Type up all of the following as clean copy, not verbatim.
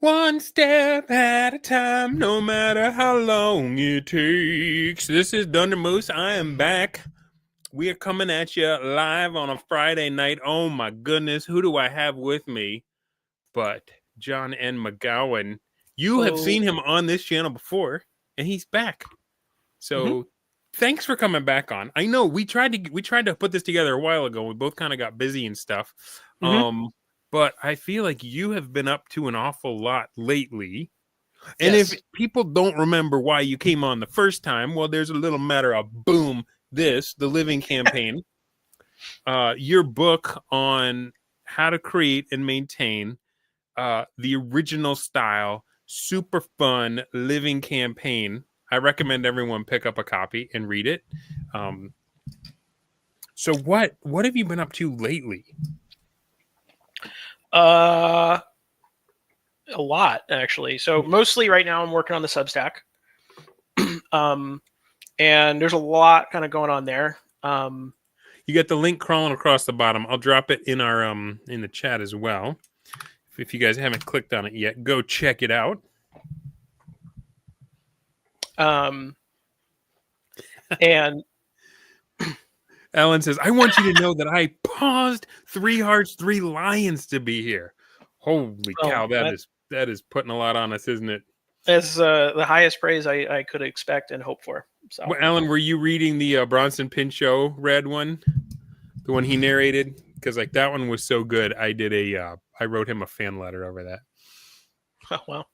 One step at a time, no matter how long it takes. This is Dunder Moose. I am back. We are coming at you live on a Friday night. Oh my goodness, who do I have with me but John N. McGowan? You have seen him on this channel before, and he's back. So thanks for coming back on. I know we tried to put this together a while ago. We both kind of got busy and stuff. But I feel like you have been up to an awful lot lately. And if people don't remember why you came on the first time, well, there's a little matter of boom, the Living Campaign. Your book on how to create and maintain the original style, super fun living campaign. I recommend everyone pick up a copy and read it. So what have you been up to lately? A lot, actually. So mostly right now I'm working on the Substack. And there's a lot kind of going on there. You got the link crawling across the bottom. I'll drop it in our in the chat as well. If you guys haven't clicked on it yet, go check it out. And Alan says, I want you to know that I paused 3 hearts, 3 lions to be here. Holy cow, that is putting a lot on us, isn't it? That's the highest praise I could expect and hope for. So, well, Alan, were you reading the Bronson Pinchot read one? The one he narrated? Because like that one was so good. I did I wrote him a fan letter over that. Oh, well.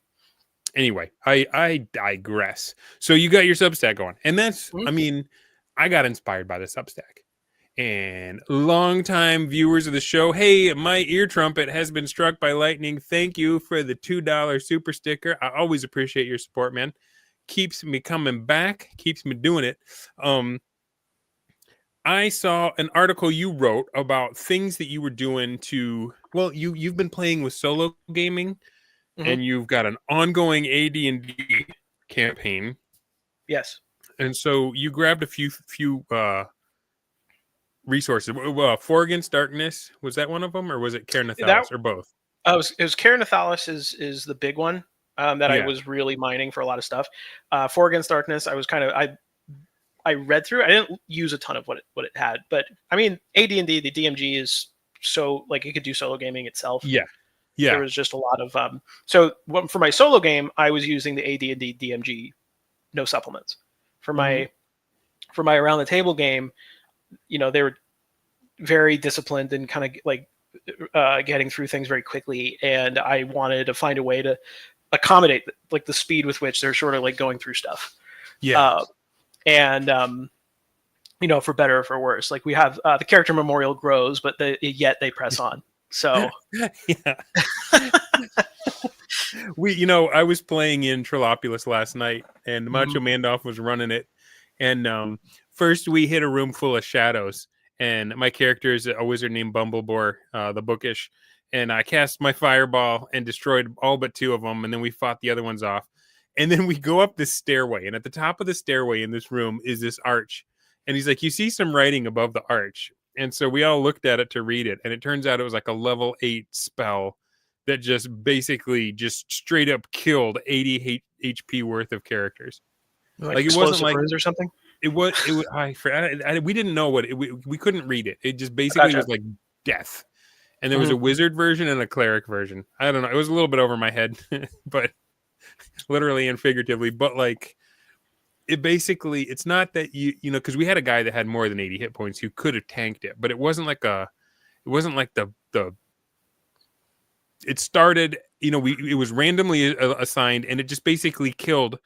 Anyway, I digress. So you got your Substack going. And that's, I mean, I got inspired by the Substack. And longtime viewers of the show, hey, my ear trumpet has been struck by lightning. Thank you for the $2 super sticker. I always appreciate your support, man. Keeps me coming back, keeps me doing it. I saw an article you wrote about things that you were doing to, well, you've been playing with solo gaming, and you've got an ongoing AD&D campaign. Yes. And so you grabbed a few resources. Four Against Darkness, was that one of them, or was it Caernathalis, or both? It was Caernathalis is the big one that I was really mining for a lot of stuff. Four Against Darkness, I was kind of I read through. I didn't use a ton of what it had, but I mean AD&D, the DMG is so like it could do solo gaming itself. Yeah. There was just a lot of so for my solo game, I was using the AD&D DMG, no supplements. For my around the table game, you know, they were very disciplined and kind of like getting through things very quickly, and I wanted to find a way to accommodate like the speed with which they're sort of like going through stuff. And you know, for better or for worse, like we have the character memorial grows, but yet they press on. So I was playing in Trilopulus last night, and Macho Mandoff was running it, and first we hit a room full of shadows, and my character is a wizard named Bumblebore, the bookish, and I cast my fireball and destroyed all but 2 of them, and then we fought the other ones off, and then we go up this stairway, and at the top of the stairway in this room is this arch, and he's like, you see some writing above the arch. And so we all looked at it to read it, and it turns out it was like a level 8 spell that just basically just straight up killed 80 HP worth of characters. Like it wasn't like or something. It was. We didn't know what we couldn't read it. It just basically was like death. And there was a wizard version and a cleric version. I don't know. It was a little bit over my head, but literally and figuratively. But like, it basically, it's not that you know, because we had a guy that had more than 80 hit points who could have tanked it, but it wasn't like the it started, you know, it was randomly assigned, and it just basically killed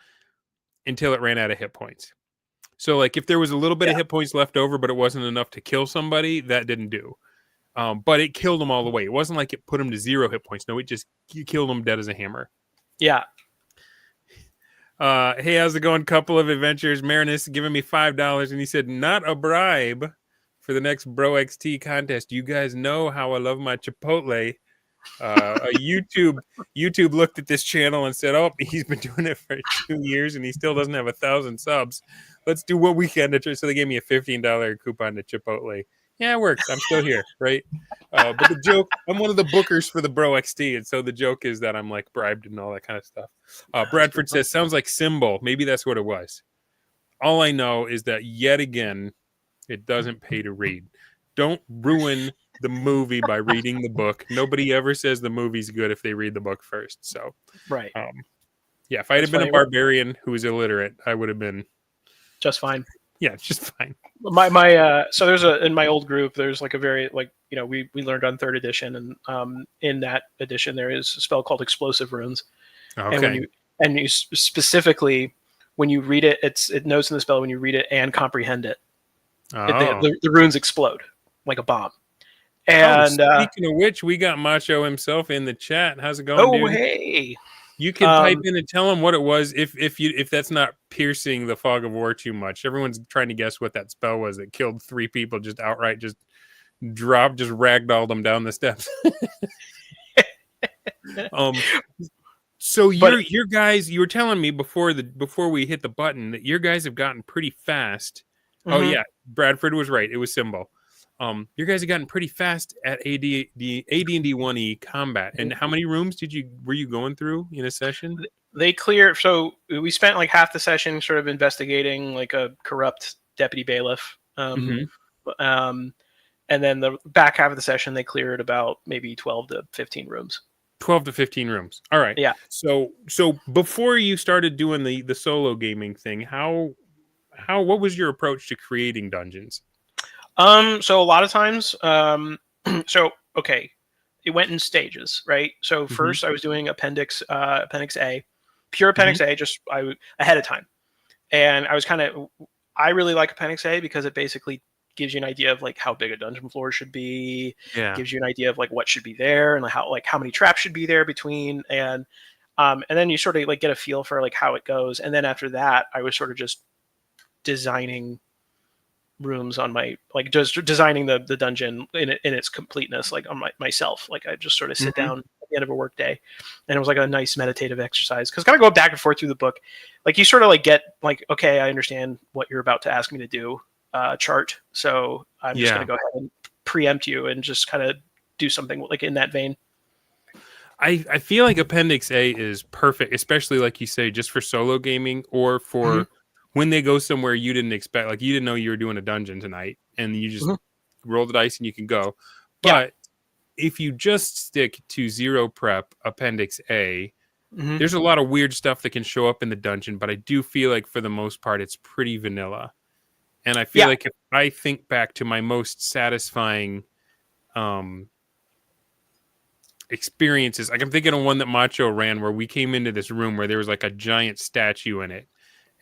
until it ran out of hit points. So like if there was a little bit of hit points left over, but it wasn't enough to kill somebody, that didn't do. But it killed them all the way. It wasn't like it put them to 0 hit points. No, it just killed them dead as a hammer. Yeah. Hey, how's it going? Couple of adventures. Marinus giving me $5, and he said, not a bribe for the next Bro XT contest. You guys know how I love my Chipotle. YouTube looked at this channel and said, oh, he's been doing it for 2 years and he still doesn't have 1,000 subs. Let's do what we can to try. So they gave me a $15 coupon to Chipotle. Yeah, it works. I'm still here, right? But the joke, I'm one of the bookers for the Bro XT, and so the joke is that I'm like bribed and all that kind of stuff. Bradford says, sounds like Symbol. Maybe that's what it was. All I know is that yet again, it doesn't pay to read. Don't ruin the movie by reading the book. Nobody ever says the movie's good if they read the book first. So, Right. Yeah, if I had been a barbarian who was illiterate, I would have been just fine. Yeah, just fine. So there's in my old group, there's like a very we learned on 3rd edition, and in that edition there is a spell called Explosive Runes. Okay. And you specifically when you read it, it knows in the spell when you read it and comprehend it. The runes explode like a bomb. And speaking of which, we got Macho himself in the chat. How's it going, dude? Hey. You can type in and tell him what it was if that's not piercing the fog of war too much. Everyone's trying to guess what that spell was that killed 3 people just outright, just ragdolled them down the steps. So your guys, you were telling me before we hit the button that your guys have gotten pretty fast. Mm-hmm. Oh yeah, Bradford was right. It was Symbol. Your guys have gotten pretty fast at AD&D 1E combat. And how many rooms were you going through in a session? They clear. So we spent like half the session sort of investigating like a corrupt deputy bailiff. And then the back half of the session, they cleared about maybe 12 to 15 rooms. 12 to 15 rooms. All right. Yeah. So before you started doing the solo gaming thing, what was your approach to creating dungeons? So a lot of times, it went in stages, right? So first I was doing Appendix A, pure Appendix A, just ahead of time. And I really like Appendix A because it basically gives you an idea of like how big a dungeon floor should be. Yeah. Gives you an idea of like what should be there and how many traps should be there between, and then you sort of like get a feel for like how it goes. And then after that, I was sort of just designing rooms on just designing the dungeon in its completeness, like on myself. Like I just sort of sit down at the end of a work day, and it was like a nice meditative exercise because kind of go back and forth through the book, like you sort of like get like, okay, I understand what you're about to ask me to do, chart. So I'm just going to go ahead and preempt you and just kind of do something like in that vein. I feel like Appendix A is perfect, especially like you say, just for solo gaming or for when they go somewhere you didn't expect, like you didn't know you were doing a dungeon tonight and you just roll the dice and you can go. But if you just stick to zero prep Appendix A, there's a lot of weird stuff that can show up in the dungeon, but I do feel like for the most part, it's pretty vanilla. And I feel like if I think back to my most satisfying experiences, like I'm thinking of one that Macho ran where we came into this room where there was like a giant statue in it.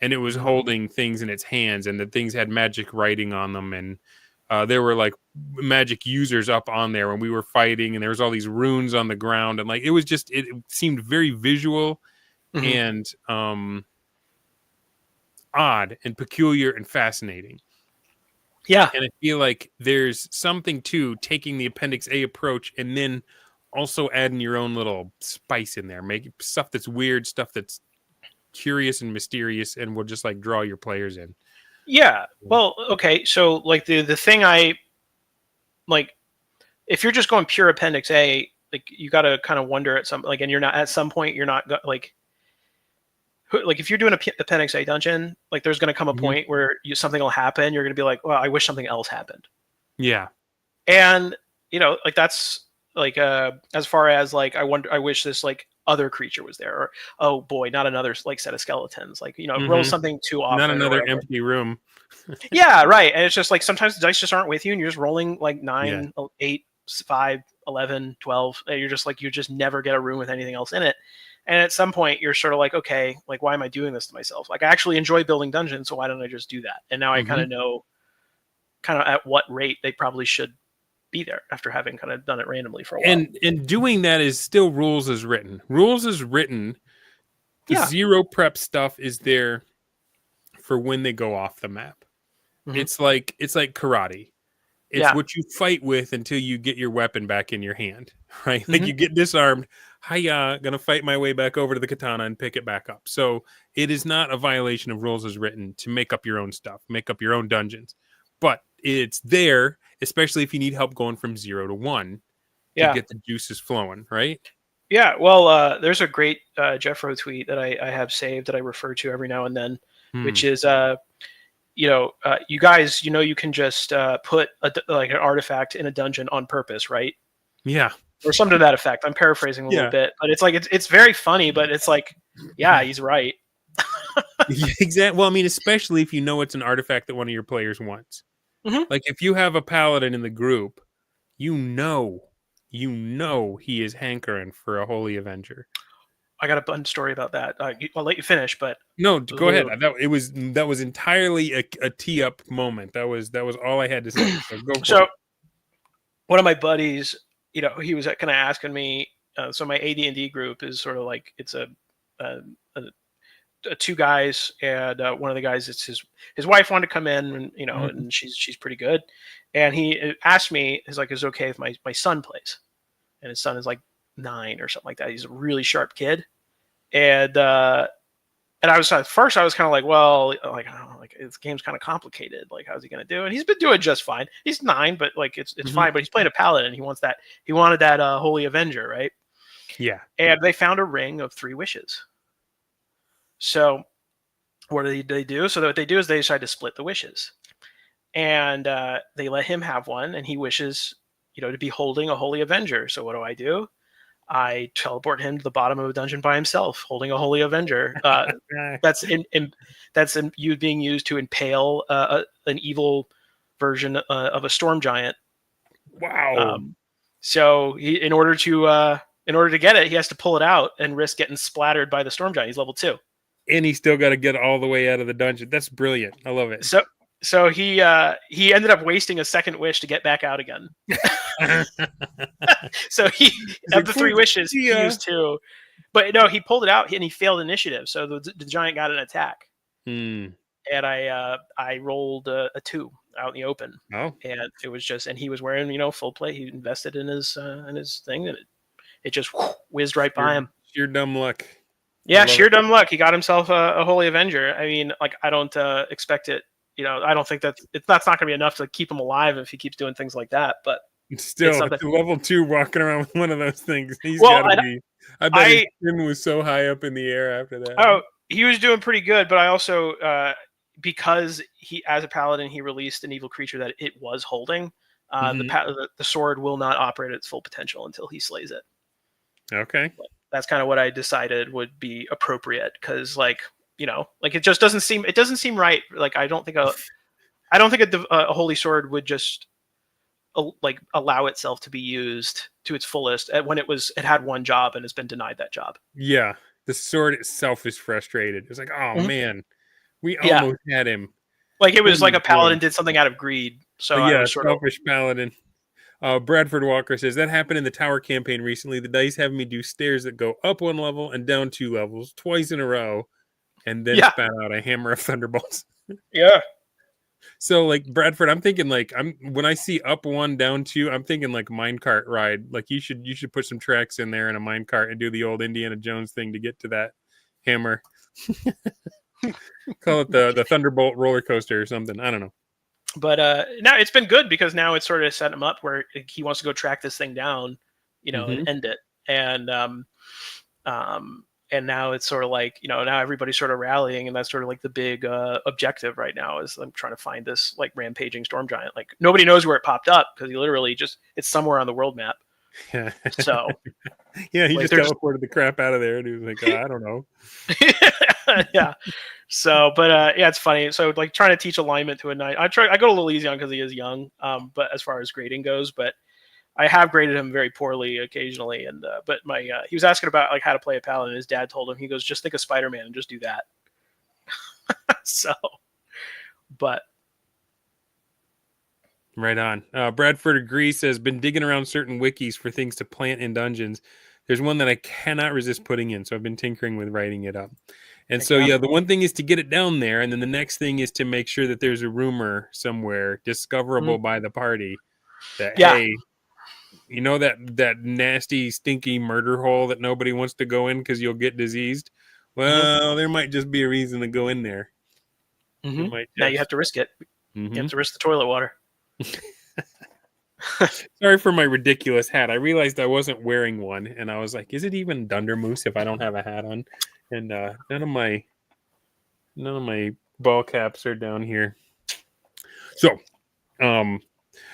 And it was holding things in its hands, and the things had magic writing on them, and there were like magic users up on there when we were fighting, and there was all these runes on the ground, and like it was just it seemed very visual and odd and peculiar and fascinating. Yeah, and I feel like there's something to taking the Appendix A approach and then also adding your own little spice in there, make stuff that's weird, stuff that's curious and mysterious, and will just like draw your players in. Yeah. Well, okay. So like the thing I like, if you're just going pure Appendix A, like you got to kind of wonder at some like, and you're not at some point you're not like if you're doing a Appendix A dungeon, like there's going to come a point where something will happen. You're going to be like, well, I wish something else happened. Yeah. And like that's like as far as like I wish this like other creature was there, or oh boy, not another like set of skeletons, like roll something too often, not another empty room. Yeah, right. And it's just like sometimes the dice just aren't with you and you're just rolling like 9 8 5 11 12, and you're just never get a room with anything else in it. And at some point you're sort of like, okay, like why am I doing this to myself? Like I actually enjoy building dungeons, so why don't I just do that? And now I kind of know at what rate they probably should be there after having kind of done it randomly for a while. And doing that is still rules as written. Rules as written. The zero prep stuff is there for when they go off the map. It's like karate. It's what you fight with until you get your weapon back in your hand, right? Like you get disarmed. Hiya, gonna fight my way back over to the katana and pick it back up. So it is not a violation of rules as written to make up your own stuff, make up your own dungeons. But it's there, especially if you need help going from 0 to 1 to Yeah. get the juices flowing, right? Yeah. Well, there's a great Jeffro tweet that I have saved that I refer to every now and then, which is, you guys, you can just put like an artifact in a dungeon on purpose, right? Yeah. Or something to that effect. I'm paraphrasing a little Yeah. bit, but it's like it's very funny, but it's like, yeah, he's right. Exactly. Well, I mean, especially if you know it's an artifact that one of your players wants. Mhm. Like if you have a paladin in the group, you know he is hankering for a holy avenger. I got a fun story about that. I'll let you finish, but No, go ahead. That was entirely a tee up moment. That was all I had to say. So go for so it. one of my buddies, he was kind of asking me. So my AD&D group is sort of like it's a two guys, and one of the guys, it's his wife wanted to come in, and and she's pretty good, and he asked me, is it okay if my son plays, and his son is like 9 or something like that. He's a really sharp kid, and I was at first I was kind of like, well, like I don't know, like this game's kind of complicated. Like how's he gonna do? And he's been doing just fine. He's 9, but like it's fine. But he's playing a paladin. He wanted that Holy Avenger, right? Yeah. And they found a ring of 3 wishes. So what do they do? So what they do is they decide to split the wishes, and they let him have one, and he wishes, to be holding a Holy Avenger. So what do? I teleport him to the bottom of a dungeon by himself, holding a Holy Avenger. That's being used to impale an evil version of a storm giant. Wow. So in order to get it, he has to pull it out and risk getting splattered by the storm giant. He's level 2, and he still got to get all the way out of the dungeon. That's brilliant. I love it. So he ended up wasting a second wish to get back out again. So of the 3 wishes, he used 2, but no, he pulled it out and he failed initiative. So the giant got an attack, and I rolled a 2 out in the open. Oh, and it was and he was wearing full plate. He invested in his thing, and it just whizzed right by him. Sheer dumb luck. Yeah, sheer dumb luck. He got himself a Holy Avenger. I mean, like I don't expect it. I don't think that's not going to be enough to keep him alive if he keeps doing things like that. But still, it's level 2 walking around with one of those things. He's got to be. I bet his chin was so high up in the air after that. Oh, he was doing pretty good, but I also because he, as a paladin, he released an evil creature that it was holding. The sword will not operate at its full potential until he slays it. Okay, but that's kind of what I decided would be appropriate, because it just doesn't seem right. Like I don't think a holy sword would just allow itself to be used to its fullest when it had one job and has been denied that job. Yeah, the sword itself is frustrated. It's like, oh man, we almost had him. Like it was like a paladin did something out of greed. So yeah, selfish paladin. Bradford Walker says that happened in the tower campaign recently. The dice have me do stairs that go up 1 level and down 2 levels twice in a row, and then spat out a hammer of thunderbolts. Yeah. So like Bradford, I'm thinking like when I see up 1 down 2, I'm thinking like minecart ride. Like you should put some tracks in there in a minecart and do the old Indiana Jones thing to get to that hammer. Call it the Thunderbolt roller coaster or something. I don't know. But now it's been good, because now it's sort of set him up where he wants to go track this thing down, and end it. And now it's sort of like, now everybody's sort of rallying, and that's sort of like the big objective right now is I'm trying to find this like rampaging storm giant. Like nobody knows where it popped up, because he literally it's somewhere on the world map. So yeah, he just teleported the crap out of there, and he was like, I don't know. Yeah. So, but yeah, it's funny. So like trying to teach alignment to a 9, I go a little easy on because he is young. But as far as grading goes, but I have graded him very poorly occasionally. And but he was asking about like how to play a paladin. His dad told him, he goes, just think of Spider-Man and just do that. So, but right on. Bradford agrees, says, been digging around certain wikis for things to plant in dungeons. There's one that I cannot resist putting in, so I've been tinkering with writing it up. And so, yeah, the one thing is to get it down there, and then the next thing is to make sure that there's a rumor somewhere discoverable by the party that, hey, that nasty, stinky murder hole that nobody wants to go in because you'll get diseased? Well, there might just be a reason to go in there. Now you have to risk it. You have to risk the toilet water. Sorry for my ridiculous hat. I realized I wasn't wearing one, and I was like, "Is it even Dunder Moose if I don't have a hat on?" And none of my ball caps are down here. So, um,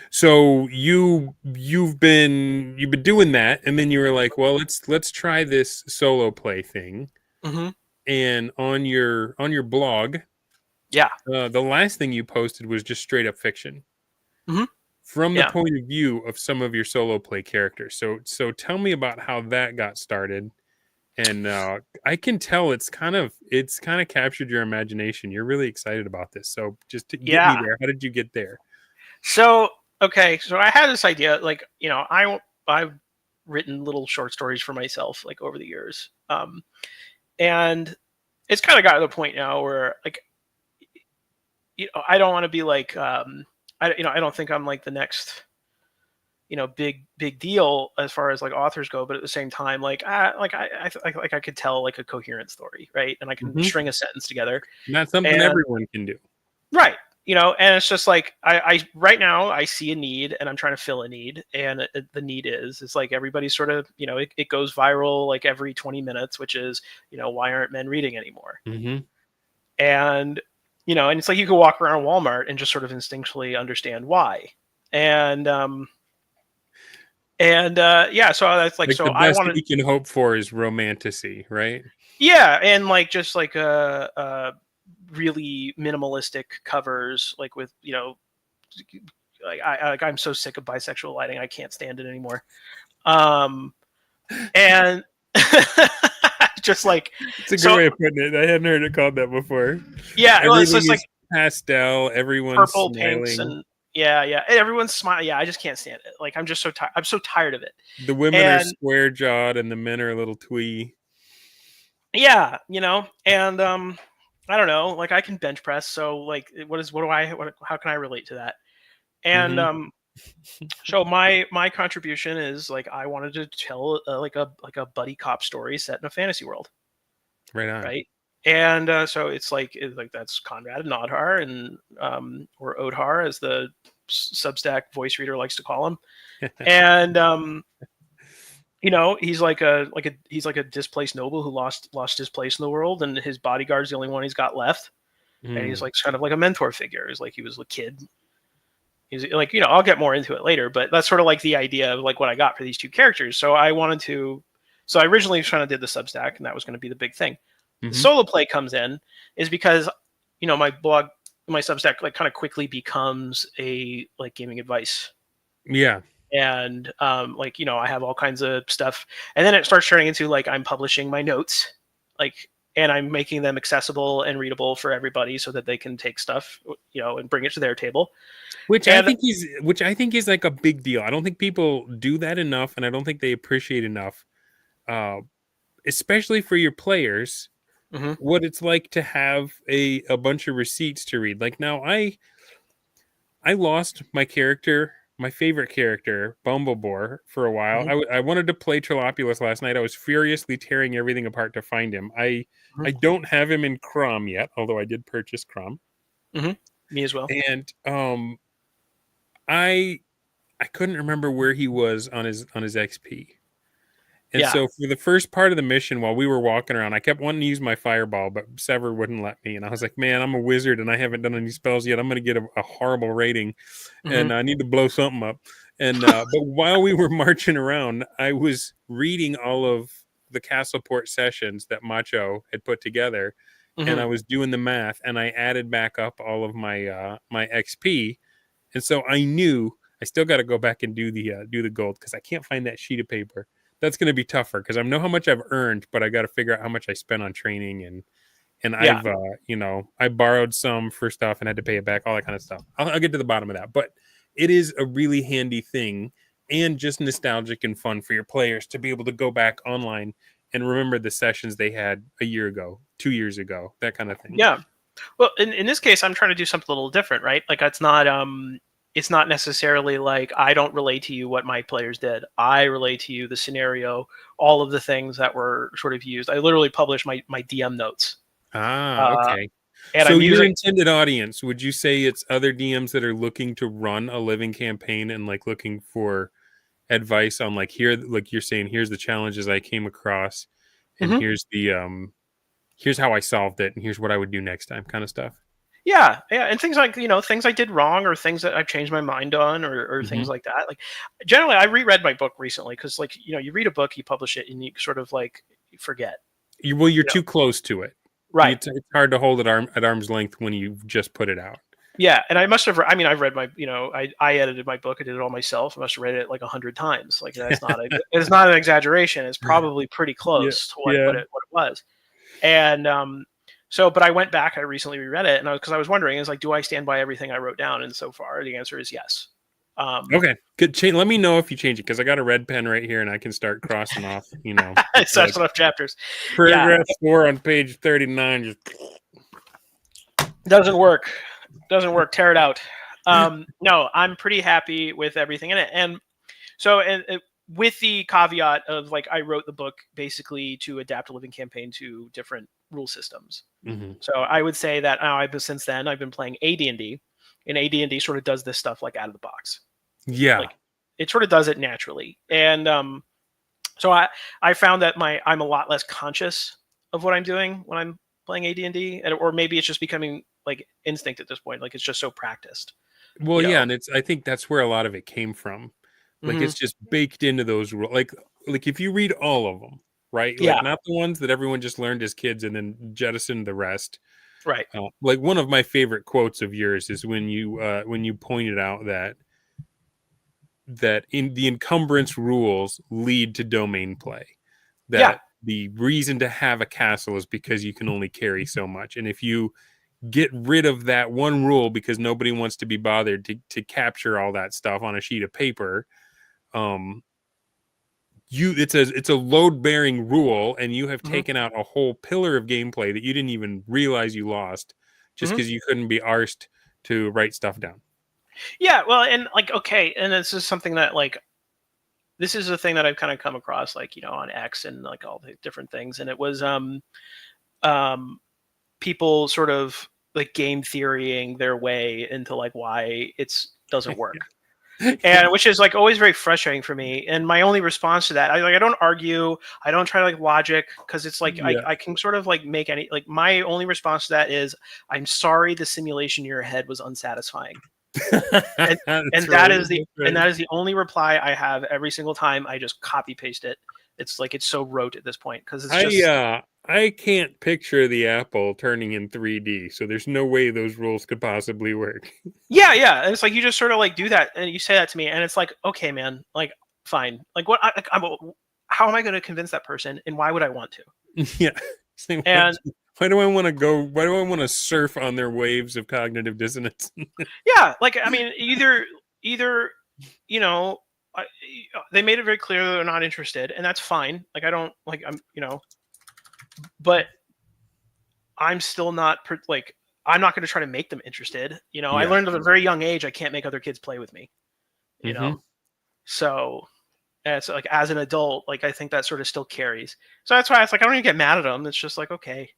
so you've been doing that, and then you were like, "Well, let's try this solo play thing." Hmm. And on your blog, Yeah. the last thing you posted was just straight up fiction Hmm. from the Yeah. point of view of some of your solo play characters. So tell me about how that got started. And I can tell it's kind of captured your imagination. You're really excited about this. So just to get me Yeah. there. How did you get there? So okay, so I had this idea, like, I've written little short stories for myself, like, over the years, and it's kind of got to the point now where, like, I don't want to be like, I don't think I'm like the next, big deal as far as like authors go, but at the same time, like, like I could tell like a coherent story, right, and I can Hmm. string a sentence together, Not something and everyone can do. right. And it's just like I right now I see a need and I'm trying to fill a need, and the need is it's like everybody's sort of, it goes viral like every 20 minutes, which is, why aren't men reading anymore? Hmm. And and it's like you could walk around Walmart and just sort of instinctually understand why. And yeah, so that's like, Like the so I best wanted, we can hope for is romanticy, right? yeah, and like just like really minimalistic covers, like with, like I'm so sick of bisexual lighting, I can't stand it anymore. Um, and just like, It's a good so way of putting it. I hadn't heard it called that before. yeah, well, it's Everything just like is pastel. Everyone's purple, pinks, smiling. and yeah, everyone's smiling. Yeah, I just can't stand it. Like, I'm just so tired. I'm so tired of it. The women are And square jawed and the men are a little twee. yeah, and I don't know. Like, I can bench press, so like, how can I relate to that? And Hmm. so my contribution is like, I wanted to tell like a buddy cop story set in a fantasy world, Right on. right? And so it's like that's Conrad and Odhar, and or Odhar, as the Substack voice reader likes to call him. And he's like a displaced noble who lost his place in the world, and his bodyguard's the only one he's got left. And he's Mm. like kind of like a mentor figure. He's like, he was a kid. He's like, I'll get more into it later, but that's sort of like the idea of like what I got for these two characters. So I originally kind of did the Substack, and that was going to be the big thing. The Hmm. solo play comes in is because, my blog, my Substack, like, kind of quickly becomes a like gaming advice. Yeah. And like, I have all kinds of stuff, and then it starts turning into like I'm publishing my notes, like, and I'm making them accessible and readable for everybody so that they can take stuff, and bring it to their table. And Which I think is like a big deal. I don't think people do that enough, and I don't think they appreciate enough, uh, especially for your players, mhm, what it's like to have a bunch of receipts to read. Like now, I lost my character, my favorite character, Bumblebore, for a while. mhm, I wanted to play Trilopulus last night. I was furiously tearing everything apart to find him. I mhm, don't have him in Crom yet, although I did purchase Crom. mhm. Me as well. And I I couldn't remember where he was on his XP. And Yeah. so for the first part of the mission, while we were walking around, I kept wanting to use my fireball, but Sever wouldn't let me. And I was like, man, I'm a wizard and I haven't done any spells yet. I'm going to get a horrible rating, Mhm. and I need to blow something up. And but while we were marching around, I was reading all of the Castleport sessions that Macho had put together, and I Mhm. was doing the math, and I added back up all of my XP, and so I knew I still got to go back and do the gold because I can't find that sheet of paper. That's going to be tougher because I know how much I've earned, but I got to figure out how much I spent on training, and Yeah. I've I borrowed some for stuff and had to pay it back, all that kind of stuff. I'll get to the bottom of that, but it is a really handy thing and just nostalgic and fun for your players to be able to go back online and remember the sessions they had a year ago, 2 years ago, that kind of thing. Yeah. Well, in this case, I'm trying to do something a little different, right? Like, it's not necessarily like I don't relate to you what my players did. I relate to you the scenario, all of the things that were sort of used. I literally published my DM notes. Ah, Uh, okay. And So I'm your using intended audience, would you say it's other DMs that are looking to run a living campaign and like looking for advice on like here, like you're saying, here's the challenges I came across, and Mhm. here's how I solved it, and here's what I would do next time, kind of stuff. Yeah, yeah, and things like, things I did wrong or things that I've changed my mind on or Hmm. things like that. Like generally I reread my book recently because like, you read a book, you publish it and you sort of like you forget. You're You know. too close to it. Right. It's hard to hold at arm's length when you just put it out. Yeah, and I must have I mean I've read my, I edited my book, I did it all myself. I must have read it like 100 times. Like it's not an exaggeration. It's probably pretty Yeah, close to yeah. what it was. And but I went back, I recently reread it, and because I was wondering, is like, do I stand by everything I wrote down? And so far, the answer is yes. Okay, good. Let me know if you change it because I got a red pen right here and I can start crossing off. It's Like such enough chapters. Yeah, paragraph 4 on page 39. Just doesn't work. Doesn't work. Tear it out. No, I'm pretty happy with everything in it, and so with the caveat of like, I wrote the book basically to adapt a living campaign to different rule systems. Mhm. So I would say that since then I've been playing AD&D, and AD&D sort of does this stuff like out of the box. Yeah. Like it sort of does it naturally, and so I found that I'm a lot less conscious of what I'm doing when I'm playing AD&D, or maybe it's just becoming like instinct at this point. Like it's just so practiced, Well, you yeah, know. and I think that's where a lot of it came from. Like Hmm. it's just baked into those rules. Like if you read all of them, right? Like Yeah, not the ones that everyone just learned as kids and then jettisoned the rest. right. Like one of my favorite quotes of yours is when you pointed out that in the encumbrance rules lead to domain play. Yeah. That the reason to have a castle is because you can only carry so much, and if you get rid of that one rule because nobody wants to be bothered to capture all that stuff on a sheet of paper, um it's a load bearing rule, and you have Hmm. taken out a whole pillar of gameplay that you didn't even realize you lost just Hmm. because you couldn't be arsed to write stuff down. Yeah. Well, and like, okay, and this is something that like, this is a thing that I've kind of come across, like, on X and like all the different things, and it was um people sort of like game theorying their way into like why it's doesn't work, Yeah, and which is like always very frustrating for me. And my only response to that, I don't argue, I don't try to like logic, because it's like yeah. I can sort of like make any, like, my only response to that is, I'm sorry the simulation in your head was unsatisfying. and That's and that right. is the That's right. only reply I have every single time I just copy paste it. It's like it's so rote at this point because it's just, I can't picture the apple turning in 3D, so there's no way those rules could possibly work. yeah. And it's like you just sort of like do that and you say that to me, and it's like, okay, man, like fine, like how am I going to convince that person, and why would I want to? Yeah. Say, And why do I want to go? Why do I want to surf on their waves of cognitive dissonance? yeah, like I mean, either you know I, they made it very clear that they're not interested, and that's fine. Like I don't like but I'm still not like, I'm not going to try to make them interested. I Yeah. learned at a very young age I can't make other kids play with me. You Hmm. know, so it's like as an adult, like I think that sort of still carries. So that's why it's like I don't even get mad at them. It's just like, okay,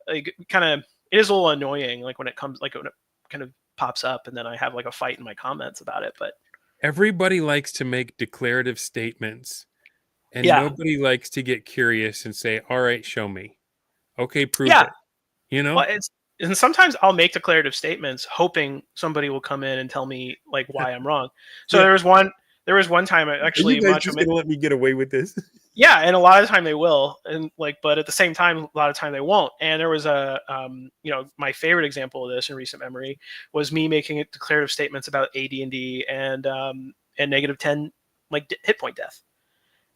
like kind of, it is a little annoying, like when it comes, like when it kind of pops up, and then I have like a fight in my comments about it. But Everybody likes to make declarative statements, and yeah, nobody likes to get curious and say, "All right, show me." Okay, prove yeah. it. You Well, know? and sometimes I'll make declarative statements hoping somebody will come in and tell me like why I'm wrong. So Yeah. there was one time Are you actually guys Macho just Man. gonna let me get away with this? Yeah, and a lot of the time they will, and like, but at the same time, a lot of time they won't. And there was my favorite example of this in recent memory was me making declarative statements about AD&D and -10 like hit point death.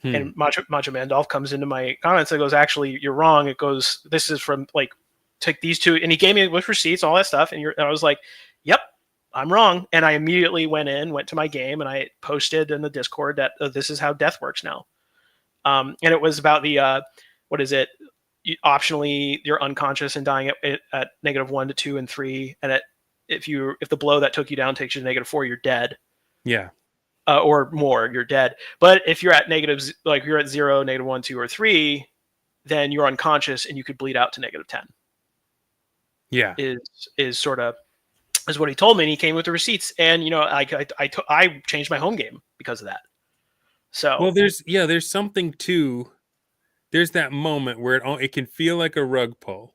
Hmm. And Macho Man Dolph comes into my comments and goes, "Actually, you're wrong. It goes, this is from like, take these two," and he gave me with receipts, all that stuff, and I was like, "Yep, I'm wrong." And I immediately went to my game, and I posted in the Discord that this is how death works now. And it was about the what is it? Optionally, you're unconscious and dying at -1 to 2 and 3, and if the blow that took you down takes you to -4, you're dead. Yeah. Or more, you're dead. But if you're at negatives, like you're at 0, -1, 2, or 3, then you're unconscious and you could bleed out to -10. Yeah. is sort of is what he told me, and he came with the receipts, and I changed my home game because of that. So Well, there's something to there's that moment where it can feel like a rug pull,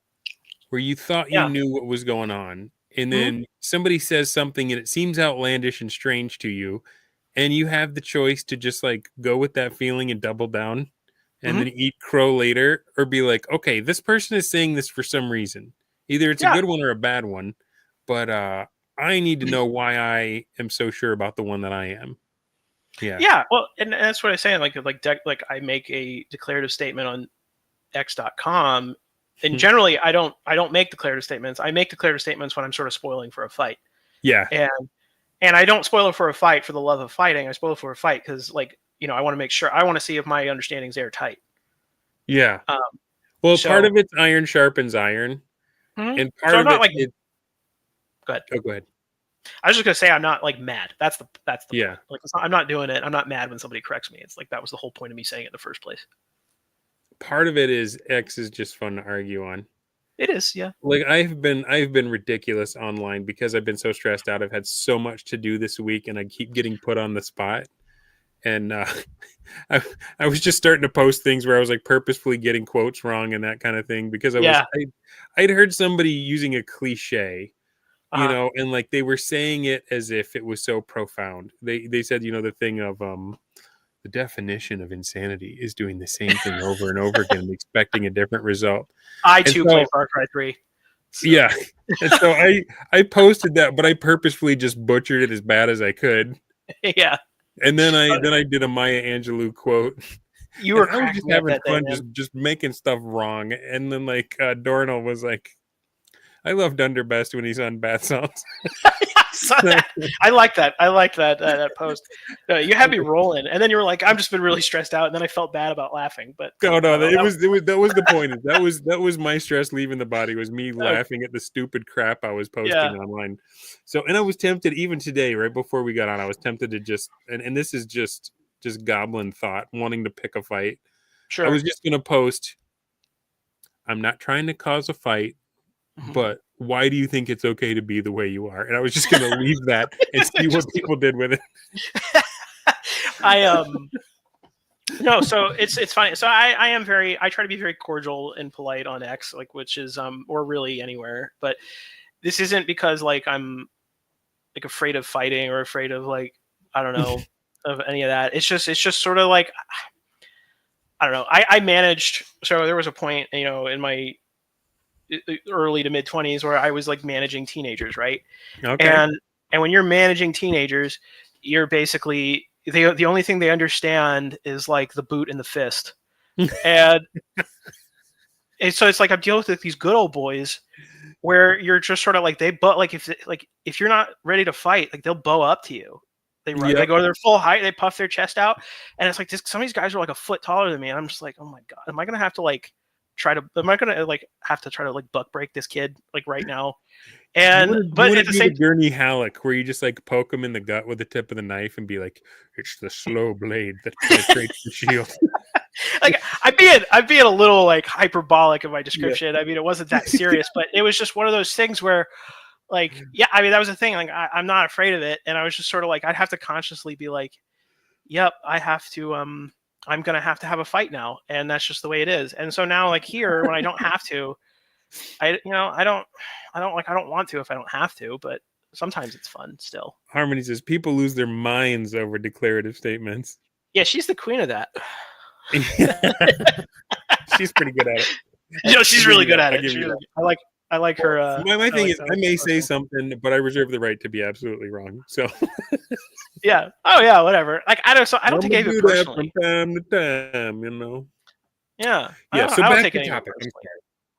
where you thought you yeah. knew what was going on, and Hmm. then somebody says something and it seems outlandish and strange to you, and you have the choice to just like go with that feeling and double down and Hmm. then eat crow later, or be like, okay, this person is saying this for some reason. Either it's a Yeah. good one or a bad one, but I need to know why I am so sure about the one that I am. Yeah. Yeah. Well, and that's what I say. Like I make a declarative statement on X.com, and generally I don't make declarative statements. I make declarative statements when I'm sort of spoiling for a fight, Yeah. and I don't spoil it for a fight for the love of fighting. I spoil it for a fight because, like, I want to make sure, I want to see if my understanding's airtight. Yeah. Um, Well, part so of it's iron sharpens iron, mhm. and So part I'm of not it like, is. go ahead. Oh, go ahead. I was just gonna say I'm not like mad. That's the Yeah. point. Like, I'm not doing it. I'm not mad when somebody corrects me. It's like that was the whole point of me saying it in the first place. Part of it is X is just fun to argue on. It is, yeah. Like I've been ridiculous online because I've been so stressed out. I've had so much to do this week, and I keep getting put on the spot. And I, I was just starting to post things where I was like purposefully getting quotes wrong and that kind of thing because Yeah. I'd heard somebody using a cliche, Uh-huh. and like they were saying it as if it was so profound. They said, the thing of the definition of insanity is doing the same thing over and over again and expecting a different result. I And too so play Far Cry 3. So. yeah, and so I posted that, but I purposefully just butchered it as bad as I could. Yeah. And then I did a Maya Angelou quote, You and were I was just cracking me up having that day, fun, man. just making stuff wrong. And then like Dornell was like, "I love Dunder best when he's on bath salts." I saw that. I like that. I like that post. You had me rolling, and then you were like, "I've just been really stressed out," and then I felt bad about laughing. But No, I don't know, that was the point. That was my stress leaving the body, was me laughing at the stupid crap I was posting yeah, online. So, and I was tempted even today, right before we got on, I was tempted to just and this is just goblin thought, wanting to pick a fight. I sure. was just gonna post, I'm not trying to cause a fight, Mhm. but why do you think it's okay to be the way you are? And I was just gonna leave that and see what people did with it. I no, so it's funny. So I am I try to be very cordial and polite on X, like, which is or really anywhere. But this isn't because like I'm like afraid of fighting or afraid of, like, I don't know, of any of that. It's just sort of like, I don't know. I managed. So there was a point, in my early to mid 20s where I was like managing teenagers, right? Okay. And when you're managing teenagers, you're basically, the only thing they understand is like the boot and the fist. And so it's like I'm dealing with these good old boys where you're just sort of like, if you're not ready to fight, like they'll bow up to you. They Yep. go to their full height, they puff their chest out, and it's like some of these guys are like a foot taller than me, and I'm just like, oh my god, am I gonna have to like try to like buck break this kid like right now? And You but want at to the do the same, Gurney Halleck, where you just like poke him in the gut with the tip of the knife and be like, "It's the slow blade that penetrates the shield." like, I'm being a little like hyperbolic in my Yeah. description. I mean, it wasn't that serious, but it was just one of those things where, like, yeah, I mean, that was the thing. Like, I'm not afraid of it, and I was just sort of like, I'd have to consciously be like, yep, I have to. I'm gonna have to have a fight now, and that's just the way it is. And so now, like here, when I don't have to, I don't want to if I don't have to, but sometimes it's fun still. Harmony says people lose their minds over declarative statements. Yeah, she's the queen of that. She's pretty good at it. She's I'll give really you good that. at I'll it. give you that. I like her. My I thing like is, I I like may her say posting. something, but I reserve the right to be absolutely wrong. So Yeah. Oh yeah. Whatever. Like I don't. So I don't I'm take gonna any of it do that from personally. time to time. Yeah. Yeah. So I don't back take to any of it topic. I'm personally. sorry.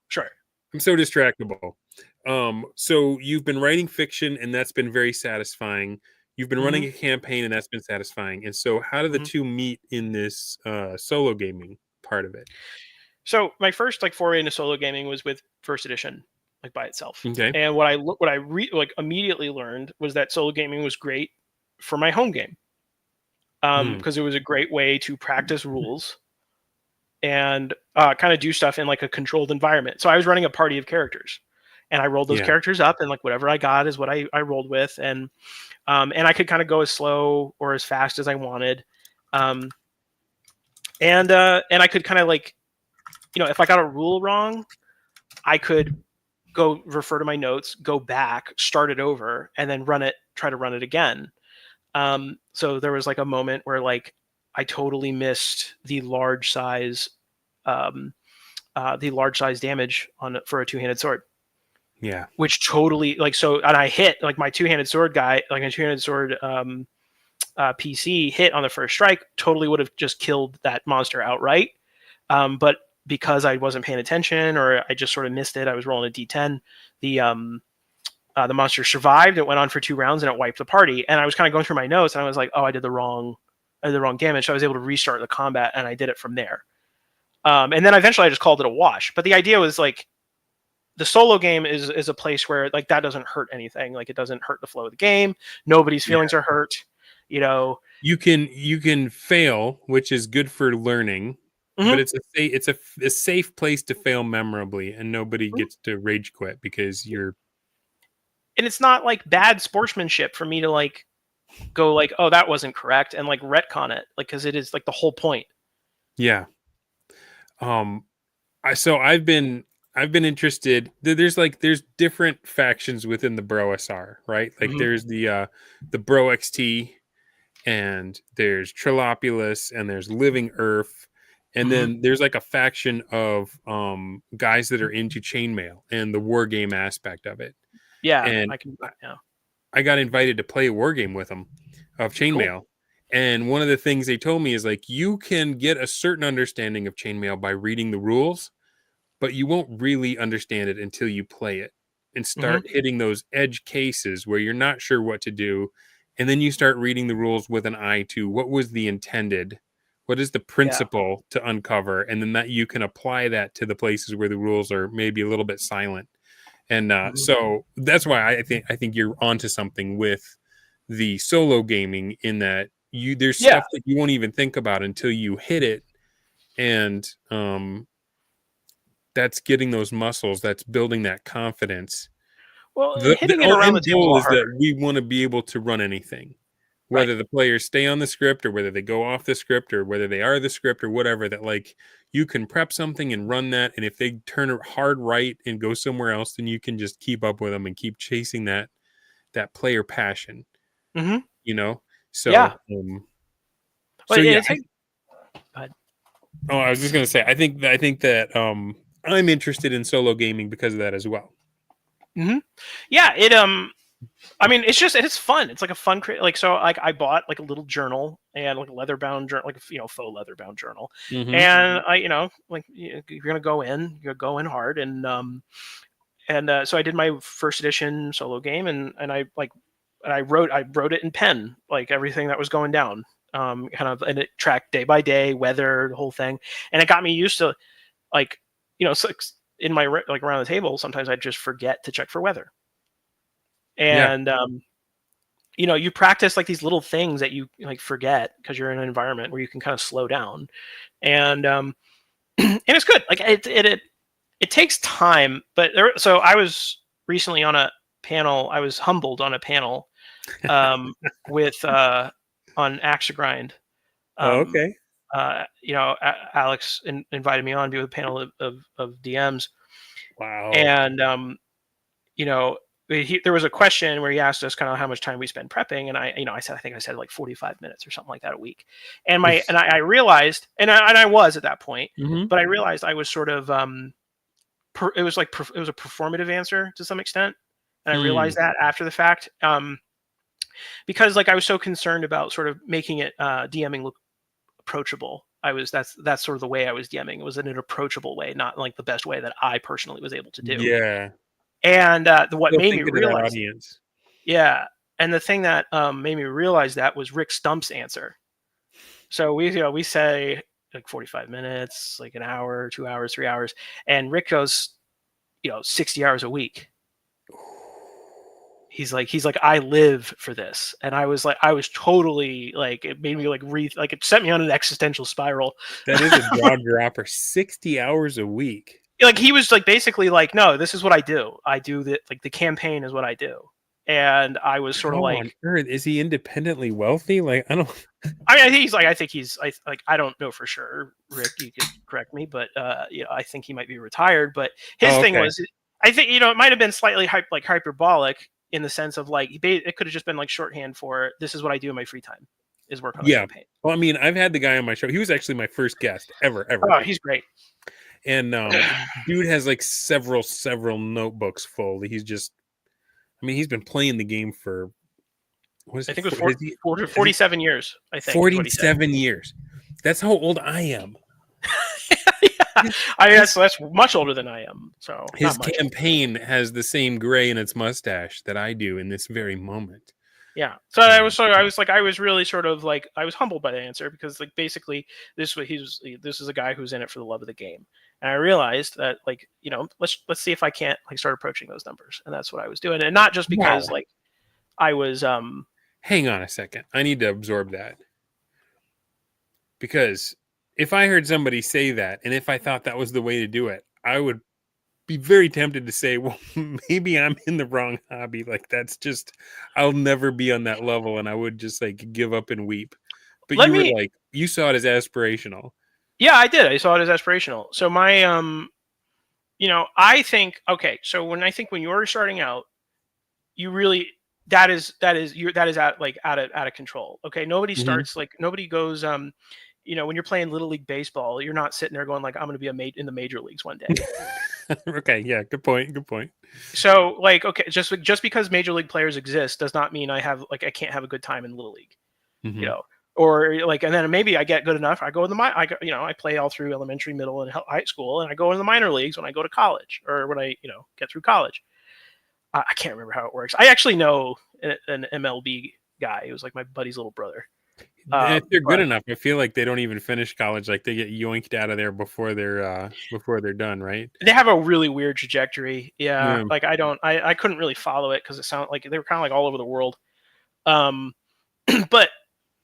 Sure. I'm so distractible. So you've been writing fiction, and that's been very satisfying. You've been Hmm. running a campaign, and that's been satisfying. And so, how do the Hmm. two meet in this solo gaming part of it? So my first like foray into solo gaming was with first edition, like by itself. Okay. And like immediately learned was that solo gaming was great for my home game, Hmm. because it was a great way to practice rules and kind of do stuff in like a controlled environment. So I was running a party of characters, and I rolled those characters up, and like whatever I got is what I rolled with, and I could kind of go as slow or as fast as I wanted, and I could kind of like, if I got a rule wrong, I could go refer to my notes, go back, start it over, and then try to run it again. So there was like a moment where like I totally missed the large size damage for a two-handed sword. Yeah. Which totally and I hit like my two-handed sword guy, like a two-handed sword PC hit on the first strike, totally would have just killed that monster outright. But because I wasn't paying attention, or I just sort of missed it, I was rolling a D10. The monster survived. It went on for 2 rounds and it wiped the party. And I was kind of going through my notes and I was like, oh, I did the wrong damage. So I was able to restart the combat and I did it from there. And then eventually I just called it a wash. But the idea was like, the solo game is a place where like that doesn't hurt anything. Like it doesn't hurt the flow of the game. Nobody's feelings are hurt. You can fail, which is good for learning. Mm-hmm. But it's a safe place to fail memorably, and nobody gets to rage quit because you're. And it's not like bad sportsmanship for me to like go like, oh, that wasn't correct, and like retcon it, like because it is like the whole point. Yeah. I've been interested. There's different factions within the Bro SR, right? Like there's the Bro XT, and there's Trilopulus, and there's Living Earth. And then there's like a faction of guys that are into chainmail and the war game aspect of it. Yeah, and I got invited to play a war game with them of chainmail. Cool. And one of the things they told me is like, you can get a certain understanding of chainmail by reading the rules, but you won't really understand it until you play it and start hitting those edge cases where you're not sure what to do. And then you start reading the rules with an eye to what was the intended. What is the principle to uncover? And then that you can apply that to the places where the rules are maybe a little bit silent. And so that's why I think you're onto something with the solo gaming, in that there's stuff that you won't even think about until you hit it. And that's getting those muscles, that's building that confidence. Well, hitting it around the table is that we want to be able to run anything. Whether the players stay on the script or whether they go off the script or whether they are the script or whatever, that like you can prep something and run that. And if they turn it hard right and go somewhere else, then you can just keep up with them and keep chasing that player passion, So, I was just going to say, I think that I'm interested in solo gaming because of that as well. Yeah, I mean, it's fun. It's like a fun, so like I bought like a little journal and like a leather-bound journal, like faux leather-bound journal, and I, like you're gonna go in hard, and so I did my first edition solo game, and I wrote it in pen, like everything that was going down, and it tracked day by day weather, the whole thing, and it got me used to, like, so in my like around the table, sometimes I'd just forget to check for weather. And you practice like these little things that you like forget because you're in an environment where you can kind of slow down, and and it's good. Like it takes time, but so I was recently on a panel. I was humbled on a panel with on Axe to Grind. Okay. Alex invited me on to do a panel of DMs. Wow. And there was a question where he asked us kind of how much time we spend prepping, and I said like 45 minutes or something like that a week. And I realized, and I was at that point, but I realized I was sort of it was a performative answer to some extent, and I realized that after the fact, because like I was so concerned about sort of making it DMing look approachable. That's sort of the way I was DMing. It was in an approachable way, not like the best way that I personally was able to do. Yeah. And what made me realize, and the thing that made me realize that was Rick Stump's answer. So we say like 45 minutes, like an hour, 2 hours, 3 hours, and Rick goes, 60 hours a week. He's like, I live for this. And I was totally like, it made me like it sent me on an existential spiral. That is a jaw dropper. 60 hours a week. like he was like basically like, no, this is what I do. I do that. Like the campaign is what I do. And I was sort of How like, on earth is he independently wealthy? Like, I don't. I think he's like, I don't know for sure. Rick, you could correct me, but I think he might be retired. But his Oh, thing okay. was, I think it might have been slightly hyperbolic in the sense of like it could have just been like shorthand for this is what I do in my free time is work on the Yeah. campaign. Well, I mean, I've had the guy on my show. He was actually my first guest ever. Oh, he's great. And dude has like several notebooks full. He's just, I mean, he's been playing the game for what is I it? think it was 47 years. I think 47 years. That's how old I am. Yeah. I guess that's much older than I am. So His campaign has the same gray in its mustache that I do in this very moment. Yeah. So I was really sort of like, I was humbled by the answer because like basically this is a guy who's in it for the love of the game. And I realized that like, let's see if I can't like start approaching those numbers. And that's what I was doing. And not just because like I was hang on a second. I need to absorb that. Because if I heard somebody say that, and if I thought that was the way to do it, I would be very tempted to say, well, maybe I'm in the wrong hobby. Like that's just, I'll never be on that level, and I would just like give up and weep. But you saw it as aspirational. Yeah, I did. I saw it as aspirational. So my I think, okay, so when you're starting out, you really that is out of control. Okay, nobody starts like nobody goes when you're playing little league baseball, you're not sitting there going like I'm going to be in the major leagues one day. Okay, yeah, good point. So like, okay, just because major league players exist does not mean I can't have a good time in little league. Or like, and then maybe I get good enough. I go in I play all through elementary, middle, and high school, and I go in the minor leagues when I go to college or when I get through college. I can't remember how it works. I actually know an MLB guy. He was like my buddy's little brother. If they're good enough, I feel like they don't even finish college. Like they get yoinked out of there before they're done, right? They have a really weird trajectory. Yeah. Like I couldn't really follow it because it sounded like they were kind of like all over the world. But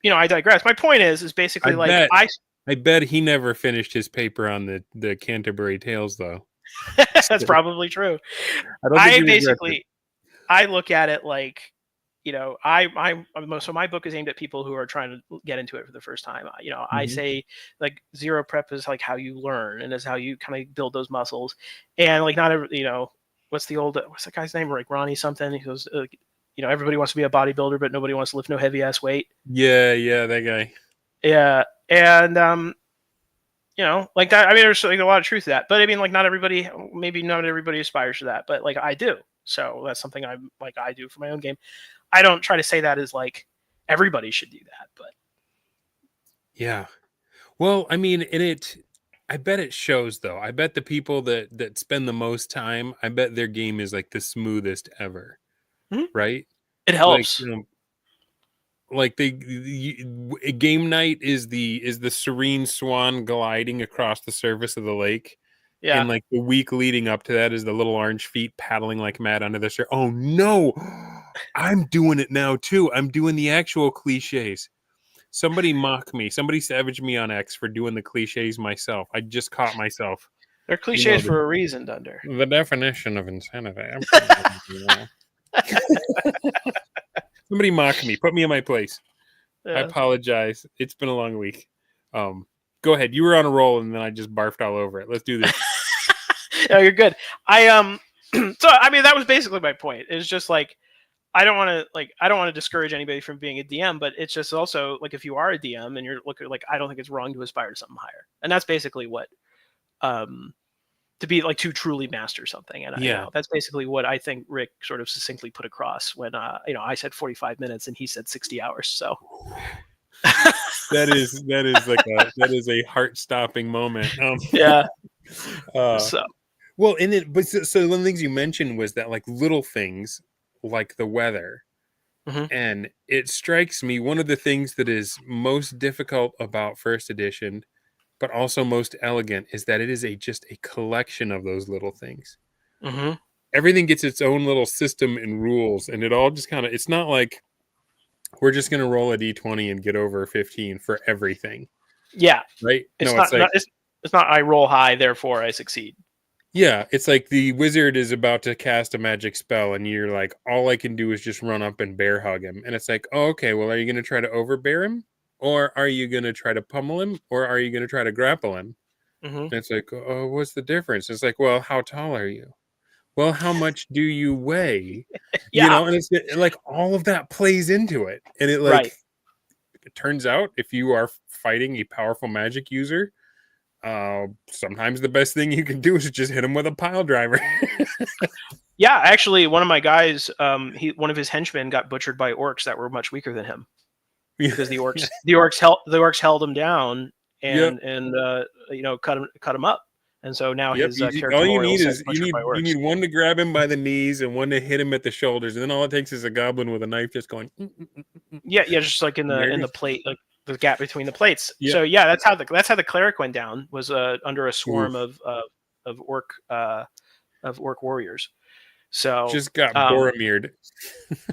I digress. My point is basically I bet he never finished his paper on the Canterbury Tales, though. That's probably true. I look at it like, so my book is aimed at people who are trying to get into it for the first time. I say like zero prep is like how you learn and is how you kind of build those muscles. And like not every, what's that guy's name? Like Ronnie something. He goes, everybody wants to be a bodybuilder, but nobody wants to lift no heavy ass weight. Yeah, that guy. Yeah, and like that. I mean, there's like a lot of truth to that. But I mean, like not everybody aspires to that, but like I do. So that's something I do for my own game. I don't try to say that as like everybody should do that, but yeah. Well, I mean, I bet it shows though. I bet the people that spend the most time, I bet their game is like the smoothest ever. Right? It helps. Like game night is the serene swan gliding across the surface of the lake. Yeah. And like the week leading up to that is the little orange feet paddling like mad under the surface. Oh no, I'm doing it now too. I'm doing the actual cliches. Somebody mock me. Somebody savage me on X for doing the cliches myself. I just caught myself. They're cliches for a reason, Dunder. The definition of insanity. Somebody mock me. Put me in my place. Yeah. I apologize. It's been a long week. Go ahead. You were on a roll, and then I just barfed all over it. Let's do this. No, you're good. So I mean, that was basically my point. It's just like I don't want to discourage anybody from being a DM, but it's just also like if you are a DM and you're looking like I don't think it's wrong to aspire to something higher, and that's basically what to be like to truly master something. And that's basically what I think Rick sort of succinctly put across when I said 45 minutes and he said 60 hours. So that is a heart-stopping moment. Yeah. Well, and but so one of the things you mentioned was that like little things like the weather, and it strikes me one of the things that is most difficult about first edition, but also most elegant, is that it is just a collection of those little things. Everything gets its own little system and rules, and it all just kind of, it's not like we're just going to roll a d20 and get over 15 for everything. Yeah. Right? It's not I roll high, therefore I succeed. Yeah, it's like the wizard is about to cast a magic spell, and you're like, all I can do is just run up and bear hug him. And it's like, oh, okay, well, are you going to try to overbear him? Or are you going to try to pummel him? Or are you going to try to grapple him? Hmm. And it's like, oh, what's the difference? It's like, well, how tall are you? Well, how much do you weigh? Yeah, And it's like all of that plays into it. And it right. turns out if you are fighting a powerful magic user, sometimes the best thing you can do is just hit him with a pile driver. Yeah, actually, one of my guys, one of his henchmen got butchered by orcs that were much weaker than him because the orcs held him down Yep. and cut him up, and so now Yep. his character All you memorial need says is butchered by you orcs. need one to grab him by the knees and one to hit him at the shoulders, and then all it takes is a goblin with a knife just going. Yeah, yeah, just like in There it the goes. plate, like the gap between the plates. Yep. So yeah, that's how the cleric went down, was under a swarm Oof. of orc warriors. So Just got um, Boromired.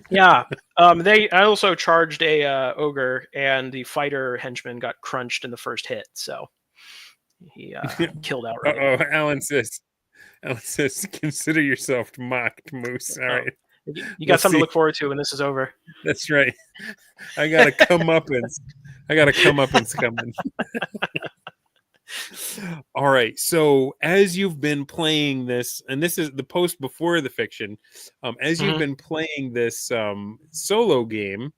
yeah, I also charged a ogre, and the fighter henchman got crunched in the first hit, so he killed outright. Uh-oh, Alan says, consider yourself mocked, Moose. All Oh, right. you We'll got something to see. look forward to when this is over. That's right. I gotta come up and coming. All right. So as you've been playing this, and this is the post before the fiction, as you've Hmm. been playing this solo game,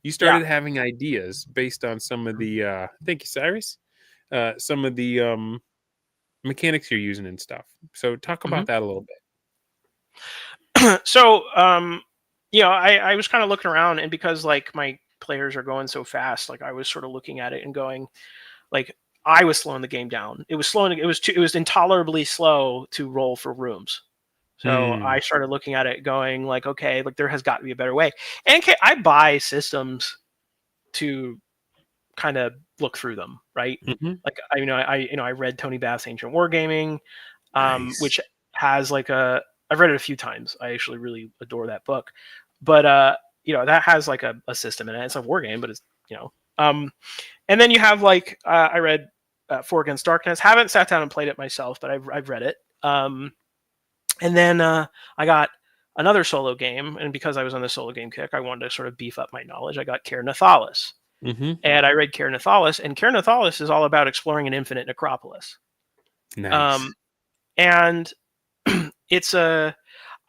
you Yeah. started having ideas based on some of the thank you, Cyrus. Some of the mechanics you're using and stuff. So talk Hmm. about that a little bit. So I was kind of looking around, and because like my players are going so fast, like I was sort of looking at it and going, like, I was slowing the game down. It was slowing. It was intolerably slow to roll for rooms. So I Hmm. started looking at it, going like, okay, like there has got to be a better way. And I buy systems to kind of look through them, right? Mm-hmm. Like I read Tony Bass's Ancient Wargaming, Nice. which has like I've read it a few times. I actually really adore that book, but that has like a system in it. It's a war game, but it's and then you have like I read For Against Darkness. Haven't sat down and played it myself, but I've read it. And then I got another solo game, and because I was on the solo game kick, I wanted to sort of beef up my knowledge. I got Cair Nathalis, Mm-hmm. and I read Cair Nathalis, and Cair Nathalis is all about exploring an infinite necropolis. Nice. Um, and it's a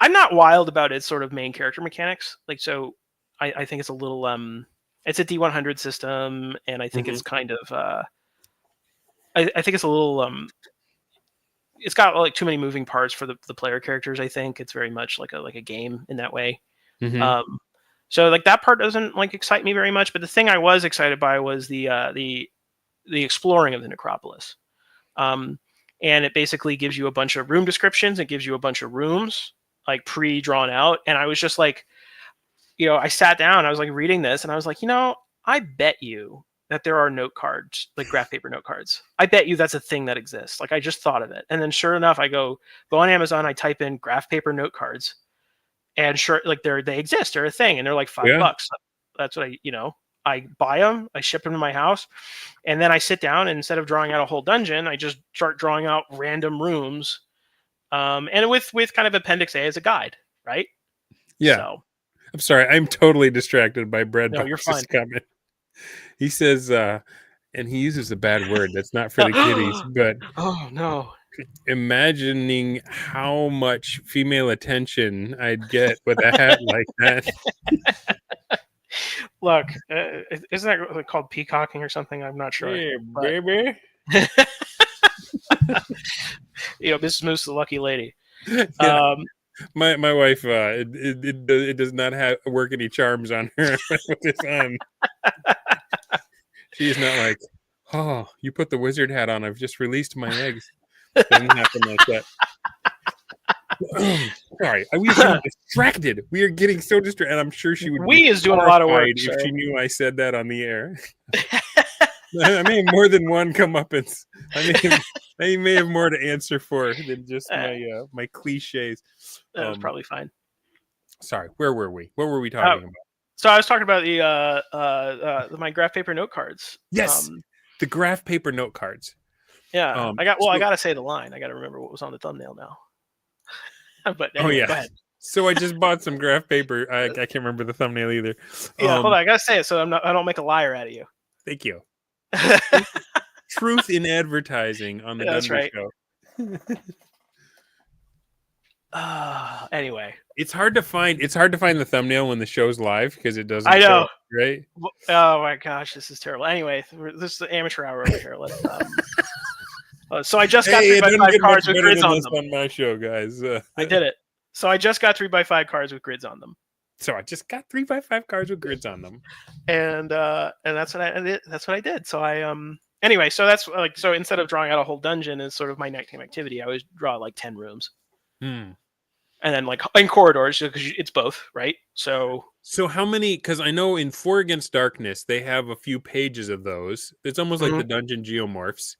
I'm not wild about its sort of main character mechanics. Like, so I think it's a little it's a D100 system, and I think Mm-hmm. it's kind of I think it's a little it's got like too many moving parts for the player characters. I think it's very much like a game in that way. Mm-hmm. Um, so like that part doesn't like excite me very much. But the thing I was excited by was the exploring of the necropolis. Um, and it basically gives you a bunch of room descriptions. It gives you a bunch of rooms like pre-drawn out. And I was just like, I sat down, I was like reading this, and I was like, I bet you that there are note cards, like graph paper note cards. I bet you that's a thing that exists. Like I just thought of it. And then sure enough, I go on Amazon, I type in graph paper note cards, and sure, like they exist, they're a thing, and they're like Yeah. $5. That's what I buy them, I ship them to my house, and then I sit down, and instead of drawing out a whole dungeon, I just start drawing out random rooms, and with kind of Appendix A as a guide, right? Yeah. So I'm sorry. I'm totally distracted by no, you're Breadbox's fine. comment. He says, and he uses a bad word that's not for the kiddies, but Oh no. imagining how much female attention I'd get with a hat like that. Look, isn't that called peacocking or something? I'm not sure. Yeah, But baby. Mrs. Moose, the lucky lady. Yeah. Um, My wife, it does not work any charms on her with this on. She's not like, oh, you put the wizard hat on. I've just released my eggs. Doesn't happen like that. Sorry, we are getting distracted. We are getting so distracted. And I'm sure she would be is doing a lot of work, if so. she knew I said that on the air. I may have more than one come up and I may have more to answer for than just my cliches. That was probably fine. Sorry, where were we? What were we talking about? So I was talking about my graph paper note cards. Yes, the graph paper note cards. Yeah, I So, gotta say the line. I gotta remember what was on the thumbnail now. But oh anyway, yeah. go ahead. So I just bought some graph paper. I can't remember the thumbnail either. Yeah, hold on. I gotta say it so I don't make a liar out of you. Thank you. Truth in advertising on the That's Dunder right. Show. Anyway, It's hard to find the thumbnail when the show's live because it doesn't I show know. up, right? Oh my gosh, this is terrible. Anyway, this is the amateur hour over here. Let's. So I just got Hey, it doesn't 3x5 get much cards with better grids than on this them. on my show, guys. I did it. So I just got 3x5 cards with grids on them, So I just got 3x5 cards with grids on them. and that's what I did. That's what I did. So I anyway, so that's like, so instead of drawing out a whole dungeon as sort of my nighttime activity, I always draw like 10 rooms, Hmm. and then like in corridors because it's both, right? So how many? Because I know in 4 Against Darkness they have a few pages of those. It's almost like the dungeon geomorphs,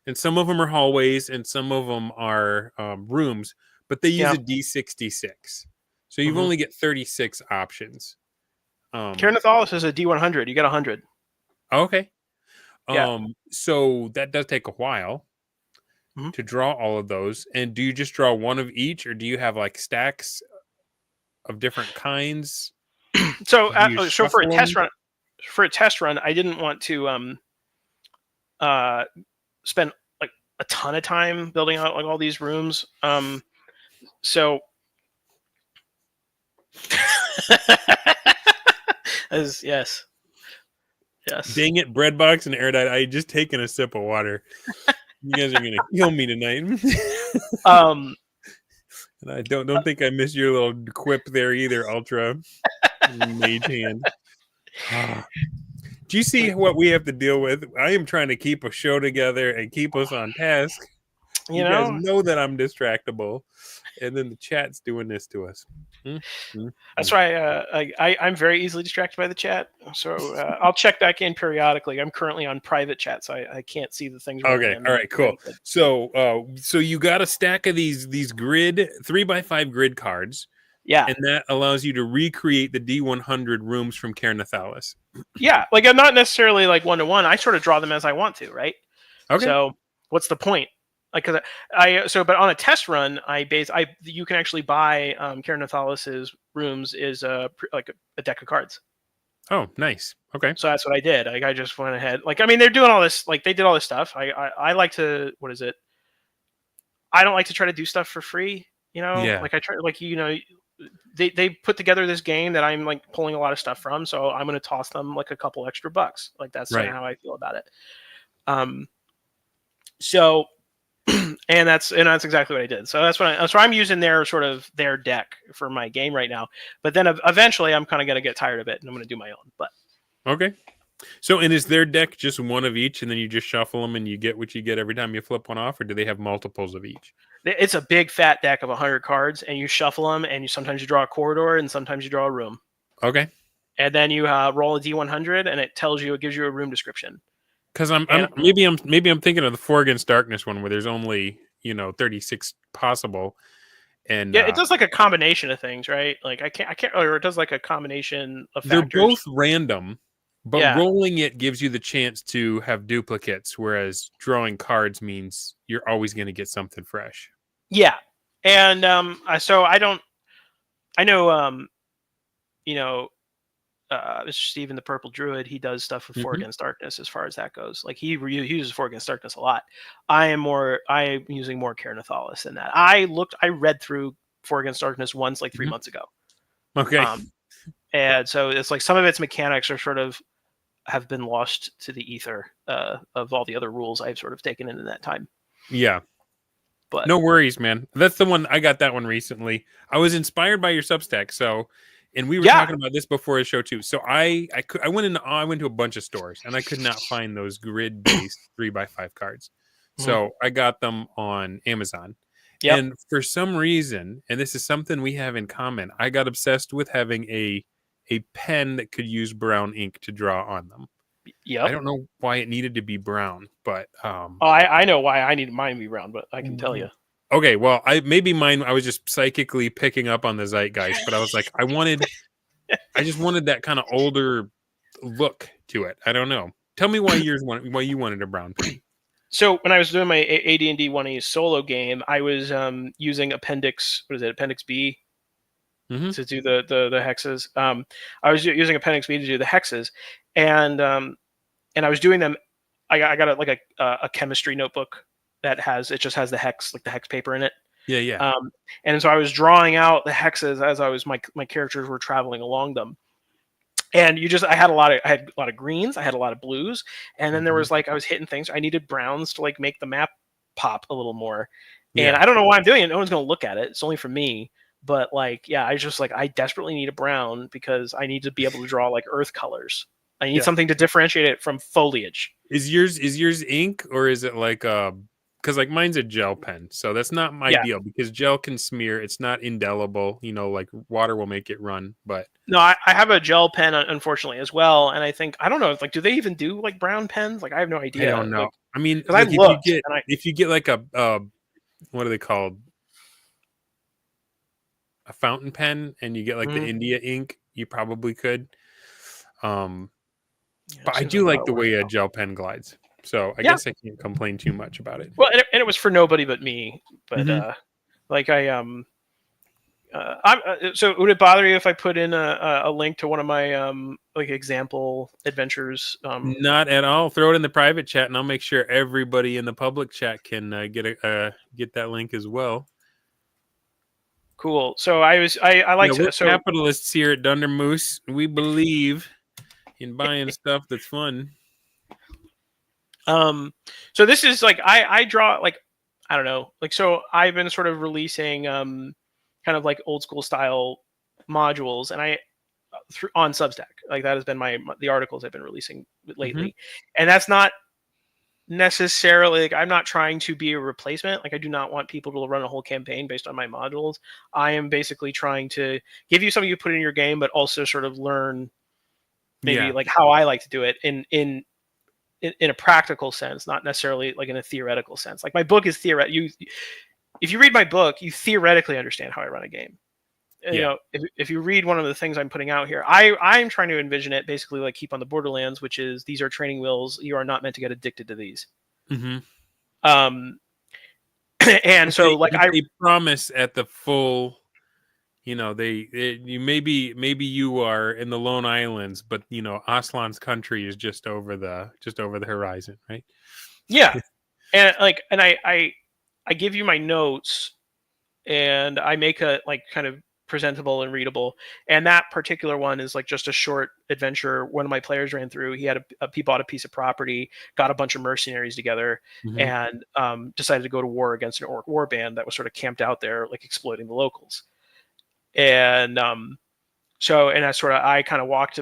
and some of them are hallways and some of them are rooms. But they use a D66, so you've only get 36 options. Caernathalis is a D100. You get 100. Okay. Yeah. So that does take a while to draw all of those. And do you just draw one of each, or do you have like stacks of different kinds? So Do you so for a shuffle test them? run, I didn't want to spend like a ton of time building out like all these rooms. So yes. Dang it, Breadbox and Erudite, I just taken a sip of water. You guys are gonna kill me tonight. And I don't think I missed your little quip there either, Ultra Mage Hand. Do you see what we have to deal with? I am trying to keep a show together and keep us on task. You guys know that I'm distractible, and then the chat's doing this to us. That's why I'm very easily distracted by the chat. So I'll check back in periodically. I'm currently on private chat, so I can't see the things. Okay, all right, cool. So you got a stack of these grid 3x5 grid cards. Yeah, and that allows you to recreate the D100 rooms from Caernathalis. Yeah, like I'm not necessarily like 1-to-1. I sort of draw them as I want to, right? Okay. So what's the point? Like, cause but on a test run, you can actually buy Caernathalis' rooms is like a deck of cards. Oh, nice. Okay. So that's what I did. Like I just went ahead. Like I mean, they're doing all this. Like they did all this stuff. I like to, what is it? I don't like to try to do stuff for free. You know, Yeah. like I try, like they put together this game that I'm like pulling a lot of stuff from, so I'm going to toss them like a couple extra bucks. Like that's right. how I feel about it. So, and that's exactly what I did. So that's what I'm using their deck for my game right now. But then eventually I'm kind of going to get tired of it and I'm going to do my own. But okay. So, and is their deck just one of each, and then you just shuffle them and you get what you get every time you flip one off, or do they have multiples of each? It's a big fat deck of 100 cards, and you shuffle them, and sometimes you draw a corridor, and sometimes you draw a room. Okay. And then you roll a D100, and it gives you a room description. Because maybe I'm thinking of the 4 Against Darkness one where there's only 36 possible, and yeah, it does like a combination of things, right? Like I can't, or it does like a combination of factors. They're both random. But rolling it gives you the chance to have duplicates, whereas drawing cards means you're always going to get something fresh. Yeah, and so I know, Mr. Steven, the Purple Druid, he does stuff with 4 Against Darkness as far as that goes. Like he uses 4 Against Darkness a lot. I am using more Caernathalis than that. I read through 4 Against Darkness once, like 3 months ago. Okay. And so it's like some of its mechanics are sort of have been lost to the ether of all the other rules I've sort of taken in that time. Yeah. But no worries, man. That's the one. I got that one recently. I was inspired by your Substack. So, and we were talking about this before the show too. So I went to a bunch of stores and I could not find those grid based 3x5 cards. So I got them on Amazon. Yep. And for some reason, and this is something we have in common, I got obsessed with having a pen that could use brown ink to draw on them. Yep. I don't know why it needed to be brown, but I know why I needed mine to be brown, but I can tell you. Okay, well, I was just psychically picking up on the zeitgeist, but I was like, I just wanted that kind of older look to it. I don't know. Tell me why you wanted a brown pen. So when I was doing my AD&D 1E solo game, I was using Appendix B Mm-hmm. to do the hexes. I was using Appendix B to do the hexes, and I was doing them. I got a chemistry notebook that just has the hex paper in it. Yeah, yeah. And so I was drawing out the hexes as my characters were traveling along them. And I had a lot of greens, I had a lot of blues, and then there Mm-hmm. was I was hitting things. I needed browns to make the map pop a little more. And Yeah. I don't know why I'm doing it. No one's gonna look at it. It's only for me. But I just I desperately need a brown because I need to be able to draw earth colors. I need Yeah. something to differentiate it from foliage. Is yours ink, or is it because mine's a gel pen, so that's not Yeah. ideal because gel can smear. It's not indelible, water will make it run. But No, I have a gel pen, unfortunately, as well. And I don't know, do they even do brown pens? I have no I idea. don't know. I mean, Because I looked and if you get a what are they called, a fountain pen, and you get the India ink, you probably could. But I do a lot like of the work. way a gel pen glides, so I Yeah. guess I can't complain too much about it. Well, and it was for nobody but me. But Mhm. so would it bother you if I put in a link to one of my example adventures? Not at all. Throw it in the private chat, and I'll make sure everybody in the public chat can get that link as well. Cool. So I like We're to. capitalists here at Dunder Moose. We believe in buying stuff that's fun. So this is I draw I don't know, so I've been sort of releasing kind of old school style modules, and on Substack, that has been the articles I've been releasing lately. And that's not necessarily I'm not trying to be a replacement. I do not want people to run a whole campaign based on my modules. I am basically trying to give you something you put in your game, but also sort of learn maybe how I like to do it in a practical sense, not necessarily in a theoretical sense. My book is theoretical. If you read my book, you theoretically understand how I run a game. If you read one of the things I'm putting out here, I'm trying to envision it basically Keep on the Borderlands, which is these are training wheels. You are not meant to get addicted to these. Mm-hmm. And so they promise at the full, you maybe you are in the Lone Islands, but Aslan's country is just over the horizon, right? Yeah. And I give you my notes, and I make a kind of presentable and readable. And that particular one is just a short adventure one of my players ran through. He bought a piece of property, got a bunch of mercenaries together, and decided to go to war against an orc warband that was sort of camped out there, exploiting the locals. And so, and I kind of walk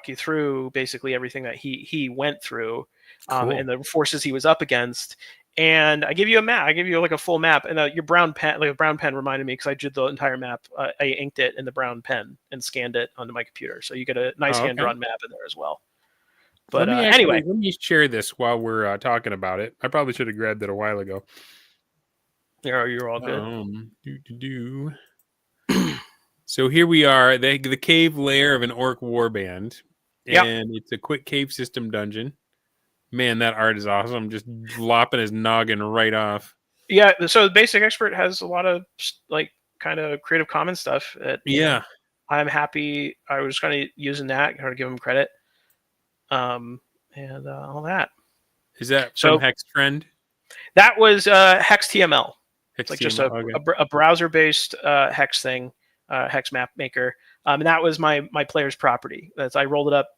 you through basically everything that he went through, Cool. and the forces he was up against. And I give you a map. I give you a full map, and your brown pen, a brown pen, reminded me because I did the entire map. I inked it in the brown pen and scanned it onto my computer, so you get a nice hand-drawn map in there as well. But anyway, let me share this while we're talking about it. I probably should have grabbed it a while ago. You're all good. So here we are, the cave lair of an orc warband, and it's a quick cave system dungeon. Man, that art is awesome. Just lopping his noggin right off. Yeah, so the Basic Expert has a lot of kind of Creative Commons stuff. I'm happy. I was kind of using that, kind of give him credit, and all that. Is that from HexTrend? That was HexTML. It's HexTML, just a browser-based hex thing, hex map maker. And that was my player's property. I rolled it up.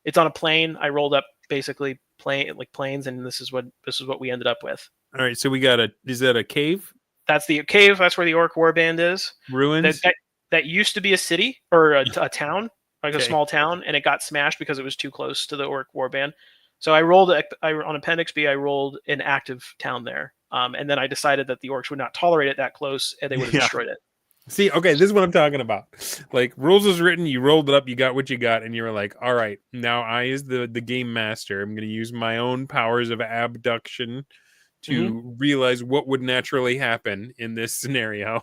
It's on a plane. I rolled up basically planes, and this is what we ended up with. All right, so we got is that a cave? That's the cave. That's where the orc warband is. Ruins. That used to be a city or a town, a small town, and it got smashed because it was too close to the orc warband. So I rolled on Appendix B. I rolled an active town there, and then I decided that the orcs would not tolerate it that close, and they would have destroyed it. See, okay, this is what I'm talking about. Rules was written, you rolled it up, you got what you got, and you were like, all right, now I, as the game master, I'm going to use my own powers of abduction to realize what would naturally happen in this scenario.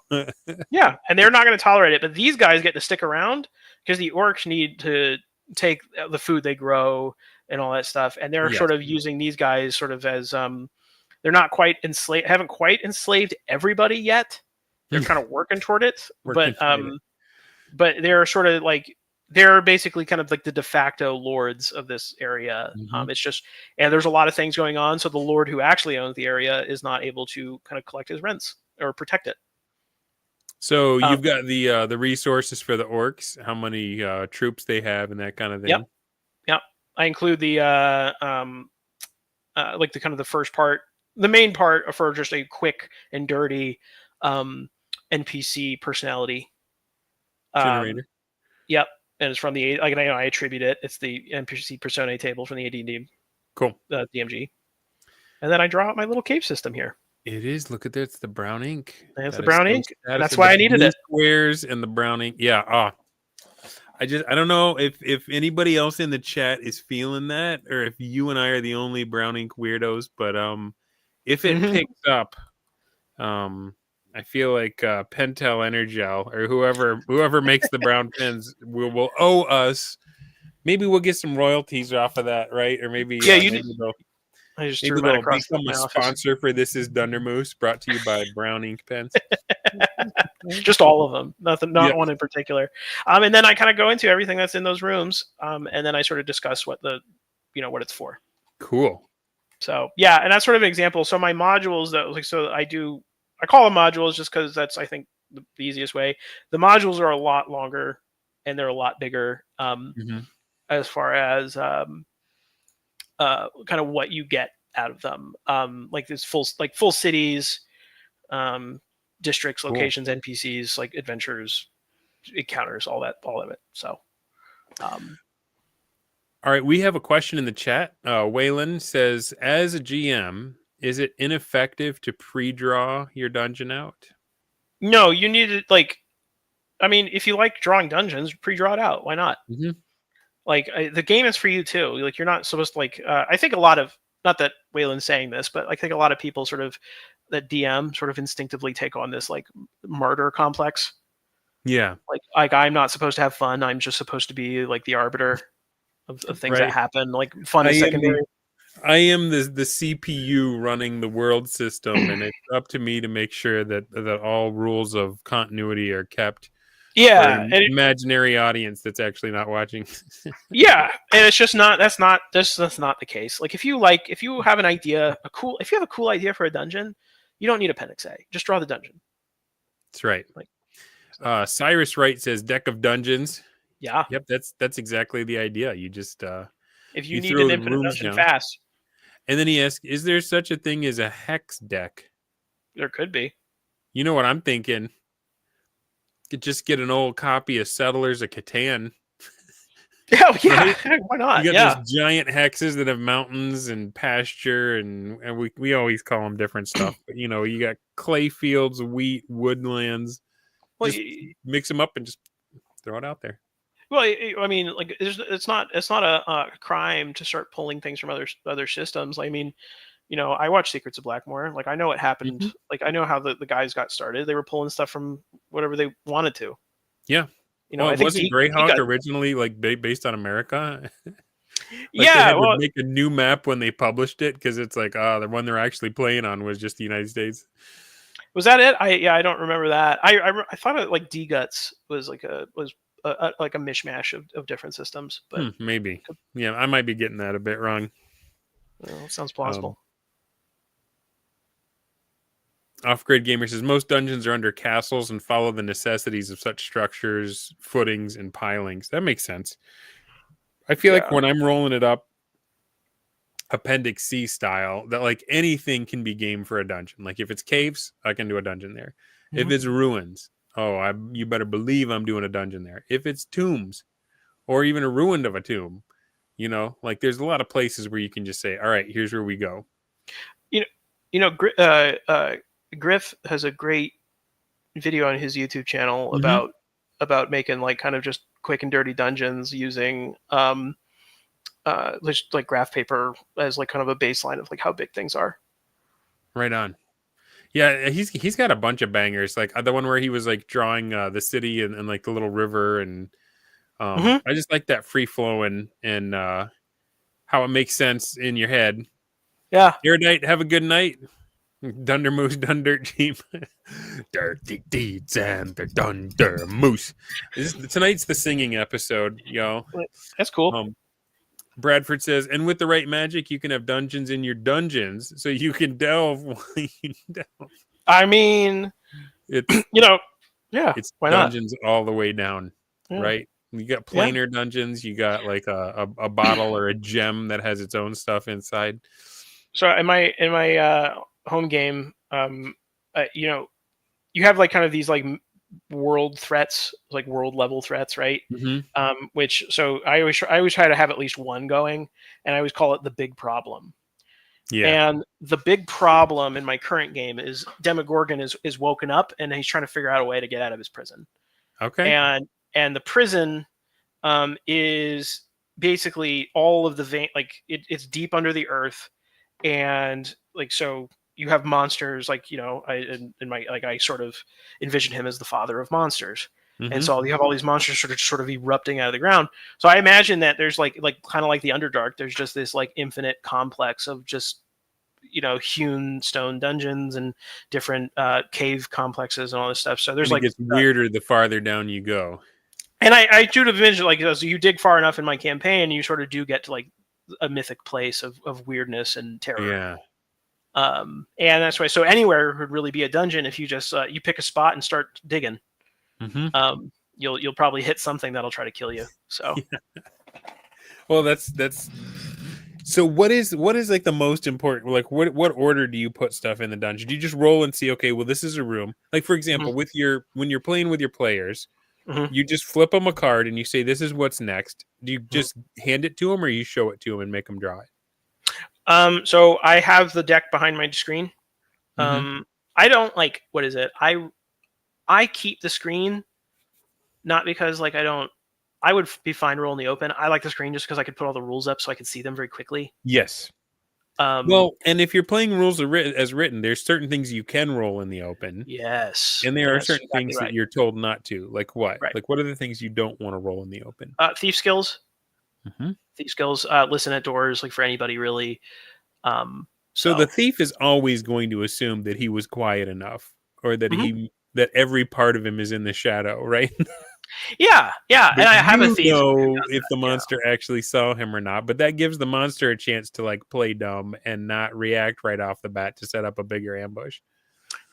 Yeah, and they're not going to tolerate it, but these guys get to stick around because the orcs need to take the food they grow and all that stuff, and they're sort of using these guys sort of as they're not quite enslaved, haven't quite enslaved everybody yet. They're kind of working toward it, but they're sort of like, they're basically kind of like the de facto lords of this area. It's just, and there's a lot of things going on. So the lord who actually owns the area is not able to kind of collect his rents or protect it. So you've got the resources for the orcs, how many troops they have, and that kind of thing. Yep. I include the like the kind of the first part, the main part for just a quick and dirty NPC personality Generator. Yep, and it's from the, like, I attribute it. It's the NPC personae table from the AD&D cool DMG, and then I draw out my little cave system here. It is. Look at that. It's the brown ink. It's the brown ink. That's why I needed it. Squares and the brown ink. Yeah. I don't know if anybody else in the chat is feeling that, or if you and I are the only brown ink weirdos. But if it picks up, I feel like Pentel Energel or whoever makes the brown pens will owe us. Maybe we'll get some royalties off of that, right? Or maybe I just maybe they'll become a sponsor for This Is Dunder Moose, brought to you by Brown Ink Pens. Just all of them, not one in particular. And then I kind of go into everything that's in those rooms, and then I sort of discuss what what it's for. Cool. So yeah, and that's sort of an example. So my modules I call them modules just because that's, I think, the easiest way. The modules are a lot longer and they're a lot bigger as far as kind of what you get out of them. Like this full cities, districts, locations, NPCs, like adventures, encounters, all of it. So, all right, we have a question in the chat. Waylon says, as a GM, is it ineffective to pre-draw your dungeon out? No, you need it. Like, I mean, if you like drawing dungeons, pre-draw it out. Why not? Like, the game is for you too. Like, you're not supposed to, like. I think a lot of, not that Waylon's saying this, but I think a lot of people sort of, that DM sort of instinctively take on this like martyr complex. Yeah. Like I'm not supposed to have fun. I'm just supposed to be like the arbiter of things that happen. Like fun is secondary. I am the CPU running the world system, and it's up to me to make sure that all rules of continuity are kept. Yeah, for an imaginary audience that's actually not watching. Yeah, and it's just not. That's not the case. Like if you have an idea, if you have a cool idea for a dungeon, you don't need Appendix A. Just draw the dungeon. That's right. Cyrus Wright says deck of dungeons. Yeah. Yep. That's exactly the idea. You just if you need an infinite dungeon fast. And then he asks, is there such a thing as a hex deck? There could be. You know what I'm thinking? Could just get an old copy of Settlers of Catan. Yeah, right? Why not? You got those giant hexes that have mountains and pasture, and we always call them different stuff. But you got clay fields, wheat, woodlands. Well, just mix them up and just throw it out there. Well, I mean, like it's not a crime to start pulling things from other systems. I mean, I watch Secrets of Blackmoor. Like I know what happened. Like I know how the guys got started. They were pulling stuff from whatever they wanted to. Yeah. I think wasn't Greyhawk originally like based on America? They had to make a new map when they published it because it's like the one they're actually playing on was just the United States. Was that it? I don't remember that. I thought it like D-Guts was like a mishmash of different systems, but maybe. Yeah, I might be getting that a bit wrong. Well, sounds plausible. Off-Grid Gamer says most dungeons are under castles and follow the necessities of such structures, footings, and pilings. That makes sense. I feel like when I'm rolling it up Appendix C style, that like anything can be game for a dungeon. Like if it's caves, I can do a dungeon there. If it's ruins, you better believe I'm doing a dungeon there. If it's tombs, or even a ruin of a tomb, like there's a lot of places where you can just say, all right, here's where we go. Griff has a great video on his YouTube channel about making like kind of just quick and dirty dungeons using just like graph paper as like kind of a baseline of like how big things are. Right on. Yeah, he's got a bunch of bangers, like the one where he was like drawing the city and like the little river, and I just like that free flowing and how it makes sense in your head. Yeah. Erudite, have a good night. Dunder Moose done dirt cheap. Dirty deeds and the Dunder Moose. Tonight's the singing episode, y'all. That's cool. Bradford says, and with the right magic, you can have dungeons in your dungeons, so you can delve while you delve. I mean, It's yeah. it's Why dungeons all the way down, not? right? You got planar dungeons. You got like a bottle or a gem that has its own stuff inside. So in my home game, you have like kind of these like world threats, like world level threats, right? Mm-hmm. Which so I always try to have at least one going, and I always call it the big problem. Yeah. And the big problem in my current game is Demogorgon is woken up and he's trying to figure out a way to get out of his prison. Okay. And the prison is basically all of the vein, like it's deep under the earth, and like so you have monsters, like I sort of envision him as the father of monsters. Mm-hmm. And so you have all these monsters sort of erupting out of the ground. So I imagine that there's like kind of like the Underdark, there's just this like infinite complex of just hewn stone dungeons and different cave complexes and all this stuff. So there's it gets weirder the farther down you go. And I do envision like so you dig far enough in my campaign, you sort of do get to like a mythic place of weirdness and terror. Yeah. And that's why. So anywhere would really be a dungeon if you just you pick a spot and start digging. Mm-hmm. You'll probably hit something that'll try to kill you. So. Well, that's. So what is like the most important? Like what order do you put stuff in the dungeon? Do you just roll and see? Okay, well this is a room. Like for example, when you're playing with your players, you just flip them a card and you say this is what's next. Do you just hand it to them, or you show it to them and make them draw it? So I have the deck behind my screen. I don't like what is it? I keep the screen, not because like I would be fine rolling the open. I like the screen just because I could put all the rules up so I could see them very quickly. Yes. Well, and if you're playing rules as written, there's certain things you can roll in the open. Yes. And there are certain things that you're told not to. Like what? Right. Like what are the things you don't want to roll in the open? Thief skills. Thief skills. Listen at doors. Like for anybody really. So the thief is always going to assume that he was quiet enough, or that that every part of him is in the shadow, right? Yeah. But and I have a thief. If the monster actually saw him or not, but that gives the monster a chance to like play dumb and not react right off the bat to set up a bigger ambush.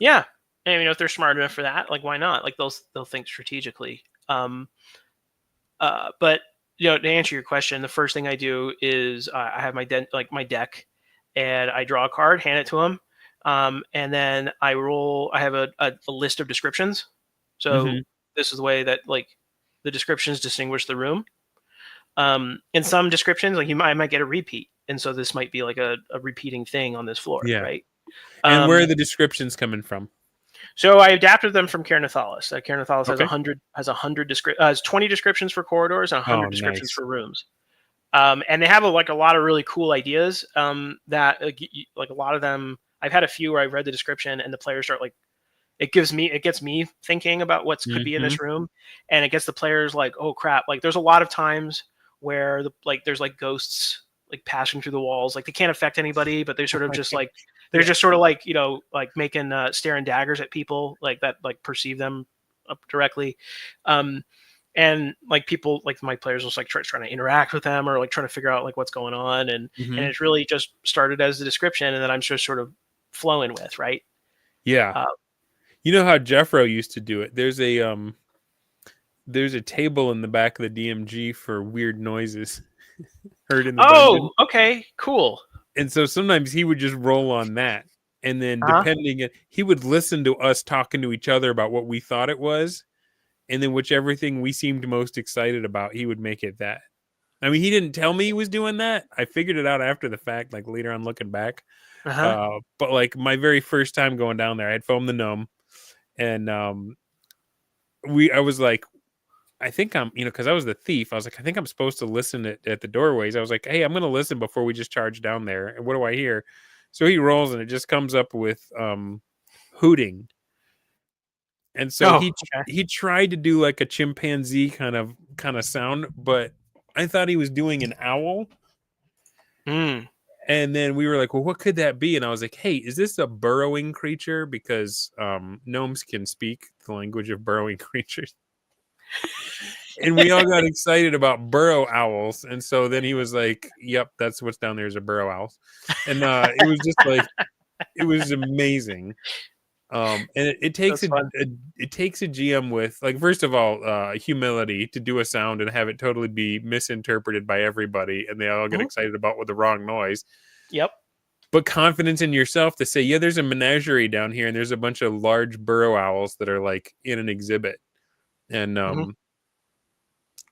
Yeah, and if they're smart enough for that, like why not? Like they'll think strategically. But to answer your question, the first thing I do is I have my deck, and I draw a card, hand it to him, and then I roll. I have a list of descriptions. So this is the way that like the descriptions distinguish the room. In some descriptions, like I might get a repeat, and so this might be like a repeating thing on this floor, right? And where are the descriptions coming from? So I adapted them from Cair Nathalis. Cair Nathalis has 20 descriptions for corridors and 100 descriptions for rooms. And they have a lot of really cool ideas that like a lot of them. I've had a few where I've read the description and the players start like, it gets me thinking about what could be in this room, and it gets the players like, oh crap! Like there's a lot of times where there's like ghosts like passing through the walls. Like they can't affect anybody, but they're sort of just like they're just sort of like like making staring daggers at people like that like perceive them up directly. And like people like my players was like trying to interact with them or like trying to figure out like what's going on, and it's really just started as the description, and then I'm just sort of flowing with right. Yeah. You know how Jeffro used to do it? There's a table in the back of the DMG for weird noises heard in the dungeon. Okay, cool. And so sometimes he would just roll on that, and then he would listen to us talking to each other about what we thought it was, and then whichever thing we seemed most excited about, he would make it that. I mean, he didn't tell me he was doing that. I figured it out after the fact, like later on looking back. But like my very first time going down there, I had foamed the gnome. And I was like, I think I'm, because I was the thief. I was like, I think I'm supposed to listen at the doorways. I was like, hey, I'm going to listen before we just charge down there. And what do I hear? So he rolls and it just comes up with hooting. And so he tried to do like a chimpanzee kind of sound, but I thought he was doing an owl. And then we were like, well, what could that be? And I was like, hey, is this a burrowing creature? Because gnomes can speak the language of burrowing creatures. And we all got excited about burrow owls. And so then he was like, yep, that's what's down there is a burrow owls. And it was just like, it was amazing. And it takes it takes a GM with, like, first of all, humility to do a sound and have it totally be misinterpreted by everybody, and they all get excited about with the wrong noise. Yep. But confidence in yourself to say, yeah, there's a menagerie down here, and there's a bunch of large burrow owls that are like in an exhibit, and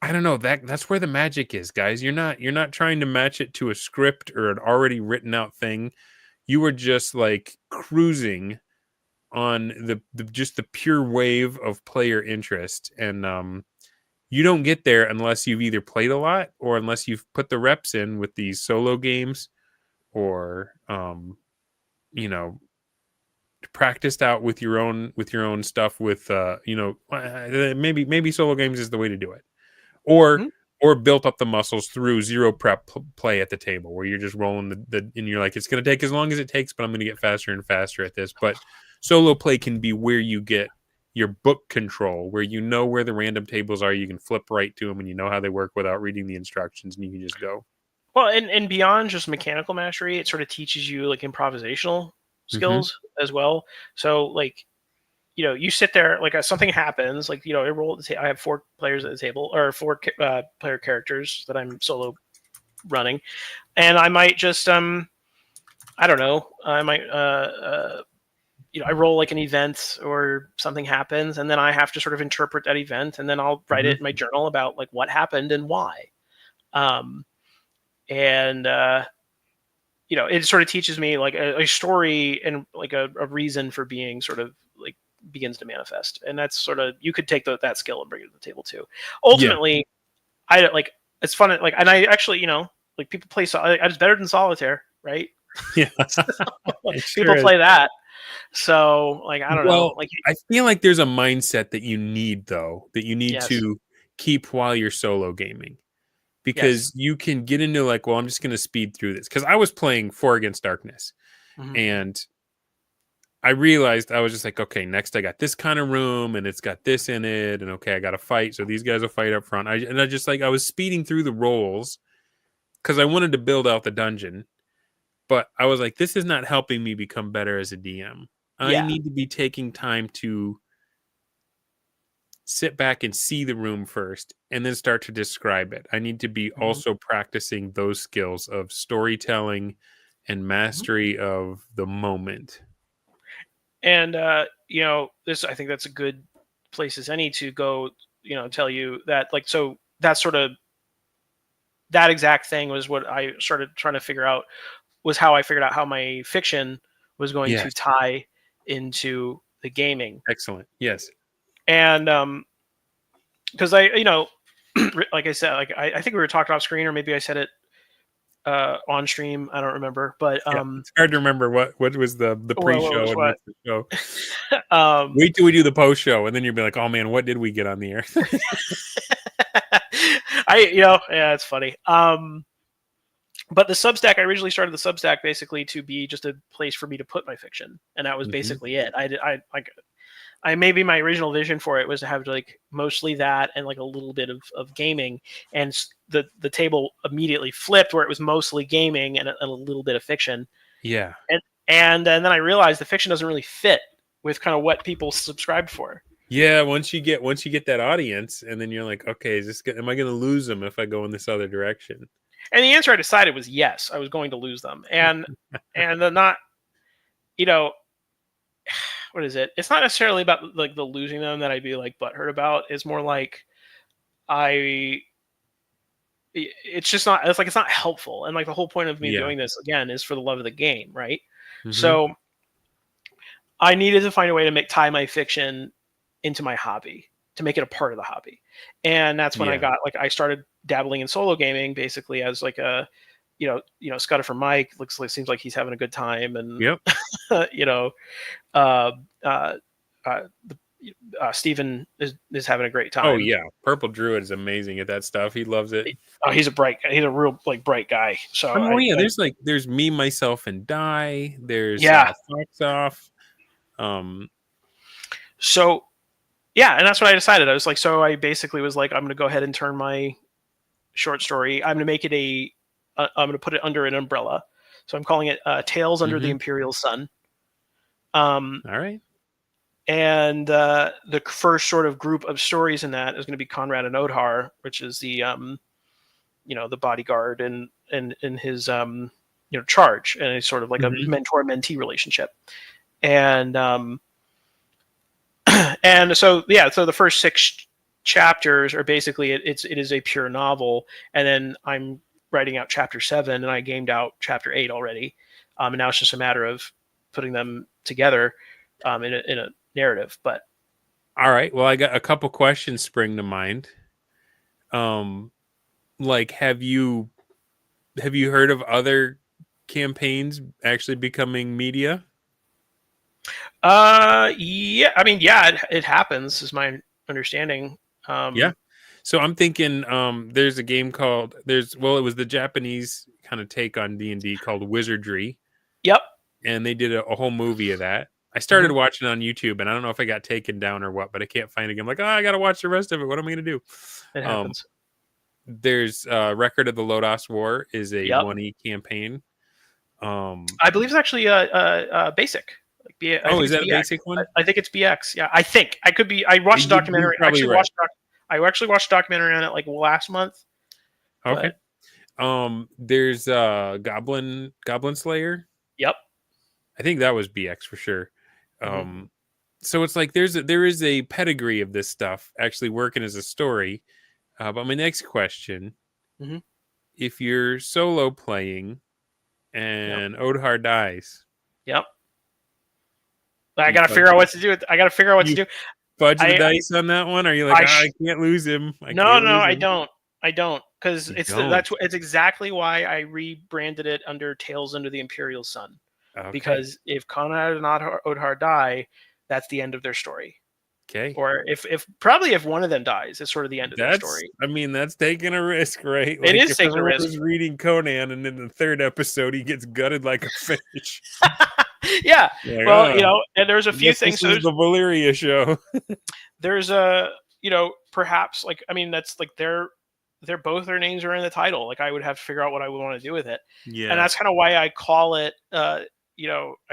I don't know, that's where the magic is, guys. You're not trying to match it to a script or an already written out thing. You were just like cruising on the just the pure wave of player interest, and you don't get there unless you've either played a lot or unless you've put the reps in with these solo games, or you know, practiced out with your own stuff with maybe solo games is the way to do it, or built up the muscles through zero prep play at the table, where you're just rolling the and you're like, it's going to take as long as it takes, but I'm going to get faster and faster at this. But solo play can be where you get your book control, where you know where the random tables are, you can flip right to them, and you know how they work without reading the instructions, and you can just go. Well, and beyond just mechanical mastery, it sort of teaches you like improvisational skills as well. So like, you sit there, like something happens, like, I roll at the I have 4 players at the table, or 4 player characters that I'm solo running, and I might just I don't know, I might I roll like an event or something happens, and then I have to sort of interpret that event, and then I'll write it in my journal about like what happened and why. And it sort of teaches me like a story and like a reason for being sort of like begins to manifest. And that's sort of, you could take that skill and bring it to the table too. Ultimately, I like, it's fun. Like, and I actually, like people play, it's better than solitaire, right? Yeah. People play that. So like, I don't know. Like, I feel like there's a mindset that you need, though, that you need to keep while you're solo gaming. Because you can get into like, well, I'm just going to speed through this. Because I was playing 4 Against Darkness. And I realized, I was just like, okay, next I got this kind of room, and it's got this in it. And okay, I got to fight. So these guys will fight up front. I was speeding through the rolls because I wanted to build out the dungeon. But I was like, this is not helping me become better as a DM. I need to be taking time to sit back and see the room first and then start to describe it. I need to be also practicing those skills of storytelling and mastery of the moment. And this, I think that's a good place as any to go, tell you that, like, so that's sort of, that exact thing was what I started trying to figure out, was how I figured out how my fiction was going to tie into the gaming. Excellent. Yes. And because I like I said, like I think we were talking off screen, or maybe I said it on stream, I don't remember, but it's hard to remember what was the pre-show and what's the show. Wait till we do the post-show, and then you'll be like, oh man, what did we get on the air? It's funny. But the Substack, I originally started the Substack basically to be just a place for me to put my fiction, and that was basically it. I maybe my original vision for it was to have like mostly that and like a little bit of gaming, and the table immediately flipped where it was mostly gaming and a little bit of fiction. Yeah. And then I realized the fiction doesn't really fit with kind of what people subscribe for. Yeah, once you get that audience, and then you're like, okay, am I going to lose them if I go in this other direction? And the answer I decided was yes, I was going to lose them. And not, what is it? It's not necessarily about like the losing them that I'd be like butthurt about. It's more like it's just not, it's not helpful. And like the whole point of me doing this again is for the love of the game, right? So I needed to find a way to tie my fiction into my hobby, to make it a part of the hobby. And that's when I started dabbling in solo gaming, basically as like a, Scudder for Mike seems like he's having a good time. And, Steven is having a great Oh time. yeah, Purple Druid is amazing at that stuff. He loves it. Oh, he's a real like bright guy. So I mean, well, yeah, there's me, myself, and Die. There's yeah. Fox Off. So yeah, and that's what I decided. I was like, so I basically was like, I'm going to go ahead and turn my short story. I'm going to make it I'm going to put it under an umbrella. So I'm calling it Tales Under the Imperial Sun. All right. And the first sort of group of stories in that is going to be Conrad and Odhar, which is the the bodyguard and his charge, and it's sort of like a mentor-mentee relationship. And and so the first 6 chapters are basically it is a pure novel, and then I'm writing out chapter 7, and I gamed out chapter 8 already, and now it's just a matter of putting them together in a narrative. But all right, well, I got a couple questions spring to mind. Like, have you heard of other campaigns actually becoming media? yeah, I mean, yeah, it happens, is my understanding. Yeah. So I'm thinking there's a game called it was the Japanese kind of take on D&D called Wizardry. Yep. And they did a whole movie of that. I started watching it on YouTube, and I don't know if I got taken down or what, but I can't find it. I'm like, I got to watch the rest of it. What am I going to do? It happens. There's Record of the Lodos War is a 1E campaign. I believe it's actually basic. Like is that BX. A basic one? I think it's BX. Yeah, I think I could be. I watched a documentary. I actually watched a documentary on it like last month. Okay. But... there's Goblin Slayer. Yep. I think that was BX for sure. So it's like there is a pedigree of this stuff actually working as a story. But my next question: if you're solo playing and Odhar dies, I got to figure out what to do. I got to figure out what to do. Fudge the dice on that one? Are you like, I can't lose him? I don't. I don't, because it's exactly why I rebranded it under Tales Under the Imperial Sun. Okay. Because if Conrad and Odhar die, that's the end of their story. Okay. Or if one of them dies, it's sort of the end of their story. I mean, that's taking a risk, right? It is taking a risk. Was reading Conan, and in the 3rd episode, he gets gutted like a fish. Yeah. Like, well, and there's a few things. This is the Valyria show. There's perhaps like, I mean, that's like they're both their names are in the title. Like, I would have to figure out what I would want to do with it. Yeah. And that's kind of why I call it. I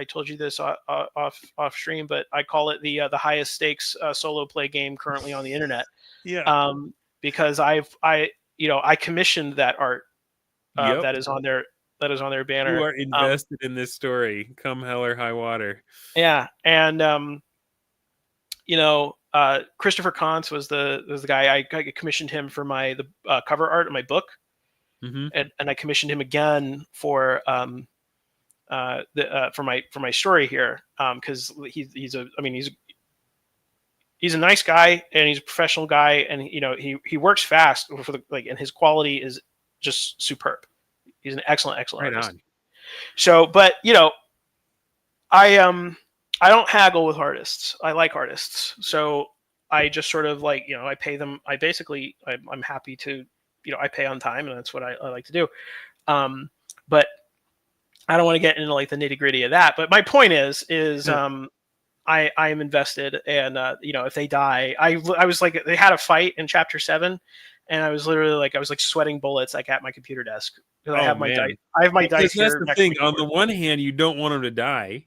told you this off stream, but I call it the highest stakes solo play game currently on the internet. Yeah. Because I commissioned that art that is on their banner. You are invested in this story, come hell or high water. Yeah, and Christopher Kantz was the guy. I commissioned him for the cover art of my book, and I commissioned him again for my story here, because he's a nice guy, and he's a professional guy, and he works fast and his quality is just superb. He's an excellent artist. On. So, but I don't haggle with artists. I like artists, so I just sort of I pay them. I'm happy to I pay on time, and that's what I like to do. But I don't want to get into like the nitty gritty of that. But my point is I am invested, and if they die, I was like, they had a fight in chapter 7, and I was literally sweating bullets at my computer desk. I have my dice. I have my dice here. That's the thing. On the one hand, you don't want them to die.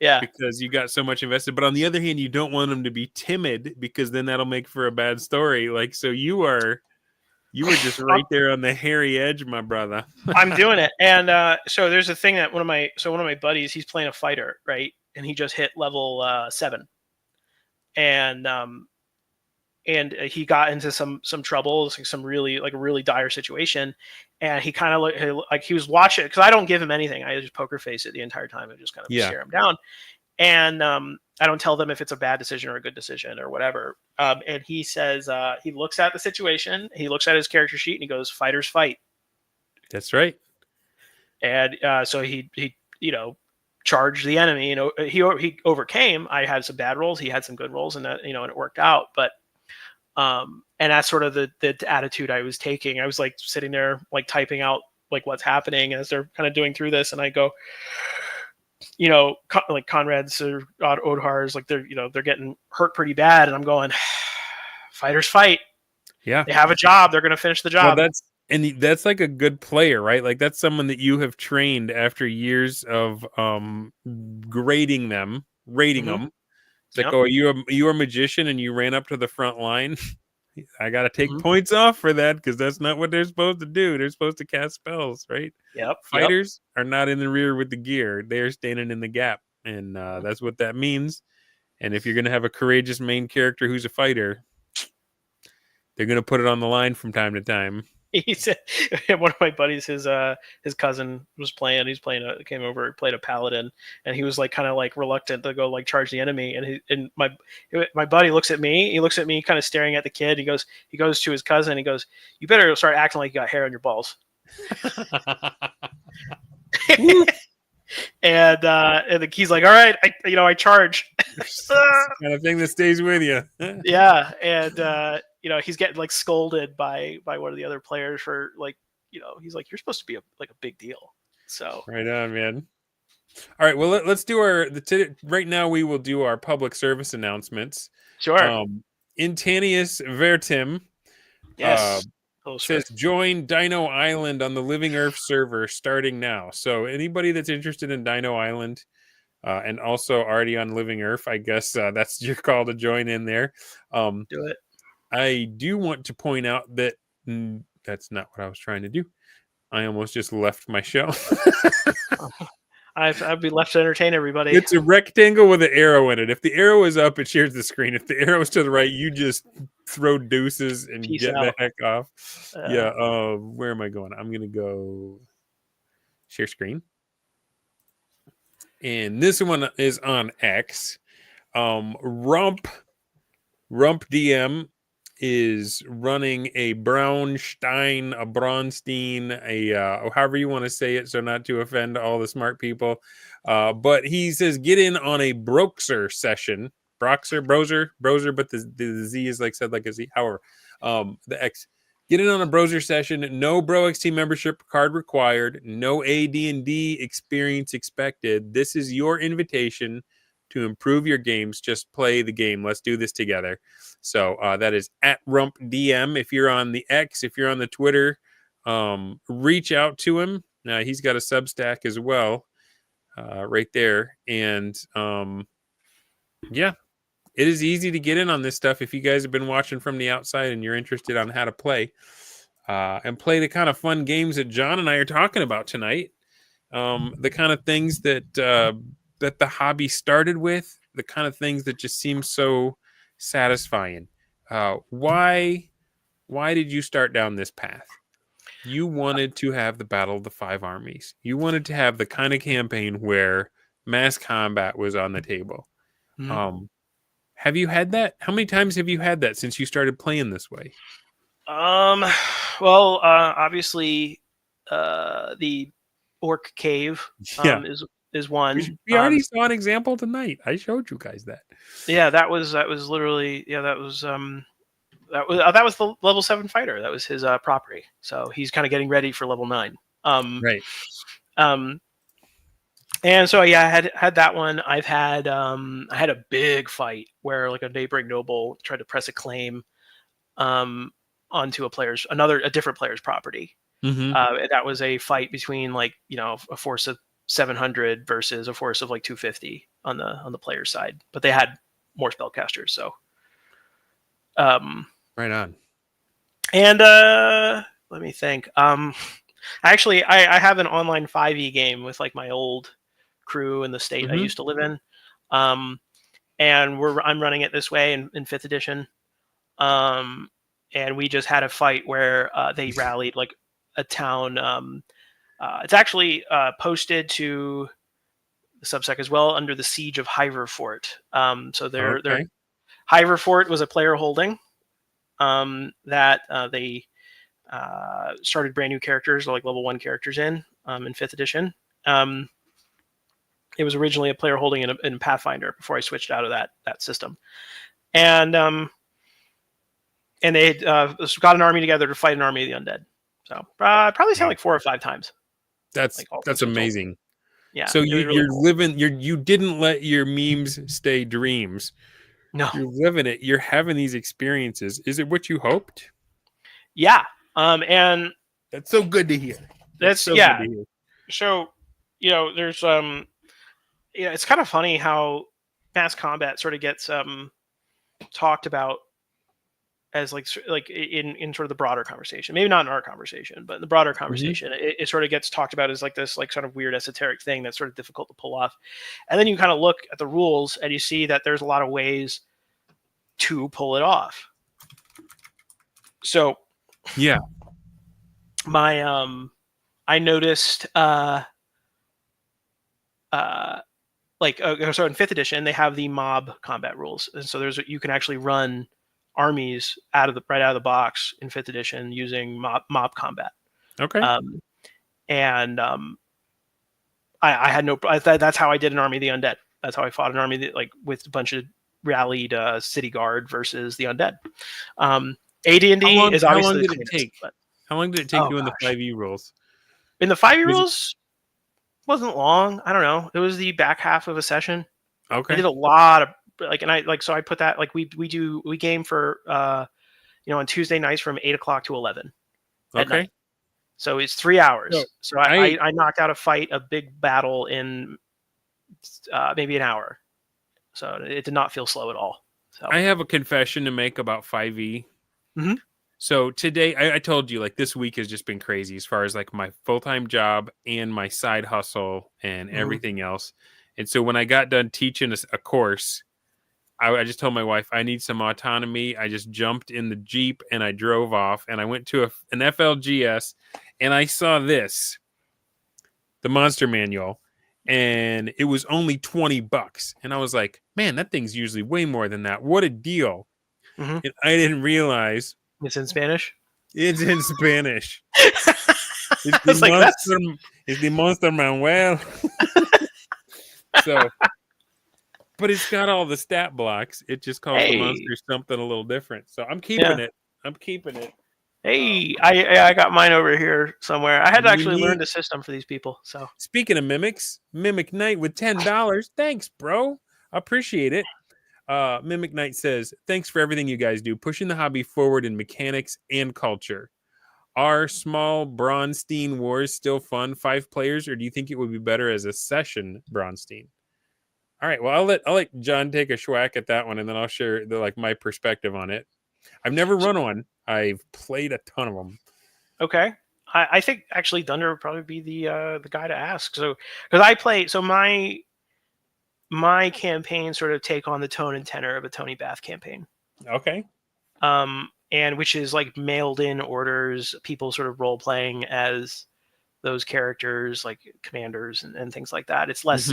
Yeah. Because you got so much invested. But on the other hand, you don't want them to be timid, because then that'll make for a bad story. Like, so you were just right there on the hairy edge, my brother. I'm doing it. And so there's a thing that one of my buddies, he's playing a fighter, right? And he just hit level 7. And he got into some trouble, some really dire situation, and he kind of like he was watching it, because I don't give him anything. I just poker face it the entire time and just kind of stare him down. And I don't tell them if it's a bad decision or a good decision or whatever. And he says he looks at the situation, he looks at his character sheet, and he goes, "Fighters fight." That's right. And so he charge the enemy. He overcame. I had some bad rolls. He had some good rolls, and that and it worked out. But and that's sort of the attitude I was taking. I was like sitting there like typing out like what's happening as they're kind of doing through this, and I go, like Conrad's or Odhar's, like they're getting hurt pretty bad, and I'm going, fighters fight. Yeah, they have a job. They're going to finish the job. Well, that's like a good player, right? Like that's someone that you have trained after years of rating them. It's like, Yep. oh, you're a magician and you ran up to the front line. I got to take Mhm. points off for that because that's not what they're supposed to do. They're supposed to cast spells, right? Yep. Fighters are not in the rear with the gear. They're standing in the gap. And that's what that means. And if you're going to have a courageous main character who's a fighter, they're going to put it on the line from time to time. He said one of my buddies, his cousin was playing. Came over, played a paladin, and he was like kind of like reluctant to go like charge the enemy. And my buddy looks at me. He looks at me, kind of staring at the kid. He goes to his cousin. He goes, "You better start acting like you got hair on your balls." And he's like, "All right, I charge." Kind of thing that stays with you. Yeah, and he's getting like scolded by one of the other players for like, he's like, "You're supposed to be a big deal." So right on, man. All right, well let's do right now. We will do our public service announcements. Sure. Intanius Vertim. Yes. Says join Dino Island on the Living Earth server starting now. So anybody that's interested in Dino Island and also already on Living Earth, I guess that's your call to join in there. Do it. I do want to point out that that's not what I was trying to do. I almost just left my show. I'd be left to entertain everybody. It's a rectangle with an arrow in it. If the arrow is up, it shares the screen. If the arrow is to the right, you just throw deuces and get the heck off. Where am I going? I'm going to go share screen. And this one is on X. Rump DM is running a Braunstein, however you want to say it, so not to offend all the smart people. But he says get in on a Broxer session. Broxer, but the Z is like said like a Z. However, the X. Get in on a browser session. No Bro XT membership card required. No AD&D experience expected. This is your invitation to improve your games. Just play the game. Let's do this together. So that is at RumpDM. If you're on the X, if you're on the Twitter, reach out to him. Now he's got a Substack as well, right there. And yeah. It is easy to get in on this stuff if you guys have been watching from the outside and you're interested on how to play and play the kind of fun games that John and I are talking about tonight. The kind of things that the hobby started with, the kind of things that just seem so satisfying. Why did you start down this path? You wanted to have the Battle of the Five Armies. You wanted to have the kind of campaign where mass combat was on the table. Mm-hmm. Have you had that? How many times have you had that since you started playing this way? Well, obviously, the Orc Cave is one. We already saw an example tonight. I showed you guys that. Yeah, that was literally that was the level 7 fighter. That was his property. So he's kind of getting ready for level 9. Right. And so yeah, I had that one. I had a big fight where like a neighboring noble tried to press a claim onto a different player's property. Mm-hmm. That was a fight between like a force of 700 versus a force of like 250 on the player's side, but they had more spellcasters. So right on. And let me think. Actually, I have an online 5e game with like my old crew in the state I used to live in, and I'm running it this way in 5th edition, and we just had a fight where they rallied like a town. It's actually posted to the Substack as well under the Siege of Hiverfort. So their Hiverfort was a player holding that they started brand new characters, like level 1 characters in 5th edition. It was originally a player holding in Pathfinder before I switched out of that system, and they got an army together to fight an army of the undead. So I probably said like 4 or 5 times. That's like amazing. Yeah. So you're really cool. Living. You didn't let your memes stay dreams. No. You're living it. You're having these experiences. Is it what you hoped? Yeah. And that's so good to hear. That's so good to hear. So, there's it's kind of funny how mass combat sort of gets talked about as like in sort of the broader conversation. Maybe not in our conversation, but in the broader conversation, it sort of gets talked about as like this like sort of weird esoteric thing that's sort of difficult to pull off. And then you kind of look at the rules and you see that there's a lot of ways to pull it off. So yeah, my I noticed so in 5th edition they have the mob combat rules, and so you can actually run armies right out of the box in 5th edition using mob combat. Okay. I had no. That's how I did an army of the undead. That's how I fought an army that, like, with a bunch of rallied city guard versus the undead. AD&D is obviously. How long did it take? How long did it take doing the 5e rules? In the 5e rules, wasn't long. I don't know. It was the back half of a session. Okay. I did a lot of so I put that we game for on Tuesday nights from 8 o'clock to 11 at night. So it's 3 hours. So I knocked out a big battle in maybe an hour. So it did not feel slow at all. So I have a confession to make about 5e. Mm-hmm. So today, I told you, like, this week has just been crazy as far as like my full-time job and my side hustle and everything else. And so when I got done teaching a course, I just told my wife, I need some autonomy. I just jumped in the Jeep and I drove off and I went to an FLGS and I saw this, the Monster Manual, and it was only $20. And I was like, man, that thing's usually way more than that. What a deal. Mm-hmm. And I didn't realize. It's in Spanish? It's in Spanish. It's the Monster Manual. So, but it's got all the stat blocks. It just calls the monster something a little different. So I'm keeping it. I'm keeping it. Hey, I got mine over here somewhere. I had to actually learn the system for these people. So speaking of mimics, Mimic Knight with $10. Thanks, bro. I appreciate it. Mimic Knight says, thanks for everything you guys do, pushing the hobby forward in mechanics and culture. Are small Braunstein wars still fun, 5 players, or do you think it would be better as a session Braunstein? All right, well, I'll let John take a schwack at that one, and then I'll share my perspective on it. I've never run one. I've played a ton of them. Okay, I think actually Dunder would probably be the guy to ask. So because I play, so my campaign sort of take on the tone and tenor of a Tony Bath campaign. Okay. And which is like mailed in orders, people sort of role playing as those characters, like commanders and things like that. It's less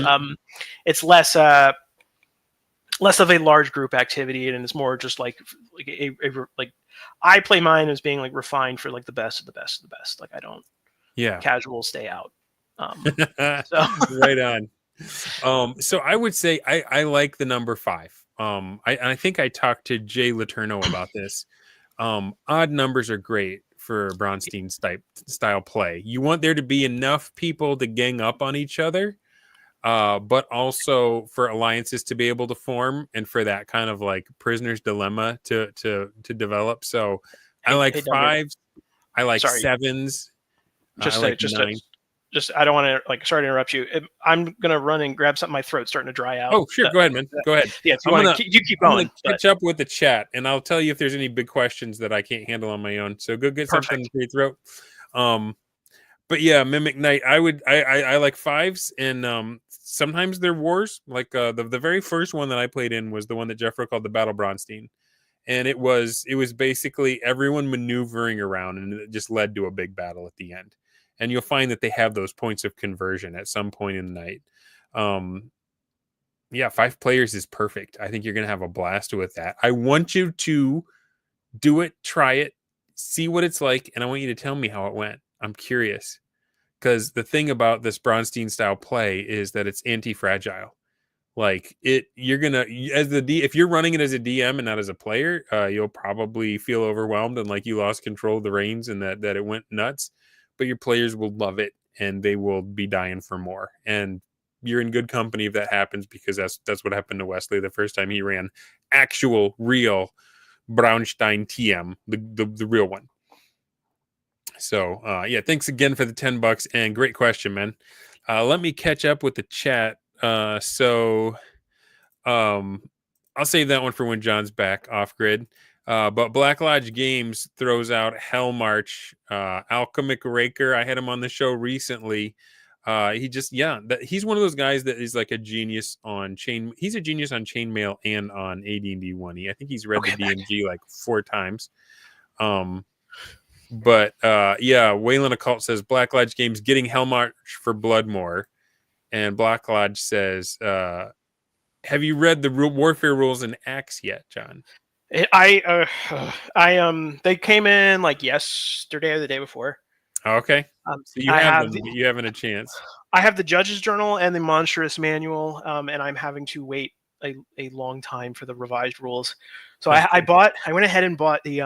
less of a large group activity, and it's more just like I play mine as being like refined for like the best of the best of the best. Like I don't casual stay out. So. Right on. So I would say I like the number 5. I think I talked to Jay Letourneau about this. Odd numbers are great for Braunstein style play. You want there to be enough people to gang up on each other, but also for alliances to be able to form and for that kind of like prisoner's dilemma to develop. So I like 5s. I like 7s. I don't want to sorry to interrupt you. I'm gonna run and grab something. My throat's starting to dry out. Oh, sure. Go ahead, man. Go ahead. Yeah, you keep going. I'm gonna catch up with the chat, and I'll tell you if there's any big questions that I can't handle on my own. So go get something to your throat. But yeah, Mimic Knight. I like 5s, and sometimes they're wars. Like the very first one that I played in was the one that Jeffro called the Battle Braunstein, and it was basically everyone maneuvering around, and it just led to a big battle at the end. And you'll find that they have those points of conversion at some point in the night. 5 players is perfect. I think you're going to have a blast with that. I want you to do it, try it, see what it's like, and I want you to tell me how it went. I'm curious. because the thing about this Bronstein style play is that it's anti-fragile. Like you're gonna if you're running it as a DM and not as a player, you'll probably feel overwhelmed and like you lost control of the reins and that it went nuts. But your players will love it and they will be dying for more. And you're in good company if that happens, because that's what happened to Wesley the first time he ran actual real Braunstein TM, the real one. So yeah, thanks again for the $10 and great question, man. Let me catch up with the chat. So I'll save that one for when John's back off grid. But Black Lodge Games throws out Hell March. Alchemic Raker, I had him on the show recently. He's one of those guys that is like a genius on chain. He's a genius on chainmail and on AD&D 1E. I think he's read the DMG like 4 times. But Wayland Occult says Black Lodge Games getting Hell March for Bloodmore. And Black Lodge says, have you read the warfare rules in Axe yet, John? They came in like yesterday or the day before. Okay. So you have them, you haven't a chance. I have the Judge's Journal and the Monstrous Manual, and I'm having to wait a long time for the revised rules. So I went ahead and bought the